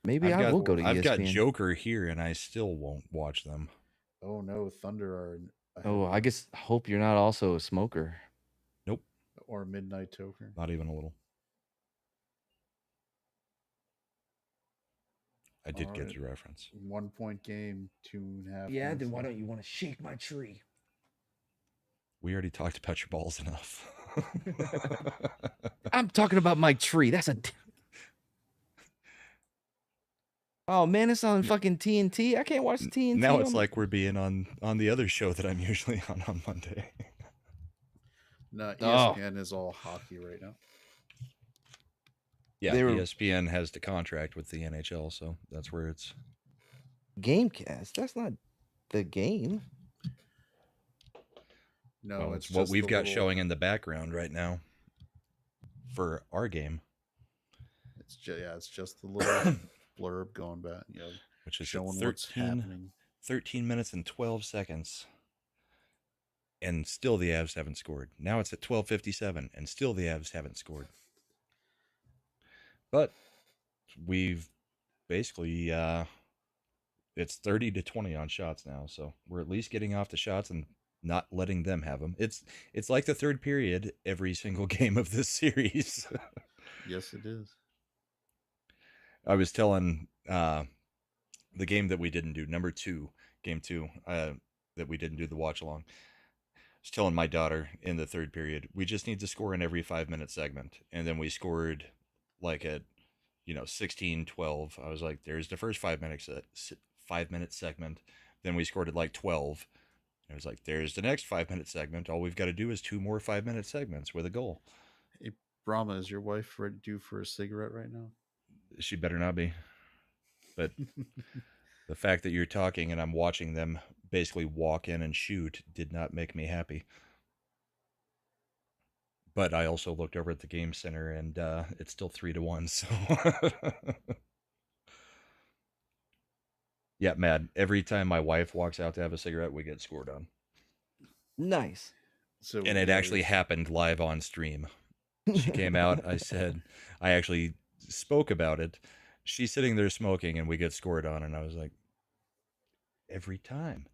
Maybe I will go to ESPN.
I've got Joker here, and I still won't watch them.
Oh no, Thunder are.
Oh, I guess hope you're not also a smoker.
Nope.
Or a midnight toker.
Not even a little. I did get your reference.
1 point game, 2.5.
Yeah, then why don't you want to shake my tree?
We already talked about your balls enough.
I'm talking about my tree. That's a. Oh man, it's on fucking TNT. I can't watch TNT.
Now it's like we're being on the other show that I'm usually on Monday.
No, ESPN is all hockey right now.
Yeah, ESPN has the contract with the NHL, so that's where it's.
Gamecast. That's not the game.
No,
well,
it's
what we've got showing in the background right now for our game.
It's just the little blurb going back,
which is
showing what's happening.
13 minutes and 12 seconds. And still the Avs haven't scored. Now it's at 12:57, and still the Avs haven't scored. But we've basically it's 30-20 on shots now, so we're at least getting off the shots and not letting them have them. It's like the third period every single game of this series.
Yes, it is.
I was telling the game that we didn't do, game two, that we didn't do the watch along. I was telling my daughter in the third period, we just need to score in every 5-minute segment. And then we scored like at 16-12. I was like, there's the first 5-minute segment. Then we scored at like 12. I was like, there's the next 5-minute segment. All we've got to do is 2 more 5-minute segments with a goal.
Hey, Brahma, is your wife due for a cigarette right now?
She better not be. But the fact that you're talking and I'm watching them basically walk in and shoot did not make me happy. But I also looked over at the game center and it's still 3-1. So yeah, mad. Every time my wife walks out to have a cigarette, we get scored on.
Nice.
And it actually happened live on stream. She came out. I actually spoke about it. She's sitting there smoking and we get scored on. And I was like, every time.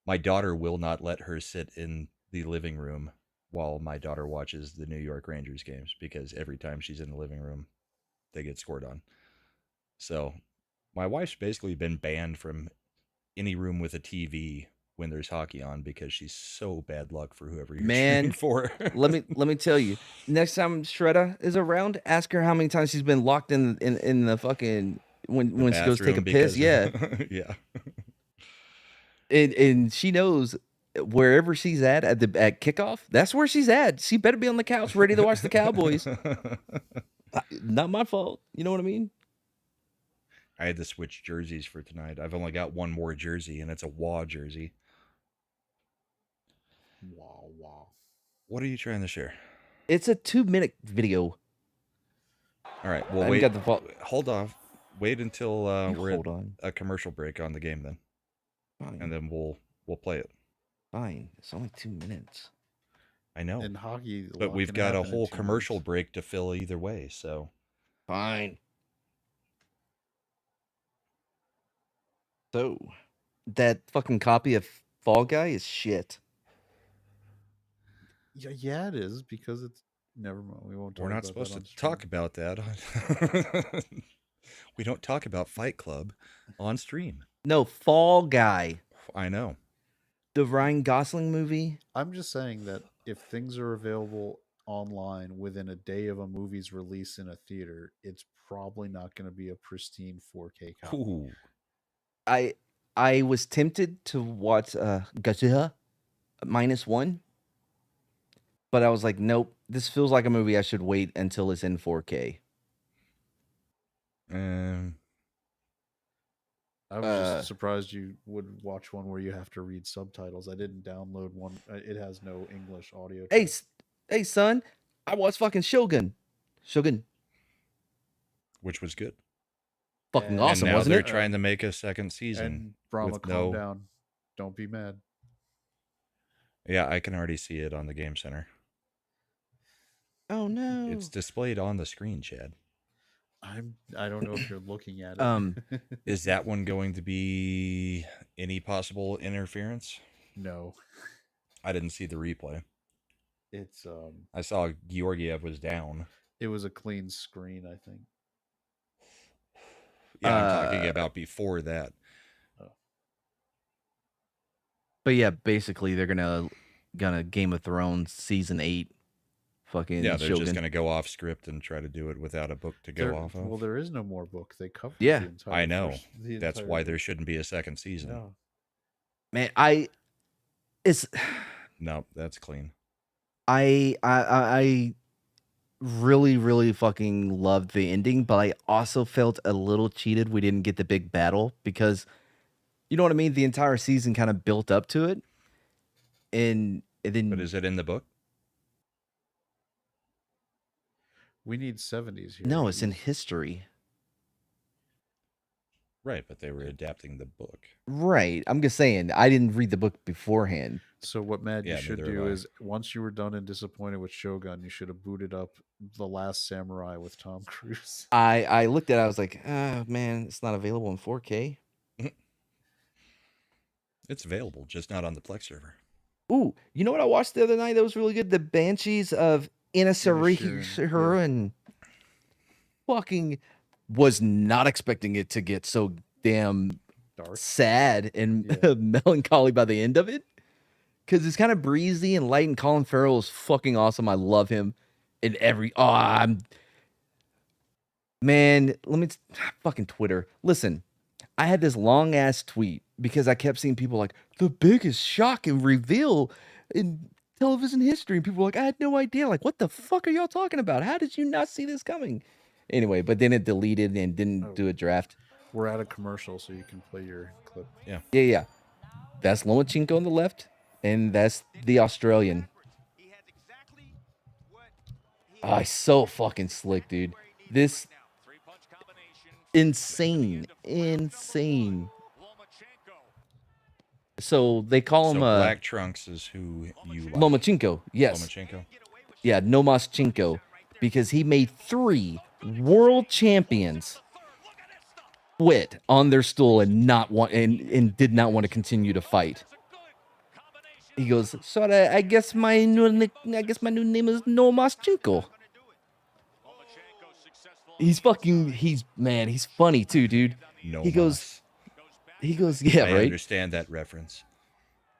My daughter will not let her sit in the living room while my daughter watches the New York Rangers games, because every time she's in the living room, they get scored on. So my wife's basically been banned from any room with a TV when there's hockey on because she's so bad luck for whoever you're cheering for.
let me tell you. Next time Shredda is around, ask her how many times she's been locked in the fucking when she goes take a piss. Yeah,
yeah.
And she knows wherever she's at kickoff, that's where she's at. She better be on the couch ready to watch the Cowboys. Not my fault. You know what I mean?
I had to switch jerseys for tonight. I've only got one more jersey, and it's a WA jersey.
Wow.
What are you trying to share?
It's a 2-minute video.
All right. Well, wait. Hold off. Wait until we're at a commercial break on the game, then.
Fine.
And then we'll play it.
Fine. It's only 2 minutes.
I know.
In hockey,
but we've got a whole commercial break to fill either way, so.
Fine. So, that fucking copy of Fall Guy is shit.
Yeah, it is, because it's never mind. We won't.
We're not supposed to talk about that. We don't talk about Fight Club on stream.
No, Fall Guy.
I know.
The Ryan Gosling movie.
I'm just saying that if things are available online within a day of a movie's release in a theater, it's probably not going to be a pristine 4K copy.
Ooh.
I was tempted to watch Godzilla -1, but I was like, nope, this feels like a movie I should wait until it's in 4K.
I was just surprised you would watch one where you have to read subtitles. I didn't download one. It has no English audio.
Hey,
track.
hey, son, I watched fucking Shogun.
Which was good.
Fucking
And
awesome,
and now
wasn't
they're
it?
trying to make a second season.
And Brahma,
with
calm down. Don't be mad.
Yeah, I can already see it on the Game Center.
Oh no.
It's displayed on the screen, Chad.
I don't know if you're looking at it.
Is that one going to be any possible interference?
No.
I didn't see the replay.
It's
I saw Georgiev was down.
it was a clean screen, I think.
Yeah, I'm talking about before that.
But yeah, basically they're gonna Game of Thrones season 8 fucking
Yeah, they're
Shogun.
just going to go off script and try to do it without a book to go off of.
Well, there is no more book. They covered
Yeah.
the entire
I know. That's why
entire-
there shouldn't be a second season.
No.
Man,
No, that's clean.
I really fucking loved the ending, but I also felt a little cheated we didn't get the big battle because you know what I mean? The entire season kind of built up to it. And then
But is it in the book?
We need 70s here.
no, it's in history.
Right, but they were adapting the book.
Right. I'm just saying, I didn't read the book beforehand.
So what Matt
Yeah,
you should
neither
do
have I.
is once you were done and disappointed with Shogun, you should have booted up The Last Samurai with Tom Cruise.
I looked at it, I was like, oh man, it's not available in 4K.
It's available, just not on the Plex server.
Ooh, you know what I watched the other night that was really good? The Banshees of Inisherin. Fucking was not expecting it to get so damn
Dark.
sad and melancholy by the end of it. Because it's kind of breezy and light, and Colin Farrell is fucking awesome. I love him in every. Man, fucking Twitter. Listen, I had this long ass tweet because I kept seeing people like the biggest shock and reveal in television history, and people were like, I had no idea. Like, what the fuck are y'all talking about? How did you not see this coming? Anyway, but then it deleted and didn't do a draft.
We're at a commercial, so you can play your clip.
Yeah.
That's Lomachenko on the left, and that's the Australian. Oh, he's so fucking slick, dude. This insane. So they call him
Black Trunks is who you like.
Lomachenko. Yes.
Lomachenko.
Yeah, Nomaschenko, because he made 3 world champions quit on their stool and did not want to continue to fight. He goes, so I guess my new name is Nomaschenko. He's funny too, dude.
No.
He goes, yeah,
I
right.
understand that reference.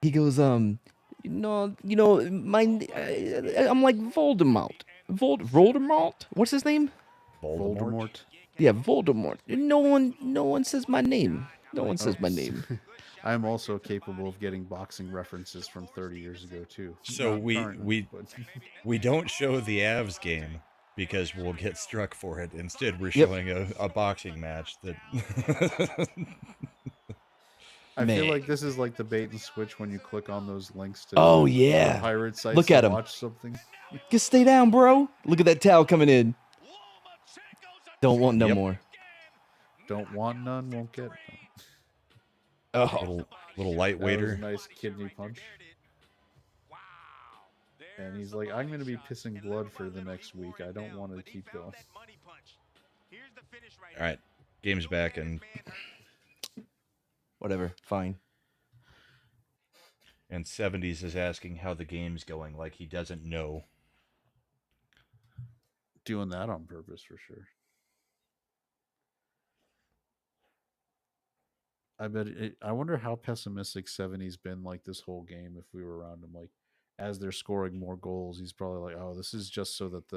He goes, my I'm like Voldemort. Voldemort? What's his name?
Voldemort.
Yeah, Voldemort. No one says my name. No one says my name.
I am also capable of getting boxing references from 30 years ago too.
So
Not currently, but-
we don't show the Avs game because we'll get struck for it. Instead, we're
Yep.
showing a boxing match that.
I
Man.
feel like this is like the bait and switch when you click on those links to
Oh, yeah.
pirate sites
Look
to
at 'em.
watch something.
Just stay down, bro. Look at that towel coming in. Don't want no
Yep.
more.
Don't want none, won't get none.
Oh,
little
That was a
lightweighter.
nice kidney punch. And he's like, I'm going to be pissing blood for the next week. I don't want to keep going.
All right, game's back, and
whatever. Fine.
70s is asking how the game's going, like he doesn't know.
Doing that on purpose for sure. I wonder how pessimistic 70's been like this whole game if we were around him. Like, as they're scoring more goals, he's probably like, "Oh, this is just so that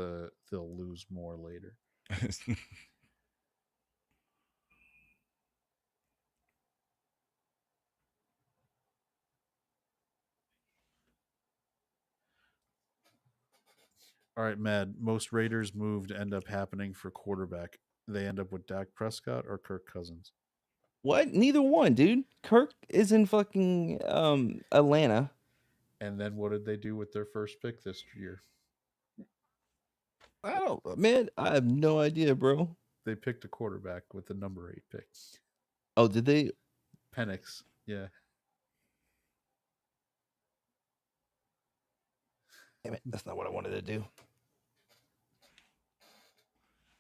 they'll lose more later." All right, Mad. Most Raiders moved end up happening for quarterback. They end up with Dak Prescott or Kirk Cousins.
What? Neither one, dude. Kirk is in fucking Atlanta.
And then what did they do with their first pick this year?
I don't, man. I have no idea, bro.
They picked a quarterback with the number 8 pick.
Oh, did they?
Penix. Yeah.
Damn it, that's not what I wanted to do.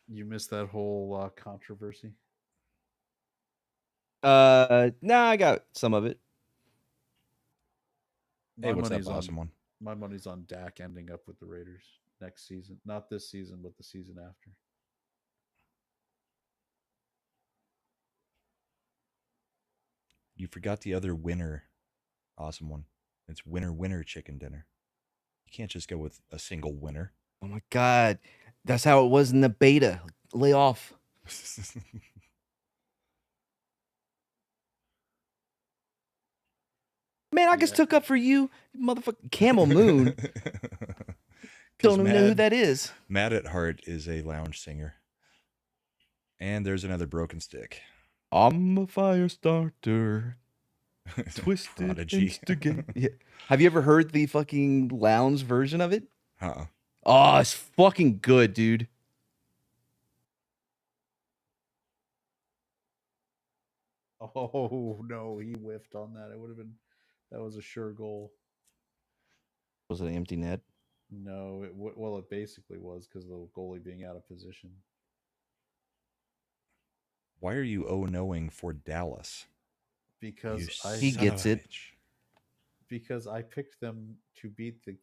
You missed that whole controversy.
Nah, I got some of it.
Hey, what's up, awesome one?
My money's on Dak ending up with the Raiders next season. Not this season, but the season after.
You forgot the other winner, awesome one. It's winner chicken dinner. You can't just go with a single winner.
Oh my god, that's how it was in the beta. Lay off. Man, I just took up for you, motherfucking Camel Moon. Don't even know who that is.
Matt at Heart is a lounge singer. And there's another broken stick.
I'm a fire starter. Twisted
Prodigy.
instigate. Yeah. Have you ever heard the fucking lounge version of it?
Uh-uh.
Oh, it's fucking good, dude.
Oh no, he whiffed on that. It would have been, that was a sure goal.
Was it an empty net?
No, well, it basically was because of the goalie being out of position.
Why are you 0-0ing for Dallas?
Because
he gets it.
Because I picked them to beat the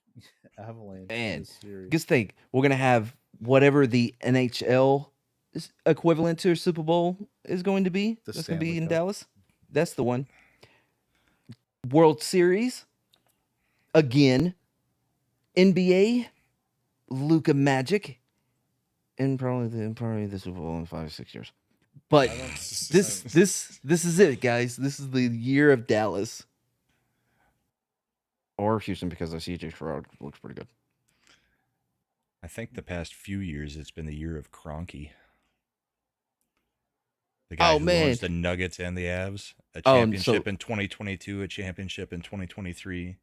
Avalanche
Man,
this series.
just think, we're gonna have whatever the NHL is equivalent to a Super Bowl is going to be. That's gonna be in Dallas. That's the one. World Series again. NBA, Luka Magic, and probably the Super Bowl in 5 or 6 years. But this is it, guys. This is the year of Dallas. Or Houston, because the CJ Sherrod looks pretty good.
I think the past few years it's been the year of Kroenke. The guy who owns the Nuggets and the Avs. A championship in 2022, a championship in 2023.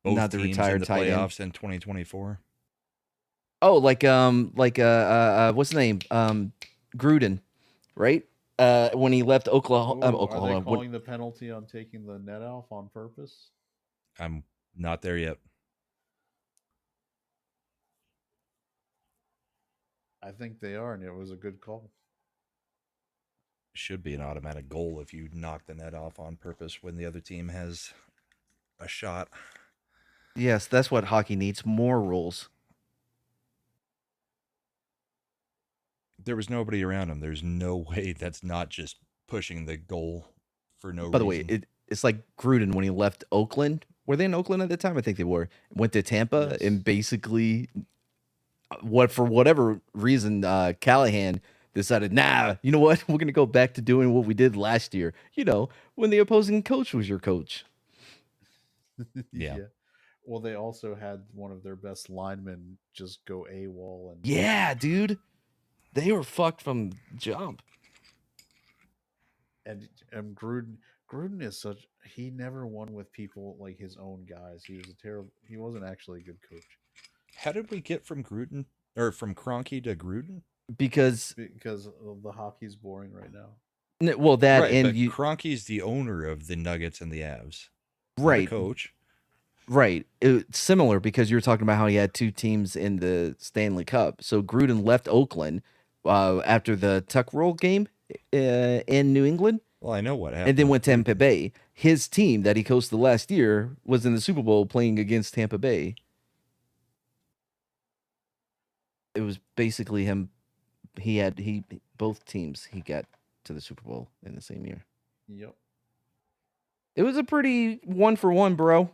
Both
not the
teams
retired
in the playoffs in 2024.
Oh, like what's his name? Gruden, right? When he left Oklahoma.
Are they calling the penalty on taking the net off on purpose?
I'm not there yet.
I think they are, and it was a good call.
Should be an automatic goal if you knock the net off on purpose when the other team has a shot.
Yes, that's what hockey needs, more rules.
There was nobody around him. There's no way that's not just pushing the goal for no reason.
By the way, it's like Gruden when he left Oakland. Were they in Oakland at the time? I think they were. Went to Tampa, yes. And basically, for whatever reason, Callahan decided, nah, you know what? We're going to go back to doing what we did last year. You know, when the opposing coach was your coach.
Yeah.
Well, they also had one of their best linemen just go AWOL. And
yeah, dude. They were fucked from jump.
And Gruden is such, he never won with people like his own guys. He wasn't actually a good coach.
How did we get from Gruden or from Kroenke to Gruden?
Because the hockey's boring right now.
Well, that
right,
and
but Kroenke's the owner of the Nuggets and the Avs.
Right.
Coach.
Right. It's similar because you were talking about how he had 2 teams in the Stanley Cup. So Gruden left Oakland after the tuck roll game in New England.
Well, I know what happened.
And then went to Tampa Bay. His team that he coached the last year was in the Super Bowl playing against Tampa Bay. It was basically him. Both teams he got to the Super Bowl in the same year.
Yep.
It was a pretty 1-for-1, bro.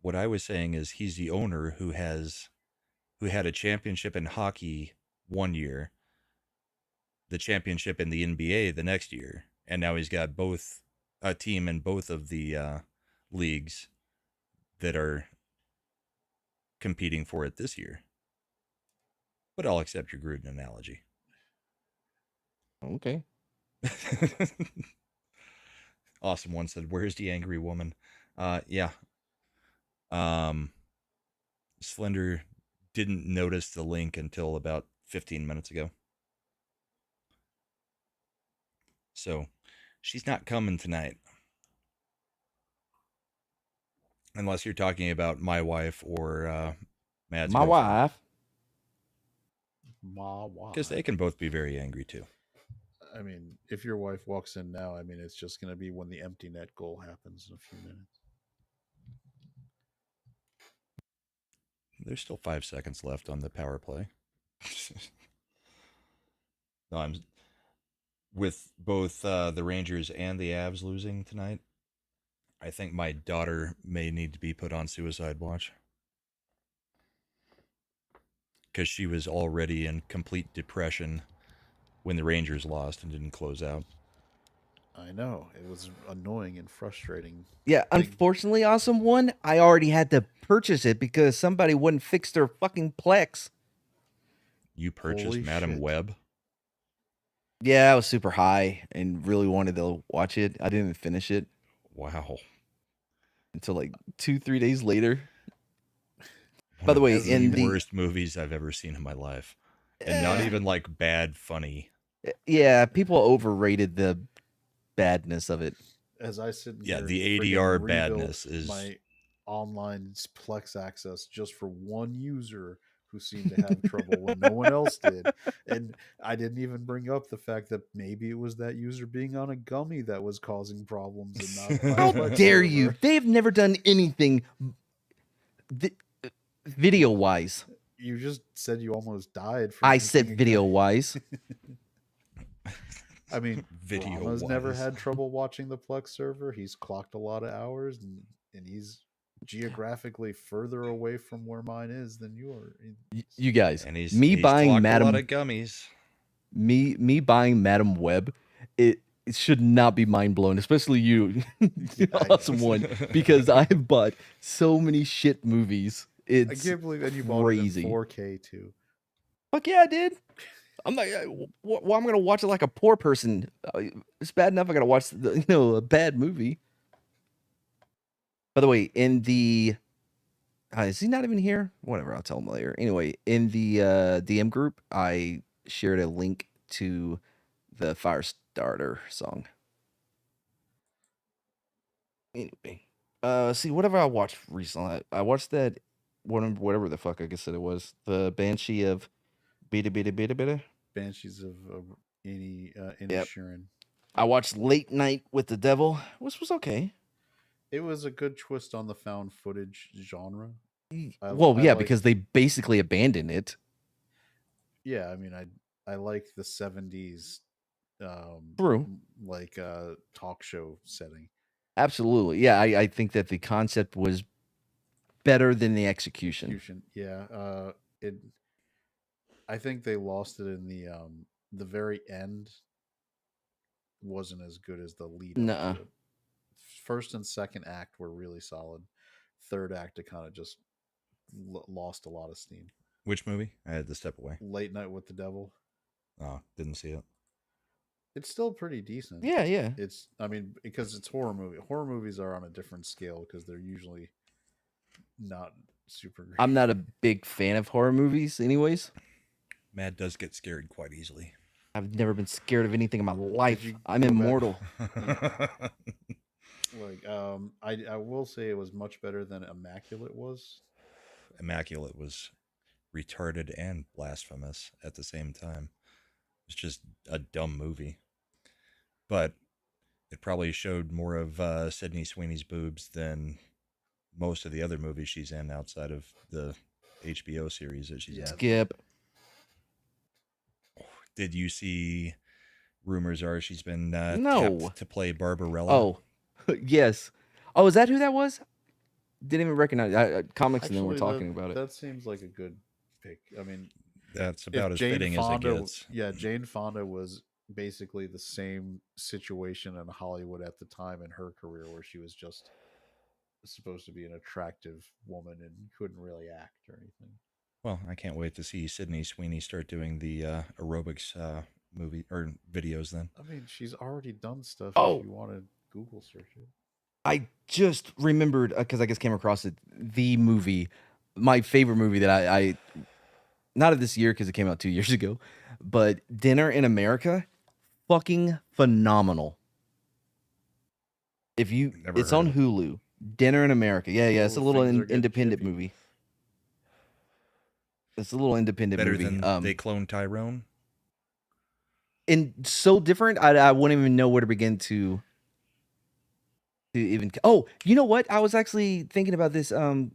What I was saying is he's the owner who had a championship in hockey one year, the championship in the NBA the next year, and now he's got both a team in both of the leagues that are competing for it this year. But I'll accept your Gruden analogy.
Okay.
Awesome one said, "Where's the angry woman?" Yeah. Slender didn't notice the link until about 15 minutes ago. So she's not coming tonight. Unless you're talking about my wife or Matt's
My
girlfriend.
wife.
Ma, why?
Because they can both be very angry too.
I mean, if your wife walks in now, I mean, it's just going to be when the empty net goal happens in a few minutes.
There's still 5 seconds left on the power play. No, I'm with both the Rangers and the Avs losing tonight. I think my daughter may need to be put on suicide watch because she was already in complete depression when the Rangers lost and didn't close out.
I know. It was annoying and frustrating.
Yeah,
Like-
unfortunately, Awesome One, I already had to purchase it because somebody wouldn't fix their fucking Plex.
You purchased
Holy
Madam
shit.
Web?
Yeah, I was super high and really wanted to watch it. I didn't finish it
Wow.
until like 2-3 days later.
One
By the
of
way,
the
in the-
worst movies I've ever seen in my life. And not even like bad funny.
Yeah, people overrated the badness of it.
As I sit
Yeah,
here
the
and friggin'
ADR
rebuilt
badness is-
my online Plex access just for one user who seemed to have trouble when no one else did. And I didn't even bring up the fact that maybe it was that user being on a gummy that was causing problems and not my
How
Plex
dare
server.
you? They've never done anything video wise.
You just said you almost died from
I said
drinking a
video
gu-
wise.
I mean,
Video
Brahma's never
wise.
had trouble watching the Plex server. He's clocked a lot of hours, and he's geographically further away from where mine is than yours.
You guys,
And he's
me buying
clocked
Madam
a lot of gummies.
me buying Madam Web, it should not be mind blown, especially you, Awesome One, because I've bought so many shit movies.
I
It's
can't believe that you bought
crazy.
it in 4K too.
Fuck yeah, I did. I'm like, well, I'm gonna watch it like a poor person. It's bad enough I gotta watch a bad movie. By the way, in the is he not even here? Whatever, I'll tell him later. Anyway, in the DM group, I shared a link to the Firestarter song. Anyway, see, whatever I watched recently, I watched that whatever the fuck I guess it was, the Banshee of Beta Beta Beta Beta.
Banshees of any
Yep.
Sheeran.
I watched Late Night with the Devil, which was okay.
It was a good twist on the found footage genre. I
Yeah,
like-
because they basically abandoned it.
Yeah, I mean, I like the 70s,
True.
like talk show setting.
Absolutely. Yeah, I think that the concept was better than the execution.
Yeah, I think they lost it in the very end. Wasn't as good as the lead.
Nuh-uh.
Up to it. First and second act were really solid. Third act, it kind of just lost a lot of steam.
Which movie? I had to step away.
Late Night with the Devil.
Oh, didn't see it.
It's still pretty decent.
Yeah.
It's, I mean, because it's horror movie. Horror movies are on a different scale because they're usually not super great.
I'm not a big fan of horror movies anyways.
Matt does get scared quite easily.
I've never been scared of anything in my life.
you
I'm
go back-
immortal.
Like, I will say it was much better than Immaculate was.
Immaculate was retarded and blasphemous at the same time. It's just a dumb movie. But it probably showed more of Sydney Sweeney's boobs than most of the other movies she's in outside of the HBO series that she's in.
Skip.
Did you see rumors are she's been
No.
tapped to play Barbarella?
Oh, yes. Oh, is that who that was? Didn't even recognize comics, and then we're
Actually,
talking about it.
that seems like a good pick. I mean,
That's
if
about as
Jane
fitting as it
Fonda,
gets.
yeah, Jane Fonda was basically the same situation in Hollywood at the time in her career, where she was just supposed to be an attractive woman and couldn't really act or anything.
Well, I can't wait to see Sydney Sweeney start doing the aerobics movie or videos then.
I mean, she's already done stuff. If
Oh,
you want to Google search it,
I just remembered because I just came across it. The movie, my favorite movie that I not of this year because it came out 2 years ago, but Dinner in America, fucking phenomenal. If you,
Never
it's
heard
on
of it.
Hulu. Dinner in America. Yeah, yeah. It's a
oh,
little
things are getting
independent
chippy.
movie. It's a little independent
Better
movie.
than they cloned Tyrone.
And so different. I wouldn't even know where to begin to even. Oh, you know what? I was actually thinking about this. During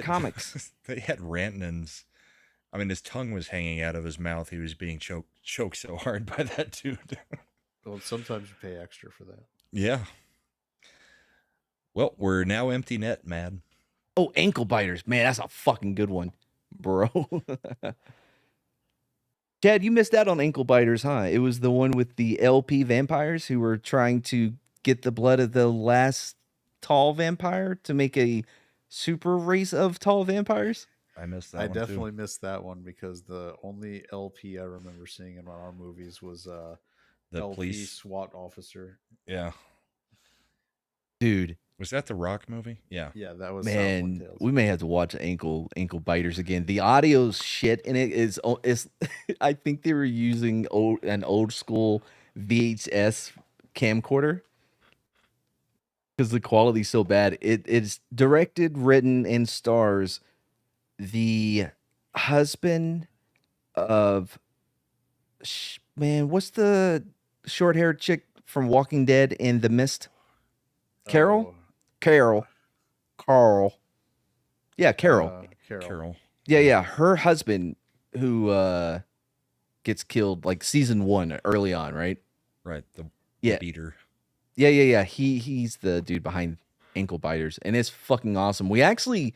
comics.
They had Rantanen's. I mean, his tongue was hanging out of his mouth. He was being choked so hard by that dude.
Well, sometimes you pay extra for that.
Yeah. Well, we're now empty net, man.
Oh, ankle biters. Man, that's a fucking good one, bro. Chad, you missed out on ankle biters, huh? It was the one with the LP vampires who were trying to get the blood of the last tall vampire to make a super race of tall vampires.
I missed that
I
one
definitely
too.
missed that one because the only LP I remember seeing in our movies was
The
LP
police.
SWAT officer.
Yeah.
Dude,
Was that the Rock movie? Yeah.
Yeah, that was
man,
Southland Tales.
we may have to watch ankle biters again. The audio's shit and it is I think they were using an old school VHS camcorder because the quality's so bad. It's directed, written, and stars the husband of man, what's the short-haired chick from Walking Dead in The Mist? Carol?
Oh,
Carl. Yeah, Carol.
Carol.
Carol.
Yeah, yeah. Her husband who gets killed like season 1 early on, right?
Right. The
Yeah.
beater.
Yeah. He's the dude behind Ankle Biters, and it's fucking awesome. We actually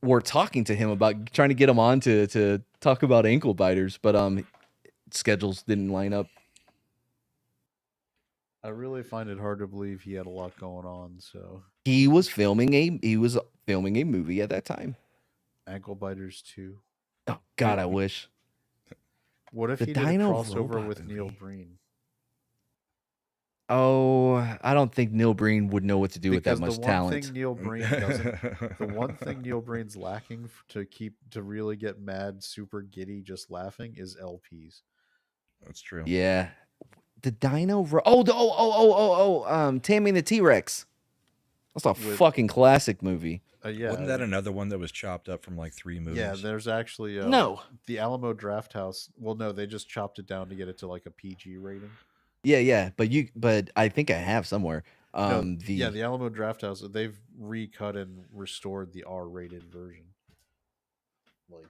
were talking to him about trying to get him on to talk about Ankle Biters, but schedules didn't line up.
I really find it hard to believe he had a lot going on. So
He was filming a movie at that time.
Ankle Biters 2.
Oh God, I wish.
What if
The
he did a
Dino
crossover
Robot
with Neil
movie.
Breen?
Oh, I don't think Neil Breen would know what to do with that
Because
much talent.
Thing Neil Breen doesn't, the one thing Neil Breen's lacking to really get mad, super giddy, just laughing is LPs.
That's true.
Yeah. The Dino Taming the T-Rex. That's a fucking classic movie.
Yeah.
Wasn't that another one that was chopped up from like 3 movies?
Yeah, there's actually
No.
the Alamo Draft House. Well, no, they just chopped it down to get it to like a PG rating.
Yeah, but I think I have somewhere.
The Alamo Draft House, they've recut and restored the R-rated version, like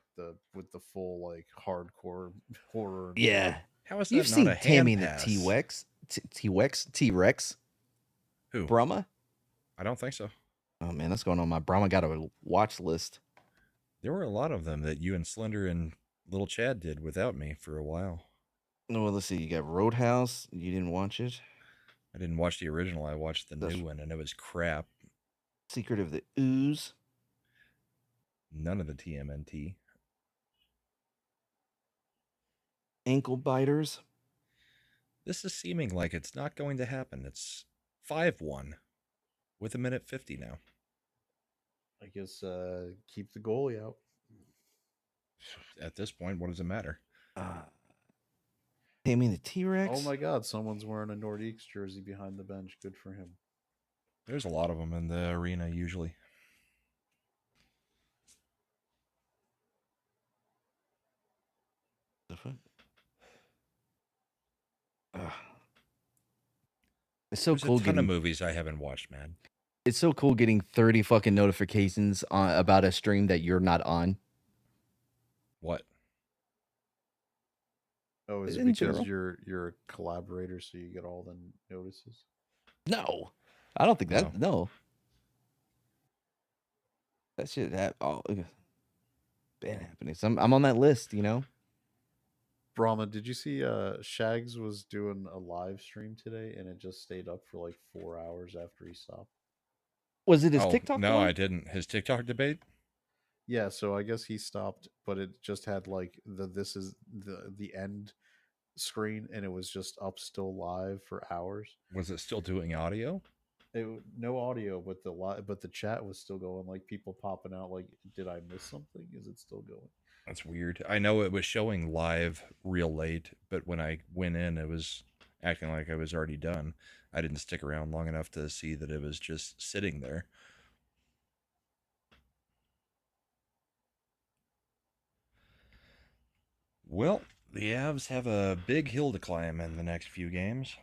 with the full like hardcore horror.
Yeah.
How is that
You've
not
seen
a hand
Taming the
pass?
T-Rex?
Who?
Brahma?
I don't think so.
Oh man, that's going on my Brahma got a watch list.
There were a lot of them that you and Slender and Little Chad did without me for a while.
No, well, let's see. You got Roadhouse. You didn't watch it.
I didn't watch the original. I watched the new one, and it was crap.
Secret of the Ooze.
None of the TMNT.
Ankle Biters.
This is seeming like it's not going to happen. It's 5-1 with 1:50 now.
I guess keep the goalie out.
At this point, what does it matter?
Taming the T-Rex.
Oh my God! Someone's wearing a Nordiques jersey behind the bench. Good for him.
There's a lot of them in the arena usually.
It's so
There's
cool
a ton
getting
of movies I haven't watched, man.
It's so cool getting 30 fucking notifications about a stream that you're not on.
What?
Oh, is it
In
because
general.
you're a collaborator, so you get all the notices?
No. I don't think
No.
that. No. That shit been happening. I'm on that list, you know.
Brahma, did you see Shags was doing a live stream today and it just stayed up for like 4 hours after he stopped?
Was it his
Oh,
TikTok
no, I
one?
didn't. His TikTok debate?
Yeah, so I guess he stopped, but it just had like this is the end screen and it was just up still live for hours.
Was it still doing audio?
No audio, but the chat was still going, like people popping out like, did I miss something? Is it still going?
That's weird. I know it was showing live real late, but when I went in, it was acting like I was already done. I didn't stick around long enough to see that it was just sitting there. Well, the Avs have a big hill to climb in the next few games.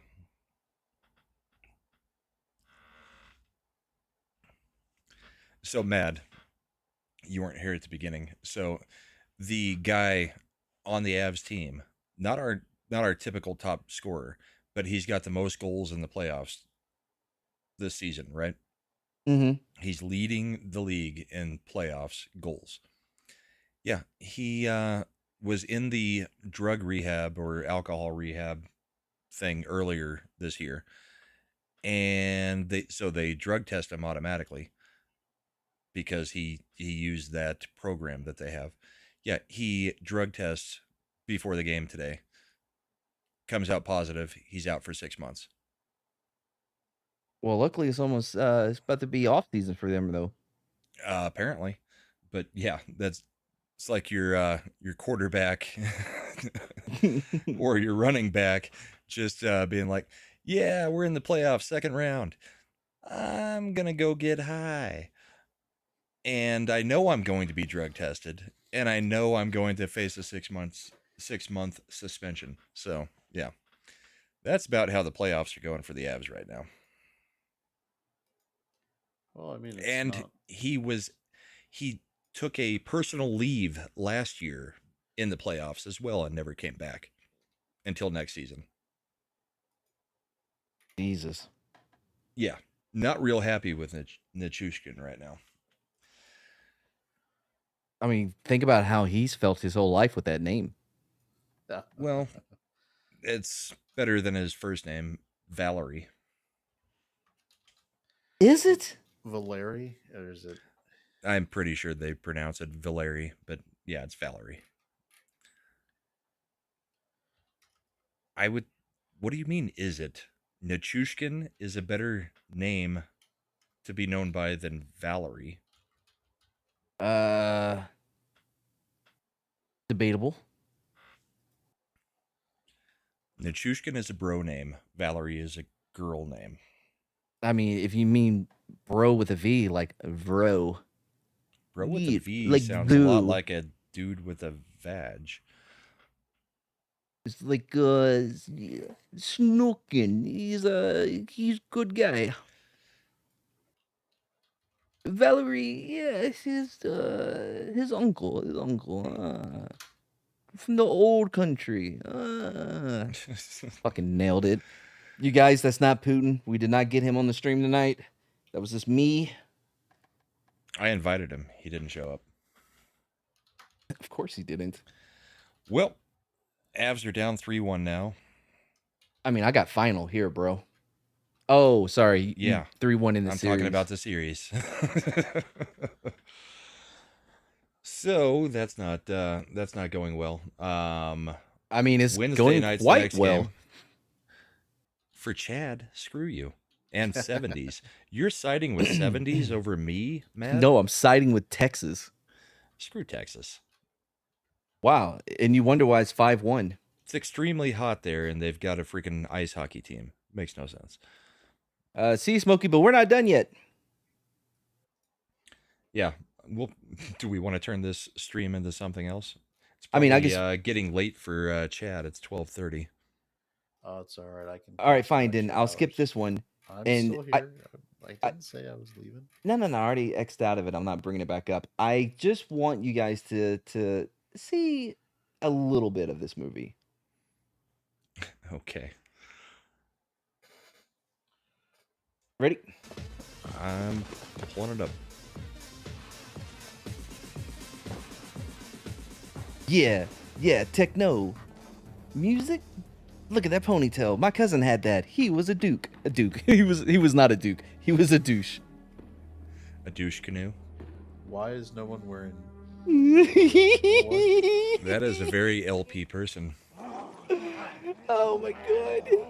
So, Mad, you weren't here at the beginning. So, the guy on the Avs team, not our typical top scorer, but he's got the most goals in the playoffs this season, right?
Mm-hmm.
He's leading the league in playoffs goals. Yeah, he was in the drug rehab or alcohol rehab thing earlier this year, and they drug test him automatically because he used that program that they have. Yeah, he drug tests before the game today. Comes out positive. He's out for 6 months.
Well, luckily it's about to be off season for them though.
Apparently, but yeah, it's like your quarterback or your running back just being like, yeah, we're in the playoffs, second round. I'm gonna go get high, and I know I'm going to be drug tested, and I know I'm going to face a 6-month suspension. So yeah, that's about how the playoffs are going for the Avs right now.
Well, I mean, it's
And
not.
he took a personal leave last year in the playoffs as well and never came back until next season.
Jesus.
Yeah, not real happy with Nichushkin right now.
I mean, think about how he's felt his whole life with that name.
Well, it's better than his first name, Valerie.
Is it?
Valeri, or is it?
I'm pretty sure they pronounce it Valerie, but yeah, it's Valerie. I would. What do you mean? Is it? Nichushkin is a better name to be known by than Valerie.
Uh, Debatable.
Nichushkin is a bro name. Valerie is a girl name.
I mean, if you mean bro with a V, like bro.
Bro with a
Yeah,
V
like
sounds a lot
boo.
like a dude with a vag.
It's like Snookin. He's a good guy. Valerie, yeah, his uncle, from the old country. Fucking nailed it. You guys, that's not Putin. We did not get him on the stream tonight. That was just me.
I invited him. He didn't show up.
Of course he didn't.
Well, Avs are down 3-1 now.
I mean, I got final here, bro. Oh, sorry.
Yeah.
3-1 in the
I'm
series.
talking about the series. So that's not going well.
I mean, it's
Wednesday
going
night's the
quite
next
well.
game. For Chad, screw you. And 70s. You're siding with 70s over me, Matt?
No, I'm siding with Texas.
Screw Texas.
Wow. And you wonder why it's 5-1.
It's extremely hot there, and they've got a freaking ice hockey team. Makes no sense.
See, Smokey, but we're not done yet.
Yeah. Well, do we want to turn this stream into something else? It's
I mean, I
probably, getting late for Chad. It's 12:30.
Oh, it's all right. I can.
All right,
pass some
fine, then
extra
I'll skip
hours.
this one.
I'm
And
still here. I didn't say I was leaving.
No, I already X'd out of it. I'm not bringing it back up. I just want you guys to see a little bit of this movie.
Okay.
Ready?
I'm pulling it up.
Yeah, techno. Music? Look at that ponytail. My cousin had that. He was a duke. A duke. He was not a duke. He was a douche.
A douche canoe.
Why is no one wearing?
That is a very LP person.
Oh my god.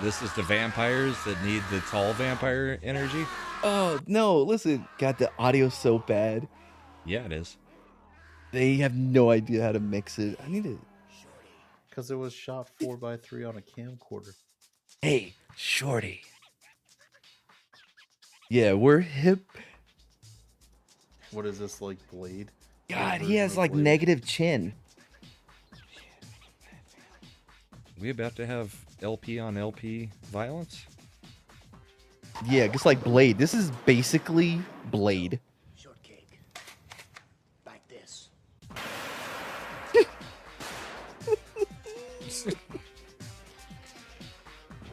This is the vampires that need the tall vampire energy.
Oh no, listen. God, the audio's so bad.
Yeah, it is.
They have no idea how to mix it. I need to.
Because it was shot 4x3 on a camcorder.
Hey, shorty. Yeah, we're hip.
What is this, like Blade?
God, he
Version
has
of
like
Blade?
negative chin.
We about to have LP on LP violence?
Yeah, just like Blade. This is basically Blade.
Shortcake. Like this.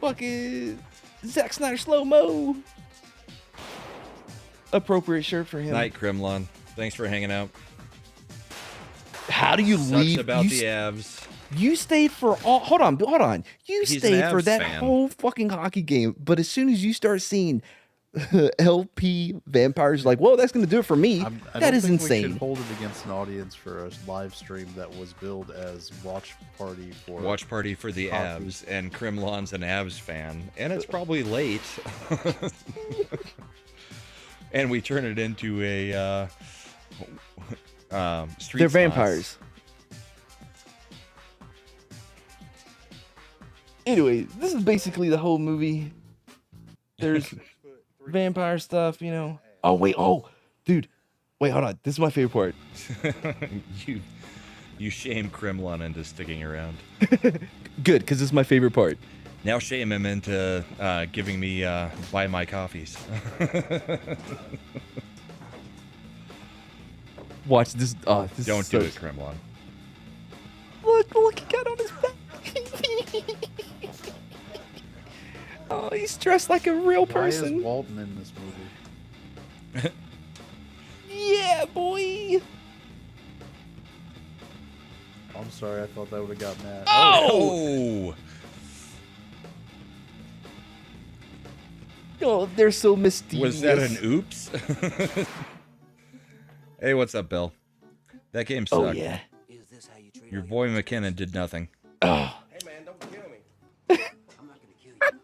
Fucking Zack Snyder slow-mo. Appropriate shirt for him.
Night, Kremlin. Thanks for hanging out.
How do you
Sucks
leave?
about
you,
the Avs.
you stayed for all. Hold on. You
He's an
stayed for
Avs
that
fan.
whole fucking hockey game. But as soon as you start seeing LP vampires, like, whoa, that's gonna do it for me.
I
That
don't
is
think We
insane.
should hold it against an audience for a live stream that was billed as watch party for
Watch party for the
Hockey.
Avs, and Kremlin's an Avs fan, and it's probably late. And we turn it into a street
They're
spots.
vampires. Anyway, this is basically the whole movie. There's vampire stuff, you know. Oh wait, dude, wait, hold on. This is my favorite part.
you shame Kremlin into sticking around.
Good, because this is my favorite part.
Now shame him into giving me buy my coffees.
Watch this. Oh, this
Don't
is
do
so-
it, Kremlin.
Look, he got on his back. Oh, he's dressed like a real
Why is
person.
Walton in this movie?
Yeah, boy.
I'm sorry, I thought that would have got mad.
Oh!
Oh, they're so mysterious.
Was that an oops? Hey, what's up, Bill? That game sucked.
Oh yeah.
Is this how you treat
Your
all
boy McKinnon did nothing.
Oh.
Hey man, don't kill me. I'm not gonna kill you.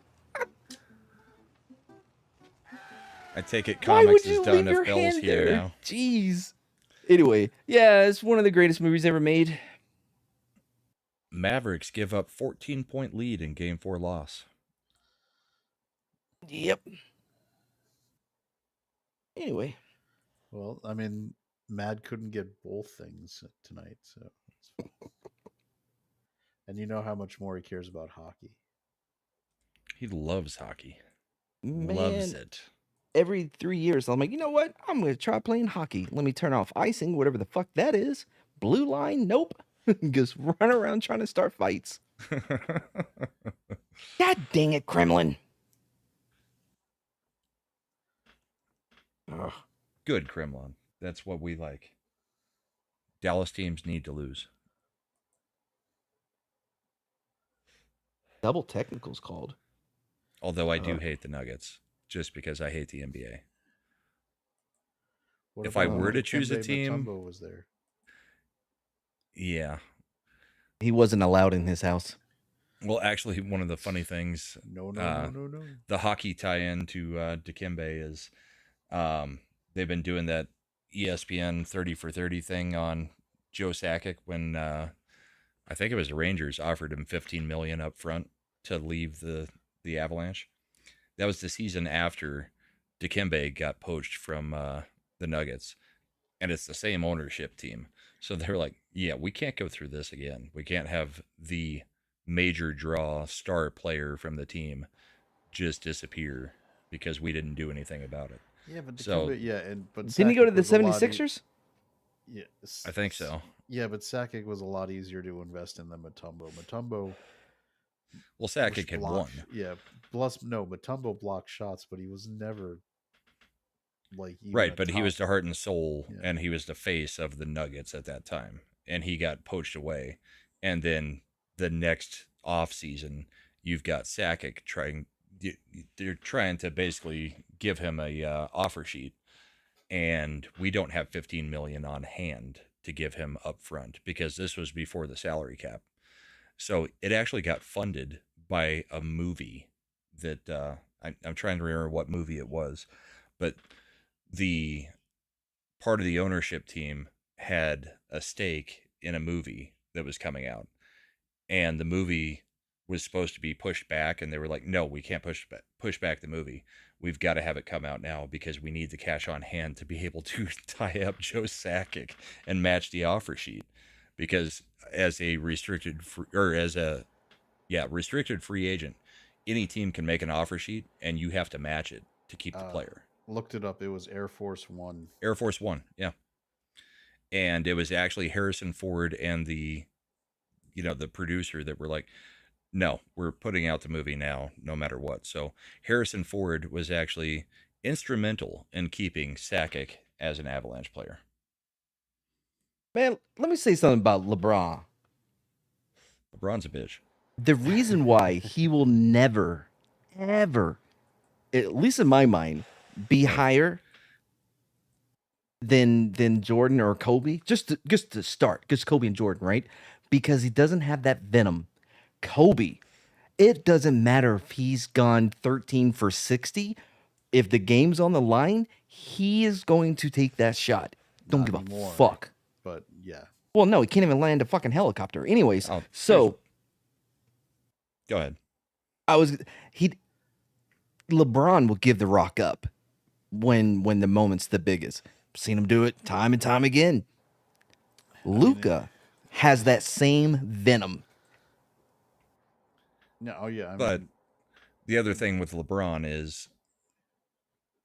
I take it
Why
comics
would
is
you
done
leave
if
your
Bill's
hand
here
there?
now.
Jeez. Anyway, yeah, it's one of the greatest movies ever made.
Mavericks give up 14-point lead in Game 4 loss.
Yep. Anyway,
Well, I mean, Mad couldn't get both things tonight, so. It's fine. And you know how much more he cares about hockey.
He loves hockey.
man,
Loves it.
every 3 years, I'm like, you know what? I'm going to try playing hockey. Let me turn off icing, whatever the fuck that is. Blue line, nope. Just run around trying to start fights. God dang it, Kremlin. Ugh.
Good, Kremlin. That's what we like. Dallas teams need to lose.
Double technicals called.
Although I do hate the Nuggets, just because I hate the NBA.
What
If I
about
were to choose a
Dikembe
team-
Mutombo was there.
Yeah.
He wasn't allowed in his house.
Well, actually, one of the funny things,
No.
the hockey tie-in to Dikembe is they've been doing that ESPN 30 for 30 thing on Joe Sakic when I think it was the Rangers offered him $15 million up front to leave the Avalanche. That was the season after Dikembe got poached from the Nuggets, and it's the same ownership team. So they're like, yeah, we can't go through this again. We can't have the major draw star player from the team just disappear because we didn't do anything about it.
Yeah, but
So-
Dikembe, but
Didn't he go to
Sakic
the
was a lot
76ers?
Yeah,
I think so.
Yeah, but Sakic was a lot easier to invest in than Mutombo. Mutombo
Well, Sakic had won.
Yeah, Mutombo blocked shots, but he was never like even
Right,
a
but he
top.
was the heart and soul,
Yeah.
and he was the face of the Nuggets at that time, and he got poached away. And then the next off season, you've got Sakic trying. They're trying to basically give him a offer sheet, and we don't have 15 million on hand to give him up front because this was before the salary cap. So it actually got funded by a movie that I'm trying to remember what movie it was, but the part of the ownership team had a stake in a movie that was coming out, and the movie was supposed to be pushed back, and they were like, no, we can't push back the movie. We've got to have it come out now because we need the cash on hand to be able to tie up Joe Sakic and match the offer sheet, because as a restricted free agent, any team can make an offer sheet and you have to match it to keep the player.
Looked it up. It was Air Force One.
Air Force One, yeah. And it was actually Harrison Ford and the producer that were like, no, we're putting out the movie now, no matter what. So Harrison Ford was actually instrumental in keeping Sakic as an Avalanche player.
Man, let me say something about LeBron.
LeBron's a bitch.
The reason why he will never, ever, at least in my mind, be higher than Jordan or Kobe, just to start, just Kobe and Jordan, right? Because he doesn't have that venom. Kobe, it doesn't matter if he's gone 13 for 60. If the game's on the line, he is going to take that shot. Don't
Not
give
anymore,
a fuck.
But yeah,
Well, no, he can't even land a fucking helicopter. Anyways,
Oh,
so
go ahead.
LeBron will give the rock up when the moment's the biggest. Seen him do it time and time again. Luka has that same venom.
no, oh yeah.
But the other thing with LeBron is,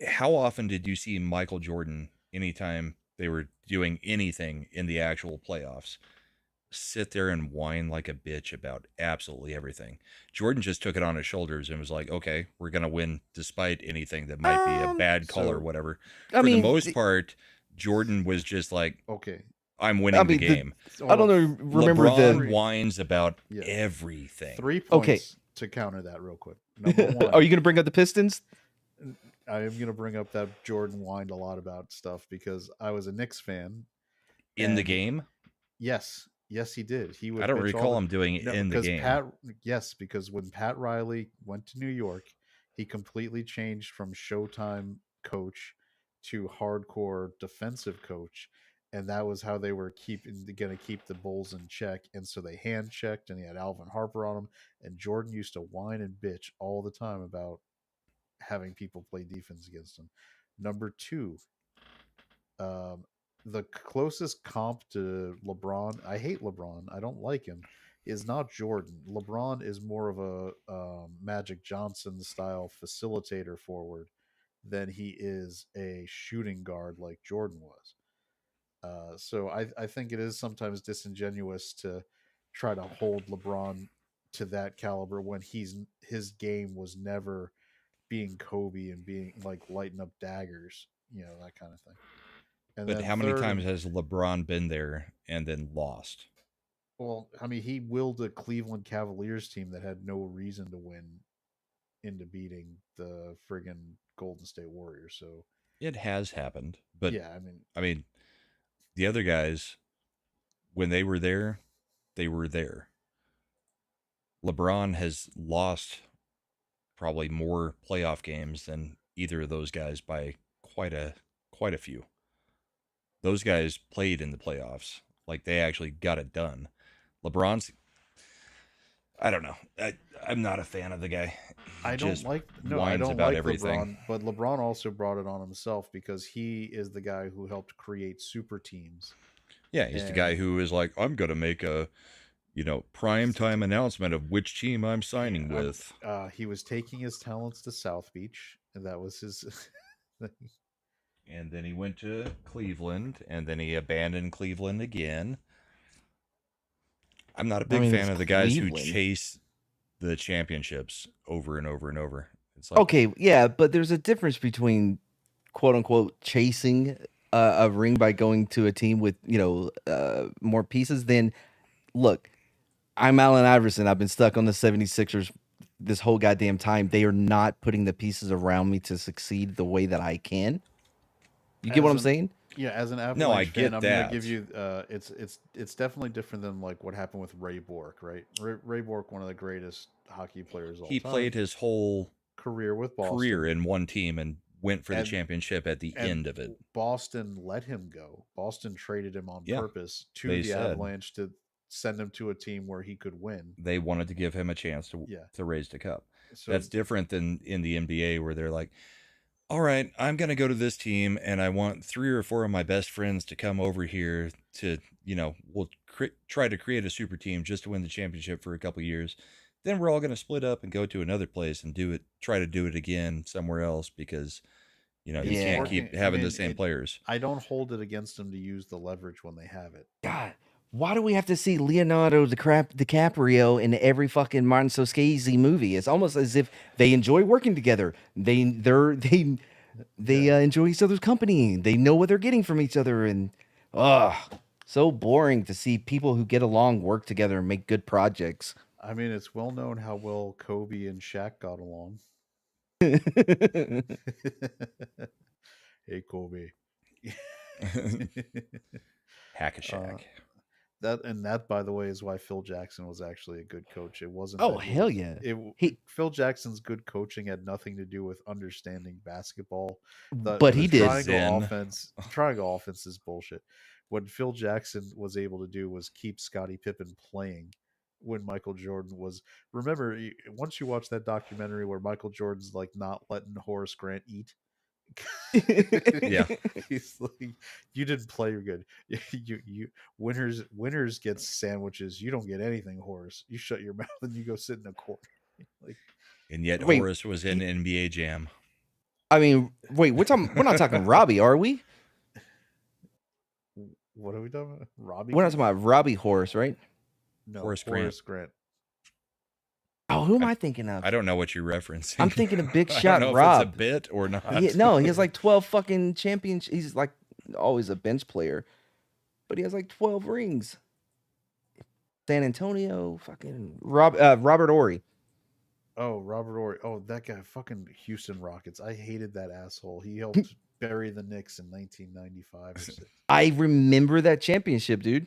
how often did you see Michael Jordan, anytime they were doing anything in the actual playoffs, sit there and whine like a bitch about absolutely everything? Jordan just took it on his shoulders and was like, okay, we're going to win despite anything that might be a bad call or whatever. For the most part, Jordan was just like,
okay,
I'm winning the game.
I don't know. Remember
LeBron whines about
Yeah.
everything.
3 points
Okay.
to counter that real quick. Number one,
Are you going to bring up the Pistons?
I am going to bring up that Jordan whined a lot about stuff because I was a Knicks fan.
In the
and
game?
Yes, he did. He would.
I don't
bitch all
recall
the-
him doing it
No,
in the
because
game.
because when Pat Riley went to New York, he completely changed from Showtime coach to hardcore defensive coach, and that was how they were going to keep the Bulls in check. And so they hand checked, and he had Alvin Harper on him, and Jordan used to whine and bitch all the time about having people play defense against him. Number two, the closest comp to LeBron, I hate LeBron. I don't like him. Is not Jordan. LeBron is more of a Magic Johnson style facilitator forward than he is a shooting guard like Jordan was. So I think it is sometimes disingenuous to try to hold LeBron to that caliber when his game was never being Kobe and being like lighting up daggers, that kind of thing. And
But
then
how many
third,
times has LeBron been there and then lost?
well, I mean, he willed a Cleveland Cavaliers team that had no reason to win into beating the friggin' Golden State Warriors. So
It has happened. But
yeah,
I mean, the other guys, when they were there, they were there. LeBron has lost probably more playoff games than either of those guys by quite a few. Those guys played in the playoffs. Like, they actually got it done. LeBron's, I don't know. I'm not a fan of the guy.
I don't like
everything.
LeBron, but LeBron also brought it on himself because he is the guy who helped create super teams.
Yeah, he's the guy who is like, I'm gonna make a, prime time announcement of which team I'm signing with.
He was taking his talents to South Beach, and that was his thing.
And then he went to Cleveland, and then he abandoned Cleveland again. I'm not a big fan of the guys who chase the championships over and over and over. It's like,
Okay, yeah, but there's a difference between quote unquote chasing a ring by going to a team with, more pieces than look, I'm Allen Iverson. I've been stuck on the 76ers this whole goddamn time. They are not putting the pieces around me to succeed the way that I can. You get what I'm saying?
Yeah, as an Avalanche
No, I
fan,
get
I'm gonna
that.
give you it's definitely different than like what happened with Ray Bork, right? Ray Bork, one of the greatest hockey players of all
he
time,
played his whole
career with Boston,
career in one team and went for the
and
championship at the
and
end of it.
Boston let him go. Boston traded him on
Yeah,
purpose to
they
the
said
Avalanche to send him to a team where he could win.
they wanted to give him a chance
Yeah.
to raise the cup.
So
That's different than in the NBA where they're like, all right, I'm going to go to this team and I want 3 or 4 of my best friends to come over here to, we'll try to create a super team just to win the championship for a couple years. Then we're all going to split up and go to another place and try to do it again somewhere else because, you
it's
can't
working.
keep having the same players.
I don't hold it against them to use the leverage when they have it.
God, why do we have to see Leonardo DiCaprio in every fucking Martin Scorsese movie? It's almost as if they enjoy working together. They enjoy each other's company. They know what they're getting from each other, and so boring to see people who get along work together and make good projects.
I mean, it's well known how well Kobe and Shaq got along. Hey, Kobe.
Hack a Shack.
That, by the way, is why Phil Jackson was actually a good coach. It wasn't.
Oh hell yeah!
Phil Jackson's good coaching had nothing to do with understanding basketball.
But he did.
Triangle offense is bullshit. What Phil Jackson was able to do was keep Scottie Pippen playing when Michael Jordan was. Remember, once you watch that documentary where Michael Jordan's like not letting Horace Grant eat.
Yeah,
he's like, you didn't play good. You winners get sandwiches. You don't get anything, Horace. You shut your mouth and you go sit in a corner. Like,
and yet Horace was in NBA Jam.
I mean, wait, we're not talking Robbie, are we?
What are we talking about? Robbie?
We're not talking about Robbie Horace, right?
No,
Horace
Grant.
Oh, who am I thinking of?
I don't know what you're referencing.
I'm thinking of Big
I
Shot
don't know
Rob.
if it's a bit or not.
No, he has like 12 fucking champions. He's like always a bench player, but he has like 12 rings. San Antonio, fucking Robert Ory.
Oh, Robert Ory. Oh, that guy, fucking Houston Rockets. I hated that asshole. He helped bury the Knicks in 1995.
I remember that championship, dude.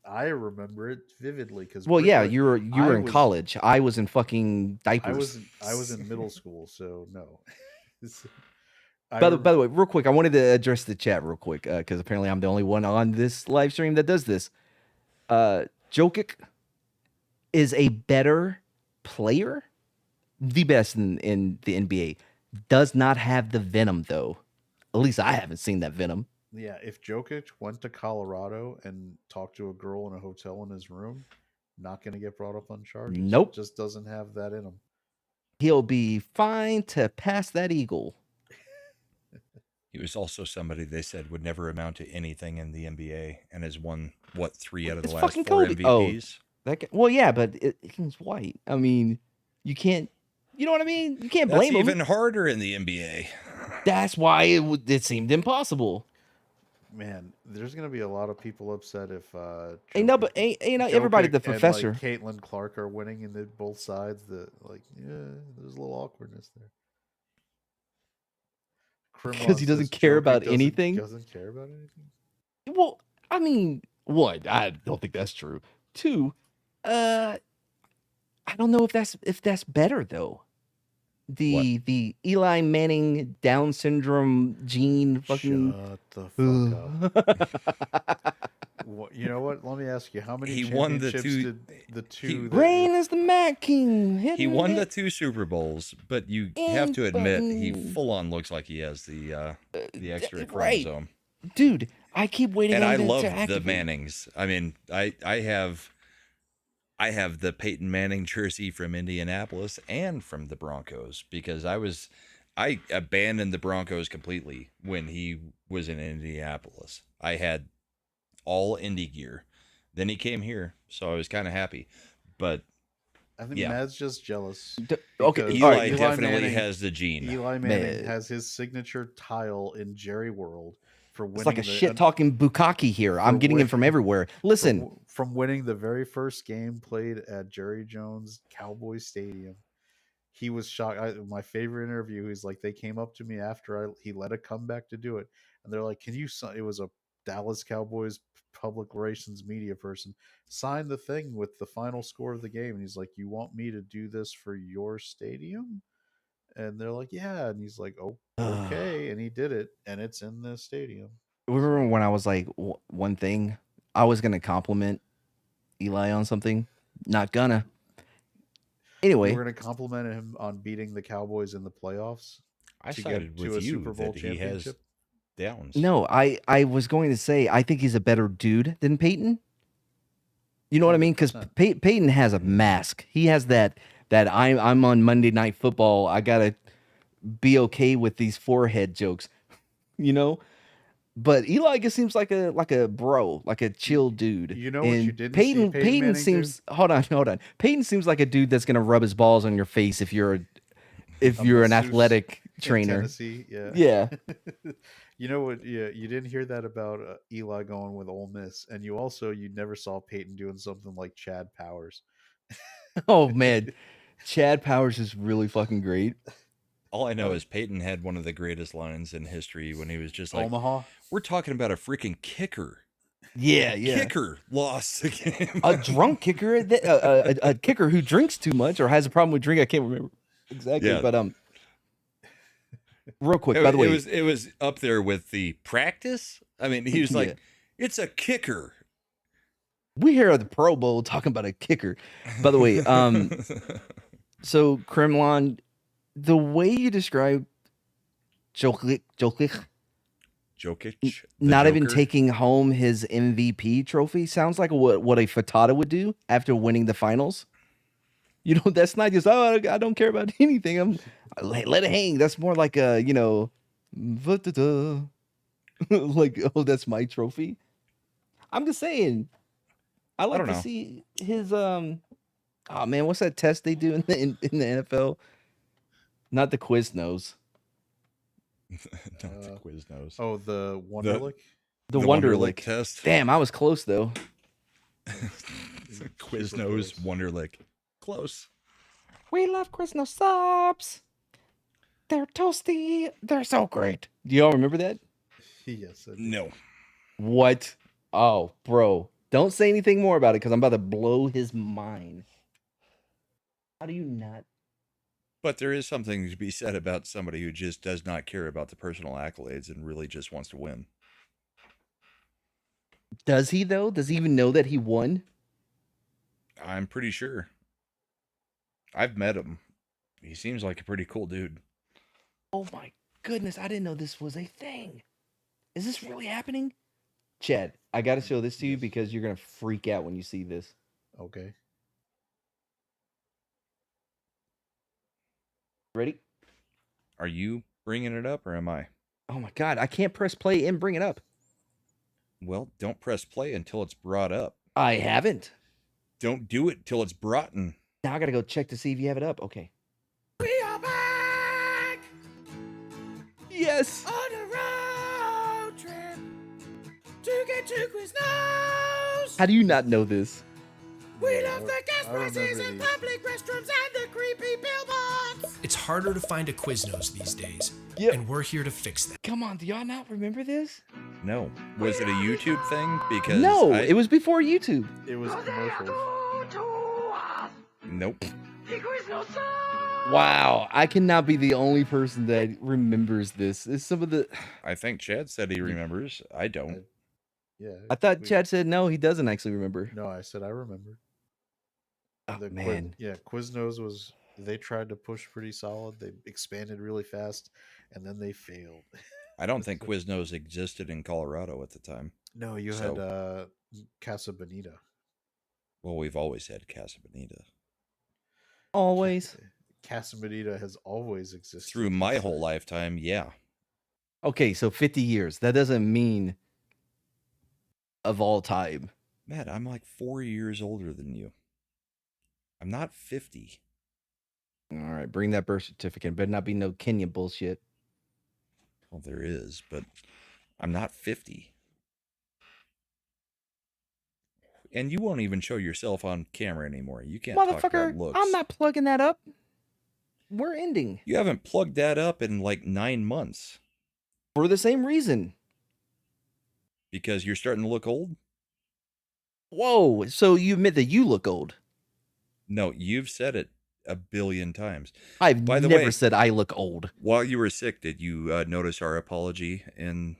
I remember it vividly because
you were in college. I was in fucking diapers.
I was in middle school, so no.
By the way, real quick, I wanted to address the chat real quick because apparently I'm the only one on this live stream that does this. Jokic is a better player, the best in the NBA. Does not have the venom though. At least I haven't seen that venom.
Yeah, if Jokic went to Colorado and talked to a girl in a hotel in his room, not going to get brought up on charges.
Nope.
Just doesn't have that in him.
He'll be fine to pass that eagle.
He was also somebody they said would never amount to anything in the NBA and has won, 3 out of the last 4 MVPs?
That guy, well, yeah, but he's white. I mean, you can't, you know what I mean? You can't blame him.
That's even harder in the NBA.
That's why it seemed impossible.
Man, there's gonna be a lot of people upset if
everybody the professor
and, like, Caitlin Clark are winning in both sides. There's a little awkwardness there.
Because he doesn't care about anything.
Doesn't care about anything.
Well, I mean, one, I don't think that's true. 2, I don't know if that's better though. The Eli Manning Down syndrome gene fucking.
Shut the fuck up. You know what? Let me ask you, how many
he won
did the two?
Rain is the Mad King.
He won the 2 Super Bowls, but you have to admit he full on looks like he has the extra chromosome.
Dude, I keep waiting.
And
on
I love
the
Mannings. I mean, I have the Peyton Manning jersey from Indianapolis and from the Broncos because I abandoned the Broncos completely when he was in Indianapolis. I had all Indy gear. Then he came here, so I was kind of happy. But
I think
Yeah.
Mad's just jealous.
Okay,
because
all
Eli
right,
definitely
Manning-
has the gene.
Eli Manning
Man.
has his signature tile in Jerry World for winning.
It's like a shit talking bukkake here. I'm
for
getting him
win-
from everywhere. Listen,
from winning the very first game played at Jerry Jones Cowboy Stadium. He was shocked. My favorite interview. He's like, they came up to me after he led a comeback to do it, and they're like, "Can you?" It was a Dallas Cowboys public relations media person. Sign the thing with the final score of the game, and he's like, "You want me to do this for your stadium?" And they're like, "Yeah," and he's like, "Oh, okay," and he did it, and it's in the stadium.
remember when I was like, one thing, I was going to compliment Eli on something? Not gonna. Anyway,
We're going to compliment him on beating the Cowboys in the playoffs.
I
to
sided
get to
with
a
you
Super Bowl
that he has
championship.
downs.
no, I was going to say, I think he's a better dude than Peyton. You know what I mean? Because
100%.
Peyton has a mask. He has that I'm on Monday Night Football. I gotta be okay with these forehead jokes, you know. But Eli just seems like a bro, like a chill dude.
You know what
And
you didn't see Peyton Manning
seems
do?
hold on. Peyton seems like a dude that's gonna rub his balls on your face if you're an
masseuse
athletic
in
trainer.
Tennessee, yeah.
Yeah.
You know what? Yeah, you didn't hear that about Eli going with Ole Miss, and you never saw Peyton doing something like Chad Powers.
Oh man, Chad Powers is really fucking great.
All I know is Peyton had one of the greatest lines in history when he was just like,
Omaha.
"We're talking about a freaking kicker.
Yeah, yeah.
Kicker lost the game.
A drunk kicker, a kicker who drinks too much or has a problem with drink. I can't remember exactly,
Yeah.
but real quick, by the way,
it was up there with the practice. I mean, he was like,
Yeah.
"It's a kicker."
we here at the Pro Bowl talking about a kicker. By the way, so Kremlon, the way you describe Jokic
Jokic, the
not even
Joker.
taking home his MVP trophy sounds like what a Fatata would do after winning the finals. You know, that's not just I don't care about anything. Let it hang. That's more like a like that's my trophy. I'm just saying. I like
don't
to
know.
see his oh man, what's that test they do in the NFL? Not the Quiznos.
Not the Quiznos.
Oh, the Wonderlic.
The
Wonderlic
Wonderlic
test.
Damn, I was close though.
Quiznos, Wonderlic. Close.
We love Quiznos subs. They're toasty. They're so great. Do y'all remember that?
Yes. I do.
No.
What? Oh, bro. Don't say anything more about it because I'm about to blow his mind. How do you not?
But there is something to be said about somebody who just does not care about the personal accolades and really just wants to win.
Does he though? Does he even know that he won?
I'm pretty sure. I've met him. He seems like a pretty cool dude.
Oh my goodness, I didn't know this was a thing. Is this really happening? Chad, I got to show this to you because you're going to freak out when you see this.
Okay.
Ready?
Are you bringing it up or am I?
Oh my God, I can't press play and bring it up.
Well, don't press play until it's brought up.
I haven't.
Don't do it till it's brought in.
Now I got to go check to see if you have it up. Okay.
We are back
Yes.
on a road trip to get to Quiznos.
How do you not know this?
We love the gas
I remember
prices and
these.
public restrooms and the creepy billboards.
It's harder to find a Quiznos these days,
Yep.
and we're here to fix that.
Come on, do y'all not remember this?
No. Was it a YouTube thing? Because
No,
I...
it was before YouTube.
It was commercials.
Nope.
Wow, I cannot be the only person that remembers this. It's some of the.
I think Chad said he remembers. I don't.
Yeah.
I thought
we-
Chad said no, he doesn't actually remember.
No, I said I remember.
Oh
The
man,
Quiznos was. They tried to push pretty solid. They expanded really fast, and then they failed.
I don't think Quiznos existed in Colorado at the time.
No, you
So-
had Casa Bonita.
Well, we've always had Casa Bonita.
always.
Casa Bonita has always existed.
Through my whole lifetime, yeah.
Okay, so 50 years. That doesn't mean of all time.
Matt, I'm like 4 years older than you. I'm not 50.
All right, bring that birth certificate. Better not be no Kenya bullshit.
Well, there is, but I'm not 50. And you won't even show yourself on camera anymore. You can't talk about
Motherfucker,
looks.
I'm not plugging that up. We're ending.
You haven't plugged that up in like 9 months.
For the same reason.
Because you're starting to look old?
Whoa, so you admit that you look old.
No, you've said it a billion times.
I've
By the
never
way,
said I look old.
While you were sick, did you notice our apology and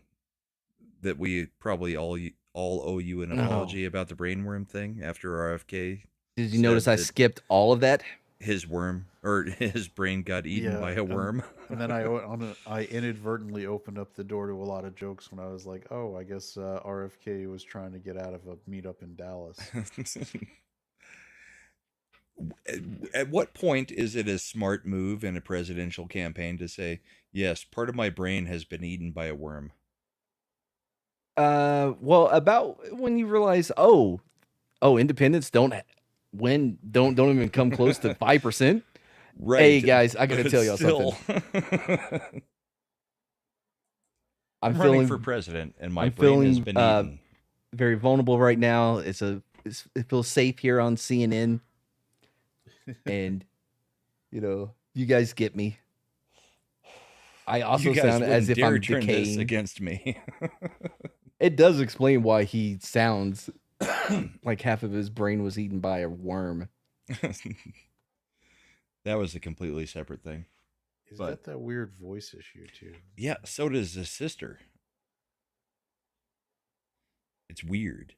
that we probably all owe you an apology about the brainworm thing after RFK?
Did you notice I skipped all of that?
His worm or his brain got eaten by a worm.
And then I inadvertently opened up the door to a lot of jokes when I was like, oh, I guess RFK was trying to get out of a meetup in Dallas.
At what point is it a smart move in a presidential campaign to say, yes, part of my brain has been eaten by a worm?
Well, about when you realize, independents don't even come close to 5%.
Right.
Hey guys, I gotta
but
tell y'all
still,
something.
I'm
feeling
running for president, and my
I'm
brain has
feeling,
been eaten.
very vulnerable right now. It feels safe here on CNN, and you guys get me. I also
You guys
sound as
wouldn't
if I'm
dare turn this
decaying.
against me.
It does explain why he sounds like half of his brain was eaten by a worm.
That was a completely separate thing.
He's got that weird voice issue too.
Yeah, so does his sister. It's weird.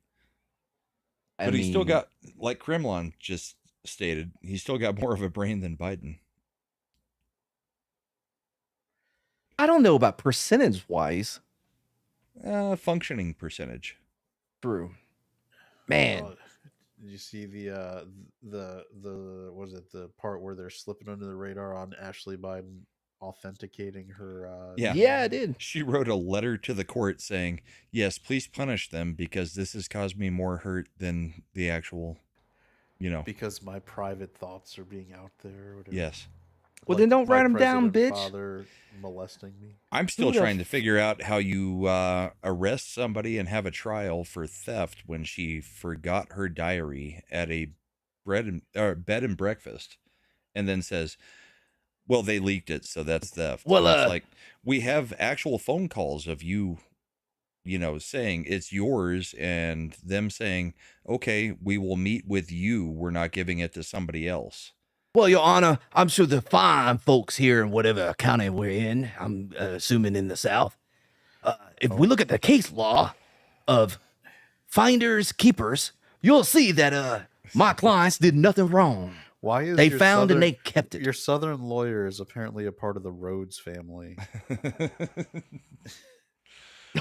But he's still got, like Kremlin just stated, he's still got more of a brain than Biden.
I don't know about percentage-wise.
Functioning percentage.
True. Man.
Did you see the was it the part where they're slipping under the radar on Ashley Biden authenticating her?
Yeah, I did.
She wrote a letter to the court saying, "Yes, please punish them because this has caused me more hurt than the actual,
because my private thoughts are being out there." Or whatever.
Yes.
Well, then don't
my
write 'em down,
president
bitch.
Father molesting me.
I'm still trying to figure out how you arrest somebody and have a trial for theft when she forgot her diary at a bed and breakfast, and then says, "Well, they leaked it, so that's theft."
Well,
and it's like we have actual phone calls of you, saying it's yours, and them saying, "Okay, we will meet with you. We're not giving it to somebody else."
Well, Your Honor, I'm sure the fine folks here in whatever county we're in, I'm assuming in the South, if we look at the case law of finders, keepers, you'll see that my clients did nothing wrong.
Why is
they
your
found and
Southern-
they kept it?
Your Southern lawyer is apparently a part of the Rhodes family.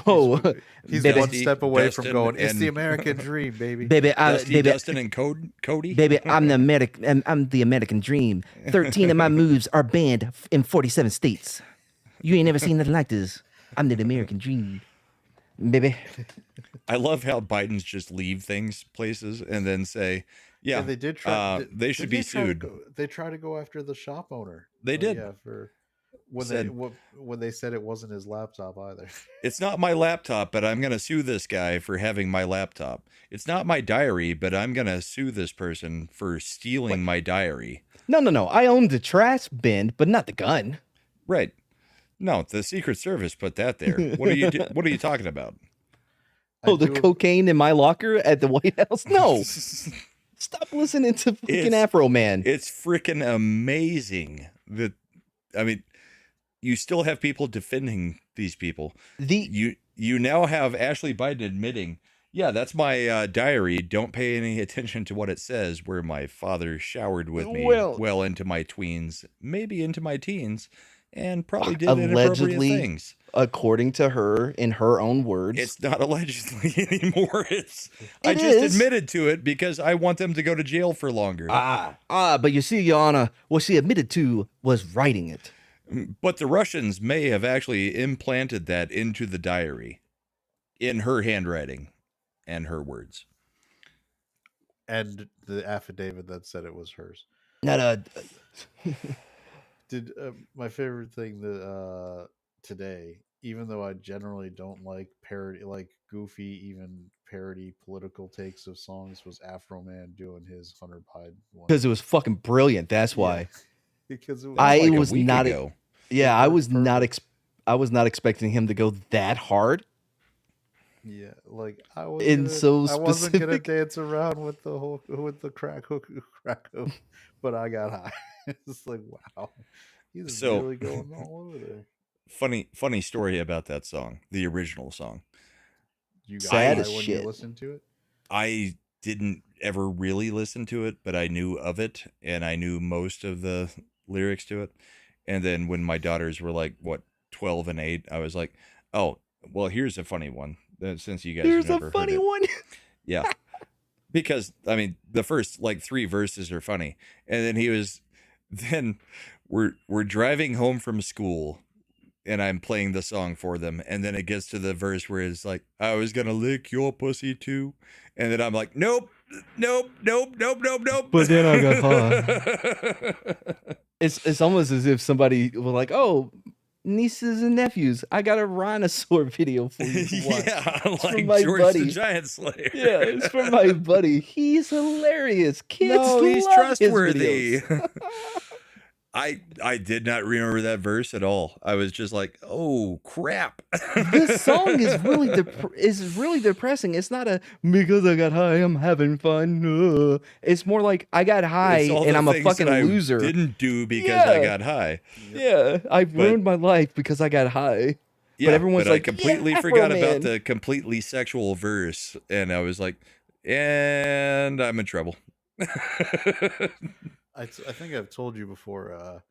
Oh,
He's
baby,
one step away
Dustin,
from going, it's
and-
the American dream, baby.
baby,
Dustin and Cody.
baby, I'm the American dream. 13 of my moves are banned in 47 states. You ain't never seen nothing like this. I'm the American dream, baby.
I love how Biden's just leave things places and then say, "Yeah,
they did try.
they should be sued."
They try to go after the shop owner.
They did.
Yeah, for when
Said-
when they said it wasn't his laptop either.
It's not my laptop, but I'm going to sue this guy for having my laptop. It's not my diary, but I'm going to sue this person for stealing my diary.
No. I own the trash bin, but not the gun.
Right. No, the Secret Service put that there. What are you talking about?
Oh, the cocaine in my locker at the White House? No. Stop listening to fucking Afro Man.
It's freaking amazing that, you still have people defending these people. You now have Ashley Biden admitting, yeah, that's my diary. Don't pay any attention to what it says, where my father showered with me well into my tweens, maybe into my teens, and probably did inappropriate things.
According to her, in her own words.
It's not allegedly anymore. I just admitted to it because I want them to go to jail for longer.
But you see, Your Honor, what she admitted to was writing it.
But the Russians may have actually implanted that into the diary in her handwriting and her words.
and the affidavit that said it was hers.
Not a.
Did my favorite thing that today, even though I generally don't like parody, like goofy, even parody political takes of songs, was Afro Man doing his Hunter Biden one.
Because it was fucking brilliant. That's
Yeah.
why.
Because it was,
That
I
like
was
a week
not.
ago.
Yeah,
It
I
worked
was not.
perfect.
I was not expecting him to go that hard.
yeah, like I was
And
gonna,
so
I wasn't gonna
specific.
dance around with the whole with the crack hook, but I got high. It's like wow, he's
So-
really going all over there.
Funny story about that song, the original song.
You got
Sad
high
as
when
shit.
you listened to it.
I didn't ever really listen to it, but I knew of it and I knew most of the lyrics to it. And then when my daughters were like, what, 12 and 8, I was like, oh, well, here's a funny one. Since you guys have
Here's a
never heard
funny
it.
one.
Yeah. Because, I mean, the first like 3 verses are funny. And then we're driving home from school and I'm playing the song for them. And then it gets to the verse where it's like, I was going to lick your pussy too. And then I'm like, nope. But
then I got high. It's almost as if somebody was like, "Oh, nieces and nephews, I got a rhinosaur video for you to watch."
Yeah,
from
like
my
George
buddy.
the Giant Slayer.
Yeah, it's from my buddy. He's hilarious. Kids
No, he's
love his
trustworthy.
videos.
I did not remember that verse at all. I was just like, oh crap.
This song is really depressing. It's not a because I got high, I'm having fun. It's more like I got high
It's all
and
the
I'm a
things
fucking
that I
loser.
didn't do because I
Yeah.
got high.
Yeah, I've ruined my life because I got high.
Yeah,
everyone's
but
like,
I completely
"Yeah,
forgot
Afro
about
Man."
the completely sexual verse, and I was like, and I'm in trouble.
I think I've told you before,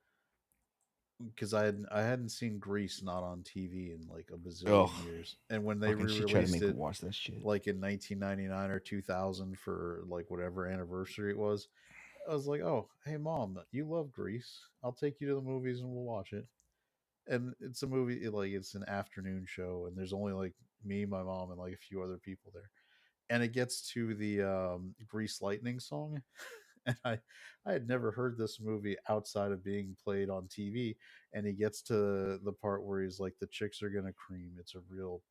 because I hadn't seen Grease not on TV in like a bazillion
Ugh.
years, and when they
Fucking she tried to
re-released
make me
it,
watch that shit.
like in 1999 or 2000 for like whatever anniversary it was, I was like, oh, hey mom, you love Grease, I'll take you to the movies and we'll watch it. And it's a movie, it's an afternoon show, and there's only like me, my mom, and like a few other people there. And it gets to the Grease Lightning song, and I had never heard this movie outside of being played on TV. And he gets to the part where he's like, "The chicks are gonna cream. It's a real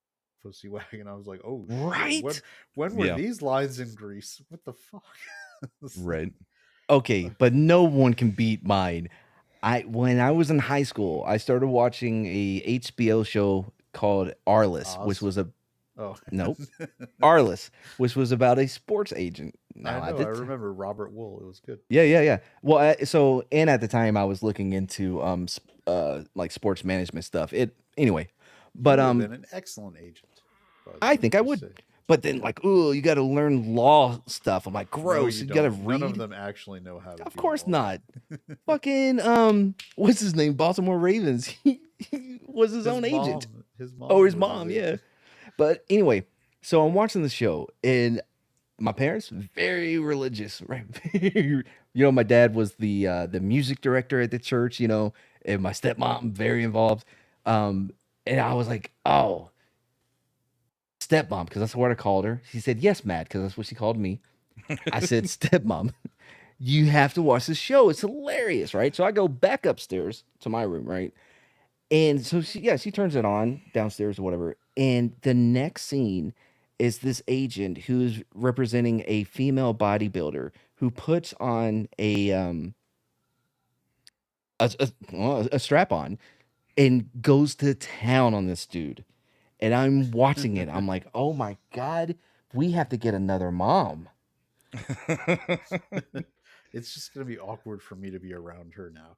pussy wagon." I was like, "Oh, shit.
Right?
When were
Yeah.
these lines in Grease? What the fuck?" It's like,
Right.
Okay, but no one can beat mine. When I was in high school, I started watching a HBO show called Arliss, which
Oz?
was a
Oh
Nope. Arliss, which was about a sports agent. Now,
I know. I remember Robert Wool. It was good.
Yeah. Well, and at the time I was looking into like sports management stuff. Anyway, but
You would have been an excellent agent. by the
I
way,
think I
just
would.
saying.
But then like, ooh, you got to learn law stuff. I'm like,
No,
gross. you got to
don't.
read.
None of them actually know how to.
Of
do
course
all
not. Fucking what's his name? Baltimore Ravens. He was his own agent.
His mom.
Oh, his
was
mom, yeah.
agent.
But anyway, so I'm watching the show, and my parents very religious, right? My dad was the music director at the church, and my stepmom very involved. And I was like, oh, stepmom, because that's what I called her. She said, yes, Matt, because that's what she called me. I said, stepmom, you have to watch this show. It's hilarious, right? So I go back upstairs to my room, right? And so she turns it on downstairs or whatever. And the next scene is this agent who's representing a female bodybuilder who puts on a strap on and goes to town on this dude. And I'm watching it. I'm like, oh my God, we have to get another mom.
It's just gonna be awkward for me to be around her now.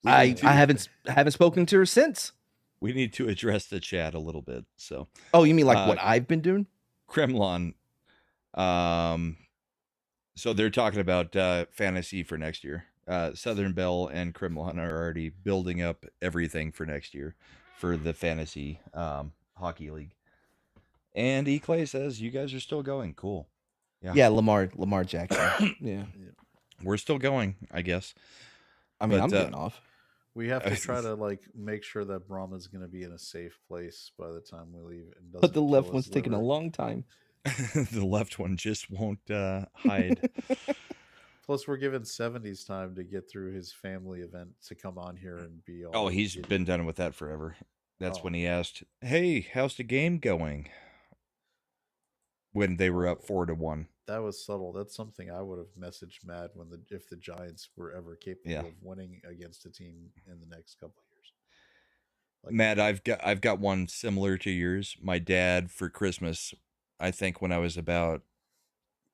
I
So-
haven't spoken to her since.
We need to address the chat a little bit. So,
Oh, you mean like what I've been doing?
Kremlon, so they're talking about fantasy for next year. Southern Belle and Kremlon are already building up everything for next year for the fantasy hockey league. And E. Clay says you guys are still going. Cool.
Yeah, Lamar Jackson. Yeah.
We're still going, I guess.
I mean,
But,
I'm getting off.
We have to try to like make sure that Brahma's going to be in a safe place by the time we leave. And
But the
doesn't
left
kill
one's
his
taking a
liver.
long time.
The left one just won't hide.
Plus, we're giving 70s time to get through his family event to come on here and be all.
Oh, he's
giddy.
been done with that forever. That's
Oh.
when he asked, "Hey, how's the game going?" When they were up 4-1.
That was subtle. That's something I would have messaged Matt if the Giants were ever capable
Yeah.
of winning against a team in the next couple of years. Like,
Matt, I've got one similar to yours. My dad for Christmas, I think when I was about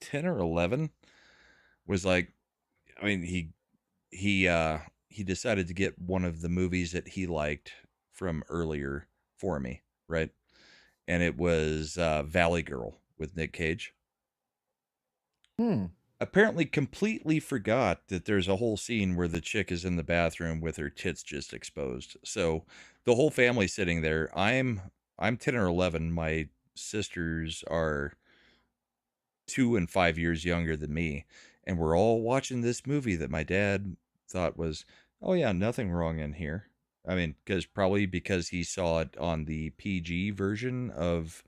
10 or 11, was like, I mean, he decided to get one of the movies that he liked from earlier for me, right? And it was Valley Girl with Nick Cage. Apparently completely forgot that there's a whole scene where the chick is in the bathroom with her tits just exposed. So the whole family sitting there. I'm 10 or 11. My sisters are 2 and 5 years younger than me, and we're all watching this movie that my dad thought was, oh yeah, nothing wrong in here. I mean, because he saw it on the PG version of,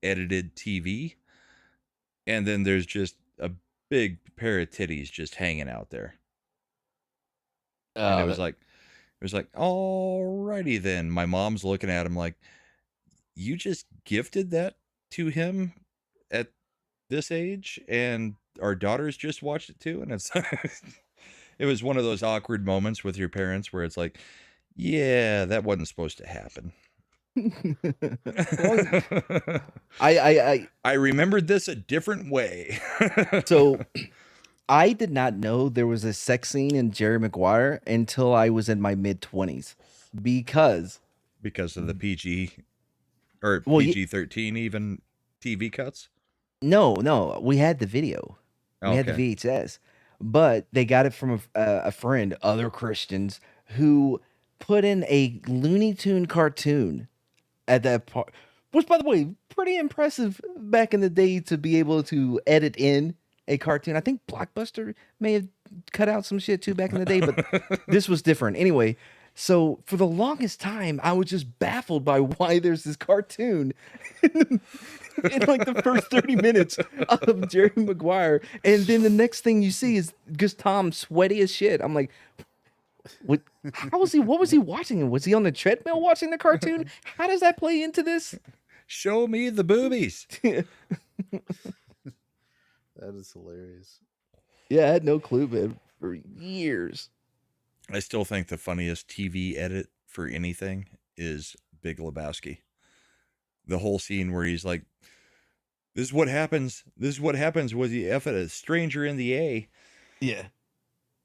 edited TV. And then there's just a big pair of titties just hanging out there. And it was like, alrighty then. My mom's looking at him like, you just gifted that to him at this age, and our daughters just watched it too. And it's it was one of those awkward moments with your parents where it's like, yeah, that wasn't supposed to happen. I remembered this a different way.
So I did not know there was a sex scene in Jerry Maguire until I was in my mid-20s because
of the PG or
Well,
PG-13 even TV cuts.
no, we had the video. We had the
Okay.
VHS, but they got it from a friend, other Christians, who put in a Looney Tune cartoon at that part, which, by the way, pretty impressive back in the day to be able to edit in a cartoon. I think Blockbuster may have cut out some shit too back in the day, but this was different. Anyway, so for the longest time, I was just baffled by why there's this cartoon in like the first 30 minutes of Jerry Maguire. And then the next thing you see is just Tom sweaty as shit. I'm like, what was he watching? Was he on the treadmill watching the cartoon? How does that play into this?
Show me the boobies.
that is hilarious.
Yeah, I had no clue, man, for years.
I still think the funniest TV edit for anything is Big Lebowski. The whole scene where he's like, this is what happens when you F at a stranger in the A.
Yeah.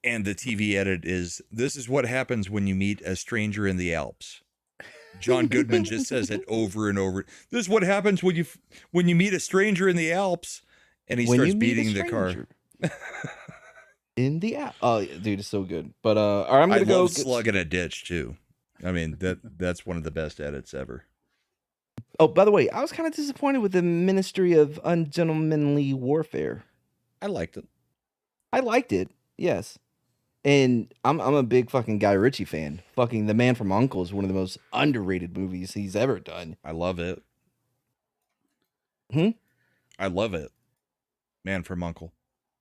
And the TV edit is, this is what happens when you meet a stranger in the Alps. John Goodman just says it over and over. This is what happens when you meet a stranger in the Alps. And he starts beating the car.
In the app. Oh, dude, it's so good. But all right, I'm gonna go
love slugging a ditch too. I mean, that's one of the best edits ever.
Oh, by the way, I was kind of disappointed with the Ministry of Ungentlemanly Warfare.
I liked it.
I liked it, yes. And I'm a big fucking Guy Ritchie fan. Fucking The Man from U.N.C.L.E. is one of the most underrated movies he's ever done.
I love it. I love it. Man from U.N.C.L.E.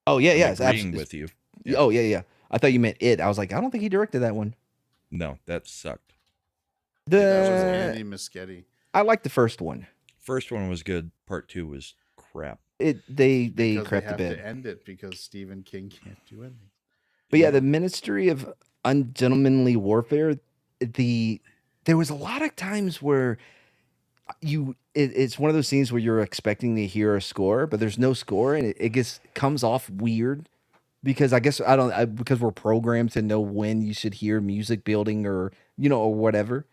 Oh yeah, yeah,
I'm agreeing with you.
Yeah. Oh yeah. I thought you meant it. I was like, I don't think he directed that one.
No, that sucked.
That was Andy Muschietti.
I liked the first one.
First one was good. Part 2 was crap.
They
Because
crept
they have
a bit.
to end it because Stephen King can't do anything.
But yeah, the Ministry of Ungentlemanly Warfare. There was a lot of times where it's one of those scenes where you're expecting to hear a score, but there's no score, and it comes off weird because I guess because we're programmed to know when you should hear music building or whatever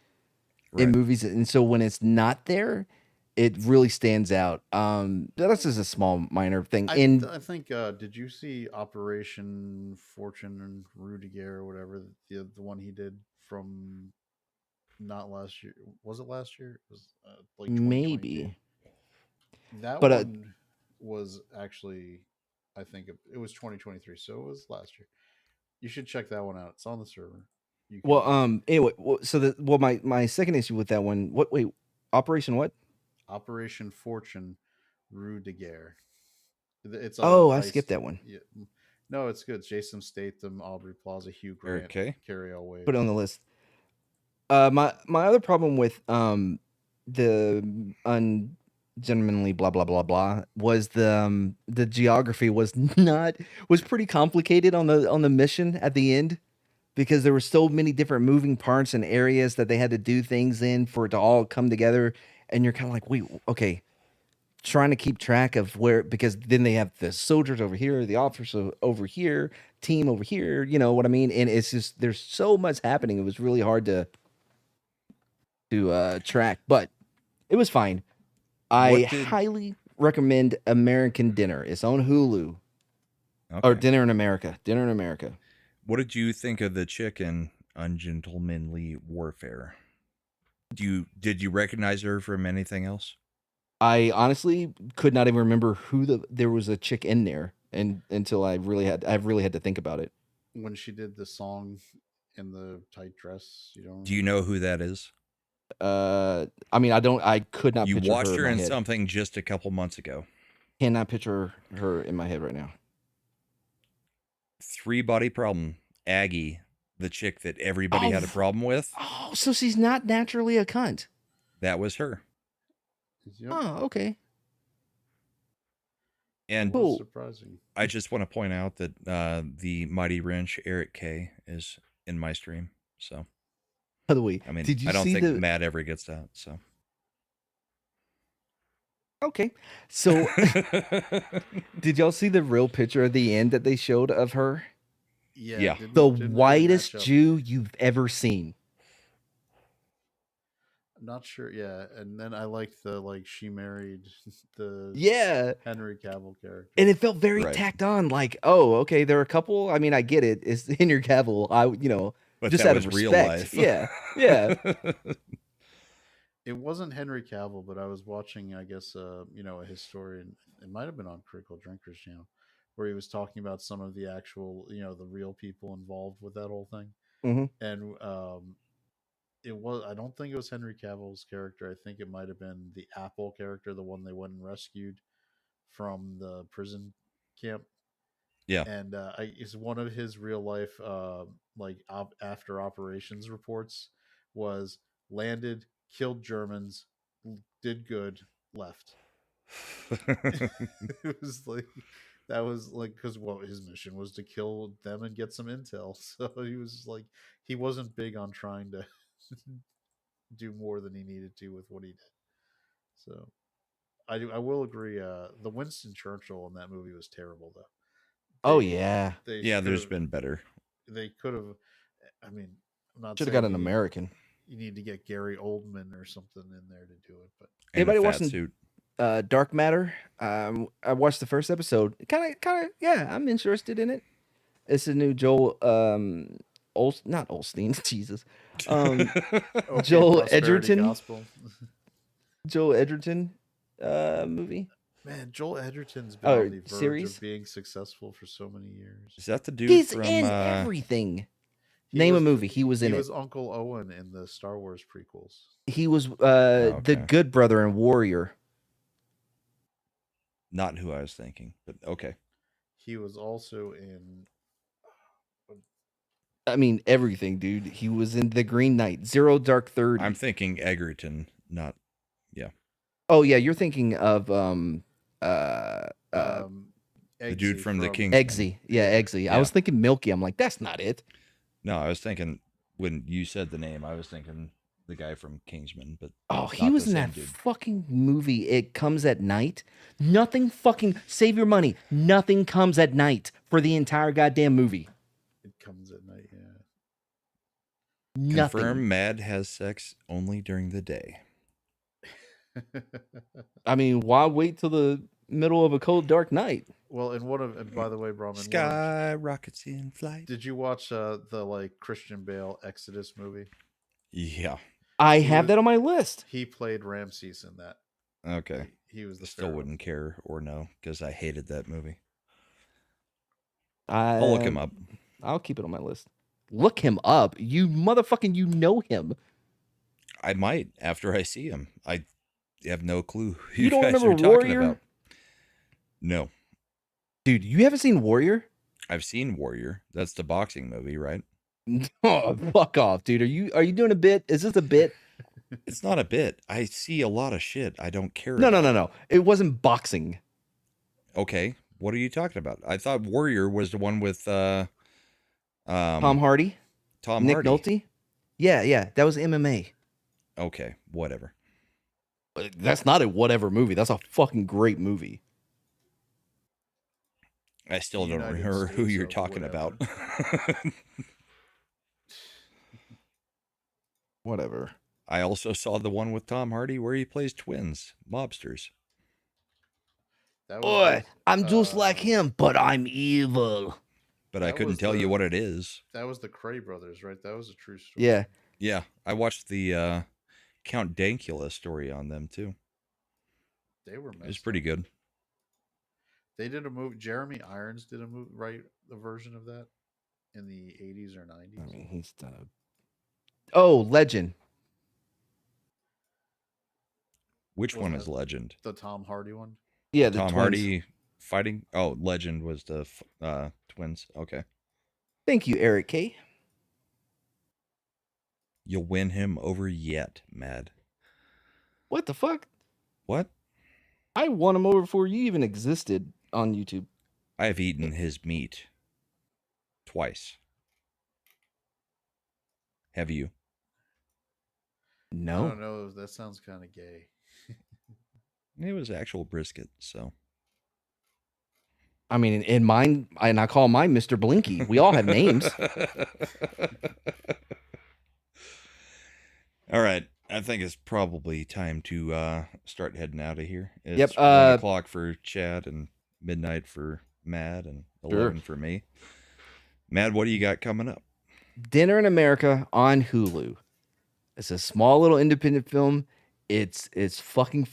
in movies, and so when it's not there, it really stands out. That's just a small minor thing.
I think did you see Operation Fortune and Rudiger or whatever, the one he did from not last year? Was it last year? It was like
maybe
that
but
one was actually, I think it was 2023, so it was last year. You should check that one out. It's on the server.
Anyway, my second issue with that one, Operation what?
Operation Fortune Rue de Guerre. It's a
Oh, I
heist.
skipped that one.
Yeah. No, it's good. Jason Statham, Aubrey Plaza, Hugh Grant,
Okay.
Carrie Elway.
Put it on the list. My other problem with the ungentlemanly blah blah blah blah was the geography was pretty complicated on the mission at the end, because there were so many different moving parts and areas that they had to do things in for it to all come together, and you're kind of like, wait, okay, trying to keep track of where, because then they have the soldiers over here, the officers over here, team over here, you know what I mean? And it's just, there's so much happening. It was really hard to track, but it was fine. I
What did-
highly recommend American Dinner. It's on Hulu. Or
Okay.
Dinner in America. Dinner in America.
What did you think of the chick in Ungentlemanly Warfare? Did you recognize her from anything else?
I honestly could not even remember there was a chick in there, and until I really had to think about it.
When she did the song in the tight dress, you don't.
Do you know who that is?
I mean, I could not
You
picture
watched her
in
in
my head.
something just a couple months ago.
Cannot picture her in my head right now.
3-body problem. Aggie, the chick that everybody had a problem with.
Oh, so she's not naturally a cunt.
That was her.
Yep.
Oh, okay.
And
Cool.
Surprising.
I just want to point out that the Mighty Wrench Eric K is in my stream. So
By the way,
I mean,
did you
I don't
see
think
the?
Matt ever gets that. So
Okay, so did y'all see the real picture at the end that they showed of her?
Yeah.
Yeah.
didn't-
The
didn't really
whitest
match up.
Jew you've ever seen.
Not sure. Yeah, and then I liked she married the
Yeah,
Henry Cavill character.
and it felt very
Right.
tacked on. Like, oh, okay, they're a couple. I mean, I get it. It's Henry Cavill.
but
just
that
out
was
of
real
respect.
life.
Yeah, yeah.
It wasn't Henry Cavill, but I was watching, I guess, a historian. It might have been on Critical Drinkers channel, where he was talking about some of the actual, the real people involved with that whole thing.
Mhm.
And it was. I don't think it was Henry Cavill's character. I think it might have been the Apple character, the one they went and rescued from the prison camp.
Yeah.
And it's one of his real life, after operations reports was landed, killed Germans, did good, left. It was because his mission was to kill them and get some intel. So he was he wasn't big on trying to do more than he needed to with what he did. So I will agree. The Winston Churchill in that movie was terrible, though.
Oh yeah,
Yeah, there's been better.
They could have. I mean, I'm not
should have
saying
got an
you need-
American.
You need to get Gary Oldman or something in there to do it, but
And
Anybody
a fat
watching-
suit.
Dark Matter. I watched the first episode. Kind of. Yeah, I'm interested in it. It's a new Joel. Not Olstein. Jesus.
Okay,
Joel
Prosperity
Edgerton?
Gospel.
Joel Edgerton movie.
Man, Joel Edgerton's been
Oh,
on the verge
series?
of being successful for so many years.
Is that the dude
He's
from
in everything.
He
Name a
was-
movie. He was in
He
it.
was Uncle Owen in the Star Wars prequels.
He was
okay.
the good brother in Warrior.
not who I was thinking, but okay.
He was also in.
I mean, everything, dude. He was in The Green Knight, Zero Dark 30.
I'm thinking Egerton, not
Oh yeah, you're thinking of
the dude
Eggsy
from the King.
Eggsy. Yeah, Eggsy. I
Yeah.
was thinking Milky. I'm like, that's not it.
No, I was thinking when you said the name, I was thinking the guy from Kingsman, but
Oh, he
not
was
the
in
same
that
dude.
fucking movie. It Comes at Night. Nothing fucking save your money. Nothing comes at night for the entire goddamn movie.
It comes at night. Yeah.
Nothing.
Confirm Mad has sex only during the day.
I mean, why wait till the middle of a cold, dark night?
Well, and by the way, Brahman,
Sky rockets in flight.
did you watch the Christian Bale Exodus movie?
Yeah.
I
He
have
was-
that on my list.
He played Ramses in that.
Okay.
He was
I
the
still
Pharaoh.
wouldn't care or know because I hated that movie.
I'll
I'll look him up.
I'll keep it on my list. Look him up. You motherfucking, you know him.
I might after I see him. I have no clue who
You don't
guys
remember
are talking
Warrior?
about. No,
Dude, you haven't seen Warrior?
I've seen Warrior. That's the boxing movie, right?
Oh, fuck off, dude. Are you doing a bit? Is this a bit?
It's not a bit. I see a lot of shit I don't care
No,
about.
no. It wasn't boxing.
Okay, what are you talking about? I thought Warrior was the one with
Tom Hardy,
Tom
Nick
Hardy.
Nolte. Yeah, that was MMA.
Okay, whatever.
That's not a whatever movie. That's a fucking great movie.
I still don't
United
remember who
States
you're
of
talking
whatever.
about.
Whatever.
I also saw the one with Tom Hardy where he plays twins, mobsters.
That was
Boy,
with,
I'm just like him, but I'm evil.
But I
That
couldn't
was
tell you
the-
what it is.
That was the Cray brothers, right? That was a true story.
Yeah.
Yeah, I watched the Count Dankula story on them too.
They were
It was
messed
pretty
up.
good.
They did a movie. Jeremy Irons did a movie, right? A version of that in the 80s or 90s.
I mean, he's done a... Oh, Legend.
Which
Was
one
that
is Legend?
the Tom Hardy one?
Yeah, the
Tom
twins.
Hardy fighting? Oh, Legend was the twins. Okay.
Thank you, Eric K.
You'll win him over yet, Mad.
What the fuck?
What?
I won him over before you even existed on YouTube.
I have eaten his meat twice. Have you?
I
No.
don't know. That sounds kind of gay.
It was actual brisket, so.
I mean, in mine, and I call mine Mr. Blinky. We all have names.
All right. I think it's probably time to start heading out of here. It's
Yep,
1 o'clock for Chad and midnight for Mad and 11 for me. Mad, what do you got coming up?
Dinner in America on Hulu. It's a small little independent film. It's fucking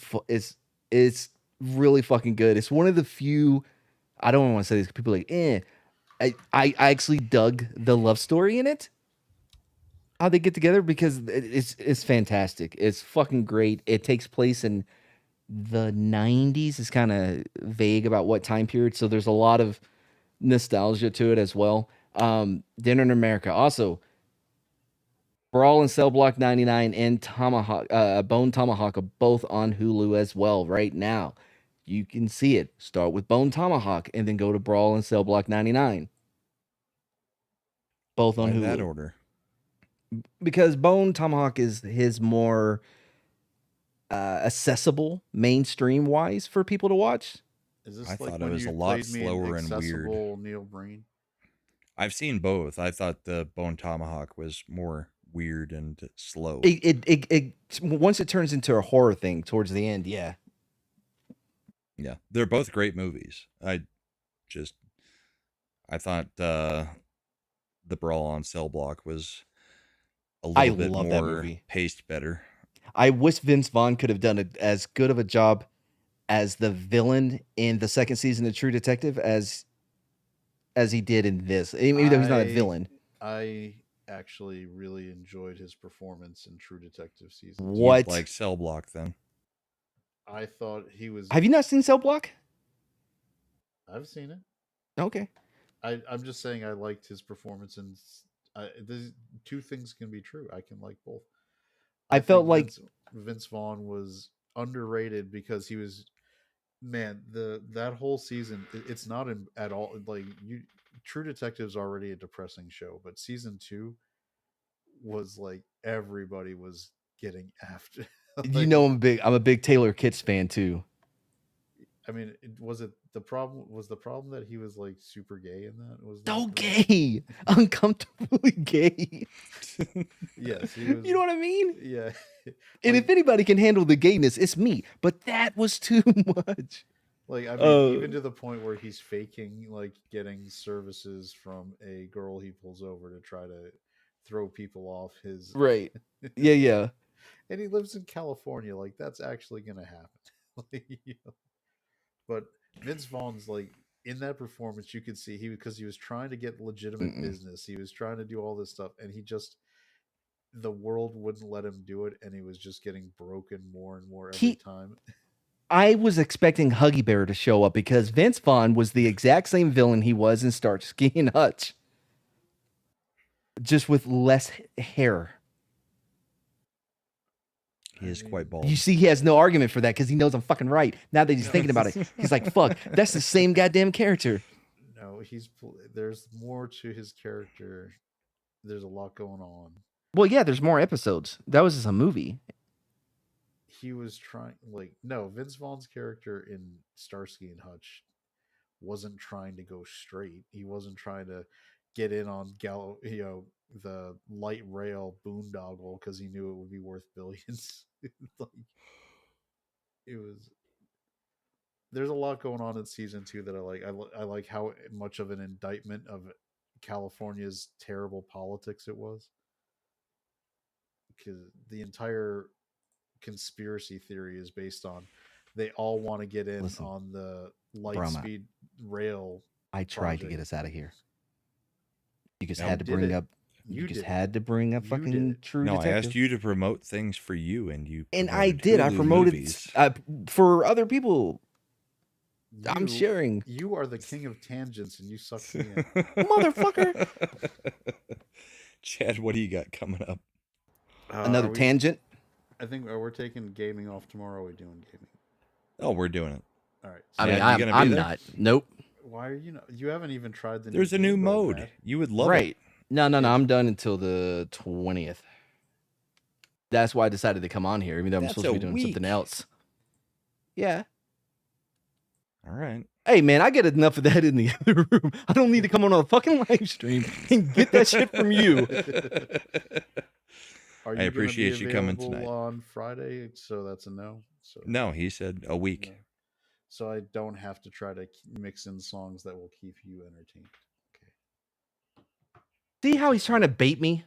it's really fucking good. It's one of the few. I don't want to say this. People are like, I actually dug the love story in it. How they get together, because it's fantastic. It's fucking great. It takes place in the 90s. It's kind of vague about what time period, so there's a lot of nostalgia to it as well. Dinner in America. Also, Brawl and Cell Block 99 and Tomahawk, Bone Tomahawk are both on Hulu as well right now. You can see it. Start with Bone Tomahawk and then go to Brawl and Cell Block 99. Both on
In
Hulu.
that order.
Because Bone Tomahawk is his more accessible, mainstream wise for people to watch.
Is this
I
like
thought it
when
was
you
a lot
played me in
slower and weird.
Accessible Neil Breen?
I've seen both. I thought the Bone Tomahawk was more weird and slow.
It once it turns into a horror thing towards the end, yeah.
Yeah, they're both great movies. I thought the Brawl on Cell Block was a little bit
love that
more
movie.
paced better.
I wish Vince Vaughn could have done as good of a job as the villain in the second season of True Detective as he did in this. Even though he's not a villain.
I actually really enjoyed his performance in True Detective season 2.
What?
You'd like Cell Block then?
I thought he was.
Have you not seen Cell Block?
I've seen it.
Okay.
I'm just saying I liked his performance, and these two things can be true. I can like both.
I felt
think
like
Vince Vaughn was underrated because he was, man, that whole season. It's not at all like you. True Detective's already a depressing show, but season 2 was like everybody was getting after.
you know I'm a big Taylor Kitsch fan too.
I mean, was the problem that he was like super gay in that? Was
So
that
gay, uncomfortably gay.
Yes, he was,
You know what I mean?
yeah.
And
Like-
if anybody can handle the gayness, it's me. But that was too much.
Like, I mean, even to the point where he's faking like getting services from a girl he pulls over to try to throw people off his.
Right. Yeah.
And he lives in California. Like, that's actually gonna happen. Like, you know. But Vince Vaughn's like in that performance, you could see because he was trying to get legitimate business. He was trying to do all this stuff, and the world wouldn't let him do it, and he was just getting broken more and more every time.
I was expecting Huggy Bear to show up because Vince Vaughn was the exact same villain he was in Starsky and Hutch, just with less hair.
He is quite bald.
You see, he has no argument for that because he knows I'm fucking right. Now that he's thinking about it, he's like, "Fuck, that's the same goddamn character."
No, there's more to his character. There's a lot going on.
Well, yeah, there's more episodes. That was just a movie.
He was trying, Vince Vaughn's character in Starsky and Hutch wasn't trying to go straight. He wasn't trying to get in on the light rail boondoggle because he knew it would be worth billions. There's a lot going on in season 2 that I like. I like how much of an indictment of California's terrible politics it was, because the entire conspiracy theory is based on they all want to get in on the light speed rail.
I tried to get us out of here. You just
No,
had to
did
bring
it.
up.
You
You just
did.
had to bring up
You
fucking
did it.
True
No, I
Detective.
asked you to promote things for you, and you
And I
promoted
did. I
Hulu
promoted
movies.
for other people. I'm sharing.
You are the king of tangents, and you suck me in.
Motherfucker.
Chad, what do you got coming up?
Another tangent.
I think we're taking gaming off tomorrow. Are we doing gaming?
Oh, we're doing it.
All right.
I
Chad,
mean,
you gonna be
I'm
there?
not. Nope.
Why are you not? You haven't even tried the.
There's a new
game
mode.
Matt.
You would love
Right.
it.
No. I'm done until the 20th. That's why I decided to come on here, even though I'm
That's
supposed to be
a
doing
week.
something else. Yeah.
All right.
Hey, man, I get enough of that in the other room. I don't need to come on a fucking live stream and get that shit from you.
Are
I
you
appreciate
gonna be
you coming
available
tonight.
on Friday, so that's a no. So
No, he said a week.
no. So I don't have to try to mix in songs that will keep you entertained. Okay.
See how he's trying to bait me to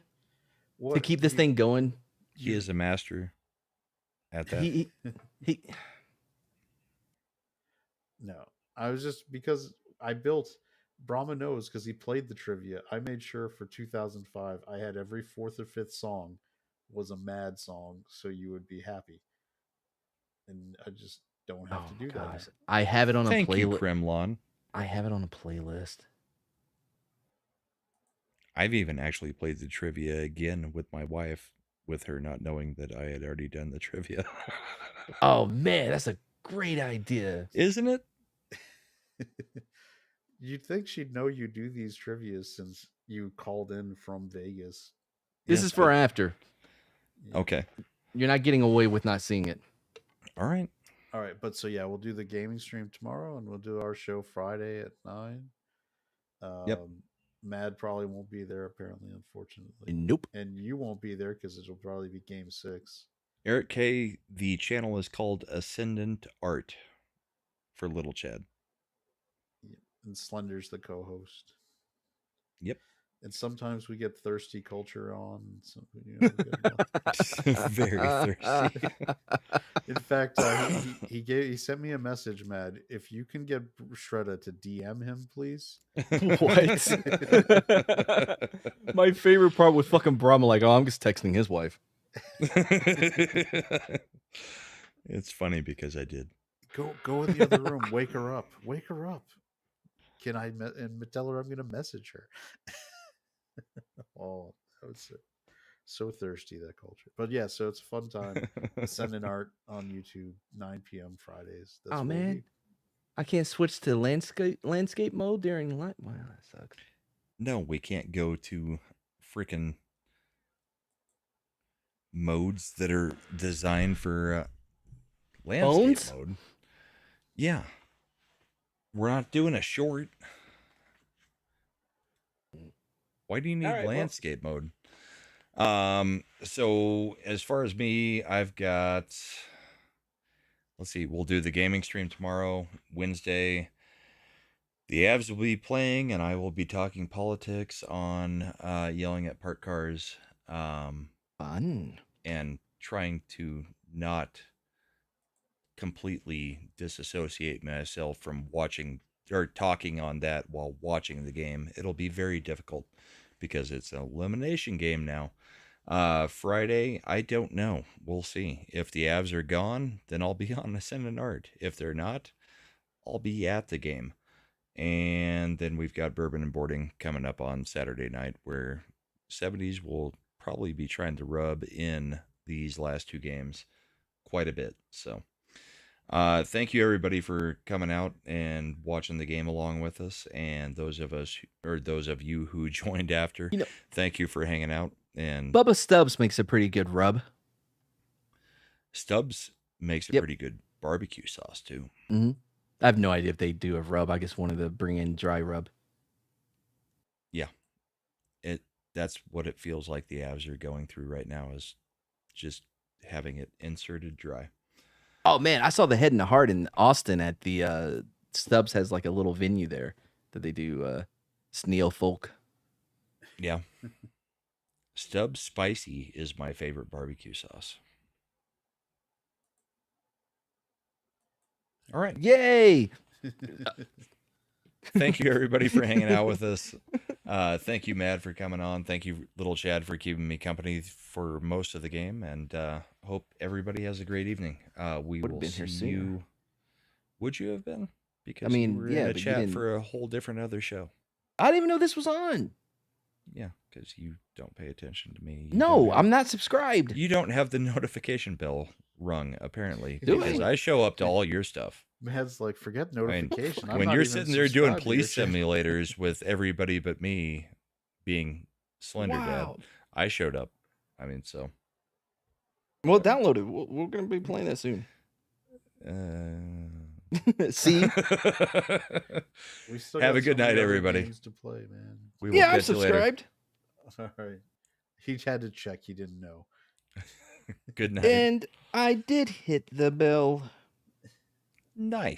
What
keep this thing going?
He is a master at that.
He
No, I was just because I built Brahma knows because he played the trivia. I made sure for 2005 I had every fourth or fifth song was a mad song, so you would be happy. And I just don't have to do that.
I have it on
Thank
a
you,
playlist.
Kremlon.
I have it on a playlist.
I've even actually played the trivia again with my wife, with her not knowing that I had already done the trivia.
Oh man, that's a great idea.
Isn't it?
You'd think she'd know you do these trivias since you called in from Vegas.
This
Yes,
is for after.
Okay.
You're not getting away with not seeing it.
All right.
All right, but so yeah, we'll do the gaming stream tomorrow, and we'll do our show Friday at 9.
Yep.
Mad probably won't be there, apparently, unfortunately.
Nope.
And you won't be there because it'll probably be Game 6.
Eric K., the channel is called Ascendant Art for Little Chad.
And Slender's the co-host.
Yep.
And sometimes we get Thirsty Culture on. So, we get
Very thirsty.
In fact, he sent me a message, Mad. If you can get Shredda to DM him, please.
What? My favorite part was fucking Brahma, like, oh, I'm just texting his wife.
It's funny because I did.
Go in the other room. Wake her up. Wake her up. Can I and tell her I'm going to message her? Oh, that was so thirsty, that culture. But yeah, so it's a fun time. Sending art on YouTube, 9 p.m. Fridays. That's
Oh
what
man,
we-
I can't switch to landscape mode during live. Wow, that sucks.
No, we can't go to freaking modes that are designed for landscape
Phones?
mode. Yeah. We're not doing a short. Why do you need
All right, well-
landscape mode? So as far as me, I've got, let's see, we'll do the gaming stream tomorrow, Wednesday. The Avs will be playing, and I will be talking politics on yelling at parked cars,
Fun.
and trying to not completely disassociate myself from watching or talking on that while watching the game. It'll be very difficult because it's an elimination game now. Friday, I don't know. We'll see. If the Avs are gone, then I'll be on Ascend and Art. If they're not, I'll be at the game. And then we've got Bourbon and Boarding coming up on Saturday night, where 70s will probably be trying to rub in these last two games quite a bit. So thank you everybody for coming out and watching the game along with us, and those of you who joined after,
You know,
thank you for hanging out. And
Bubba Stubbs makes a pretty good rub.
Stubbs makes a
Yep.
pretty good barbecue sauce too.
Hmm. I have no idea if they do a rub. I just wanted to bring in dry rub.
Yeah, that's what it feels like the Avs are going through right now, is just having it inserted dry.
Oh man, I saw the Head and the Heart in Austin at the Stubbs has like a little venue there that they do Sneal folk.
Yeah. Stubbs Spicy is my favorite barbecue sauce. All right.
Yay!
Thank you, everybody, for hanging out with us. Thank you, Matt, for coming on. Thank you, Little Chad, for keeping me company for most of the game. And hope everybody has a great evening. We
Would've
will
been here
see
sooner.
you. Would you have been? Because
mean,
you were
yeah,
in a
but you
chat
didn't-
for a whole different other show.
I didn't even know this was on.
Yeah, because you don't pay attention to me.
No, I'm not subscribed.
You don't have the notification bell rung, apparently,
Do
because
I?
I show up to all your stuff.
Man's like, forget
mean,
notification. I'm
When
not
you're
even
sitting there doing
subscribed to your
police
channel.
simulators with everybody but me being Slender
Wow.
Dad, I showed up. I mean, so.
Well, download it. We're gonna be playing that soon. See?
We still
Have
got
a good
so many
night,
other
everybody.
games to play, man.
We will
Yeah, I'm
catch you later.
subscribed.
All right. He had to check. He didn't know.
Good night.
And I did hit the bell.
Nice.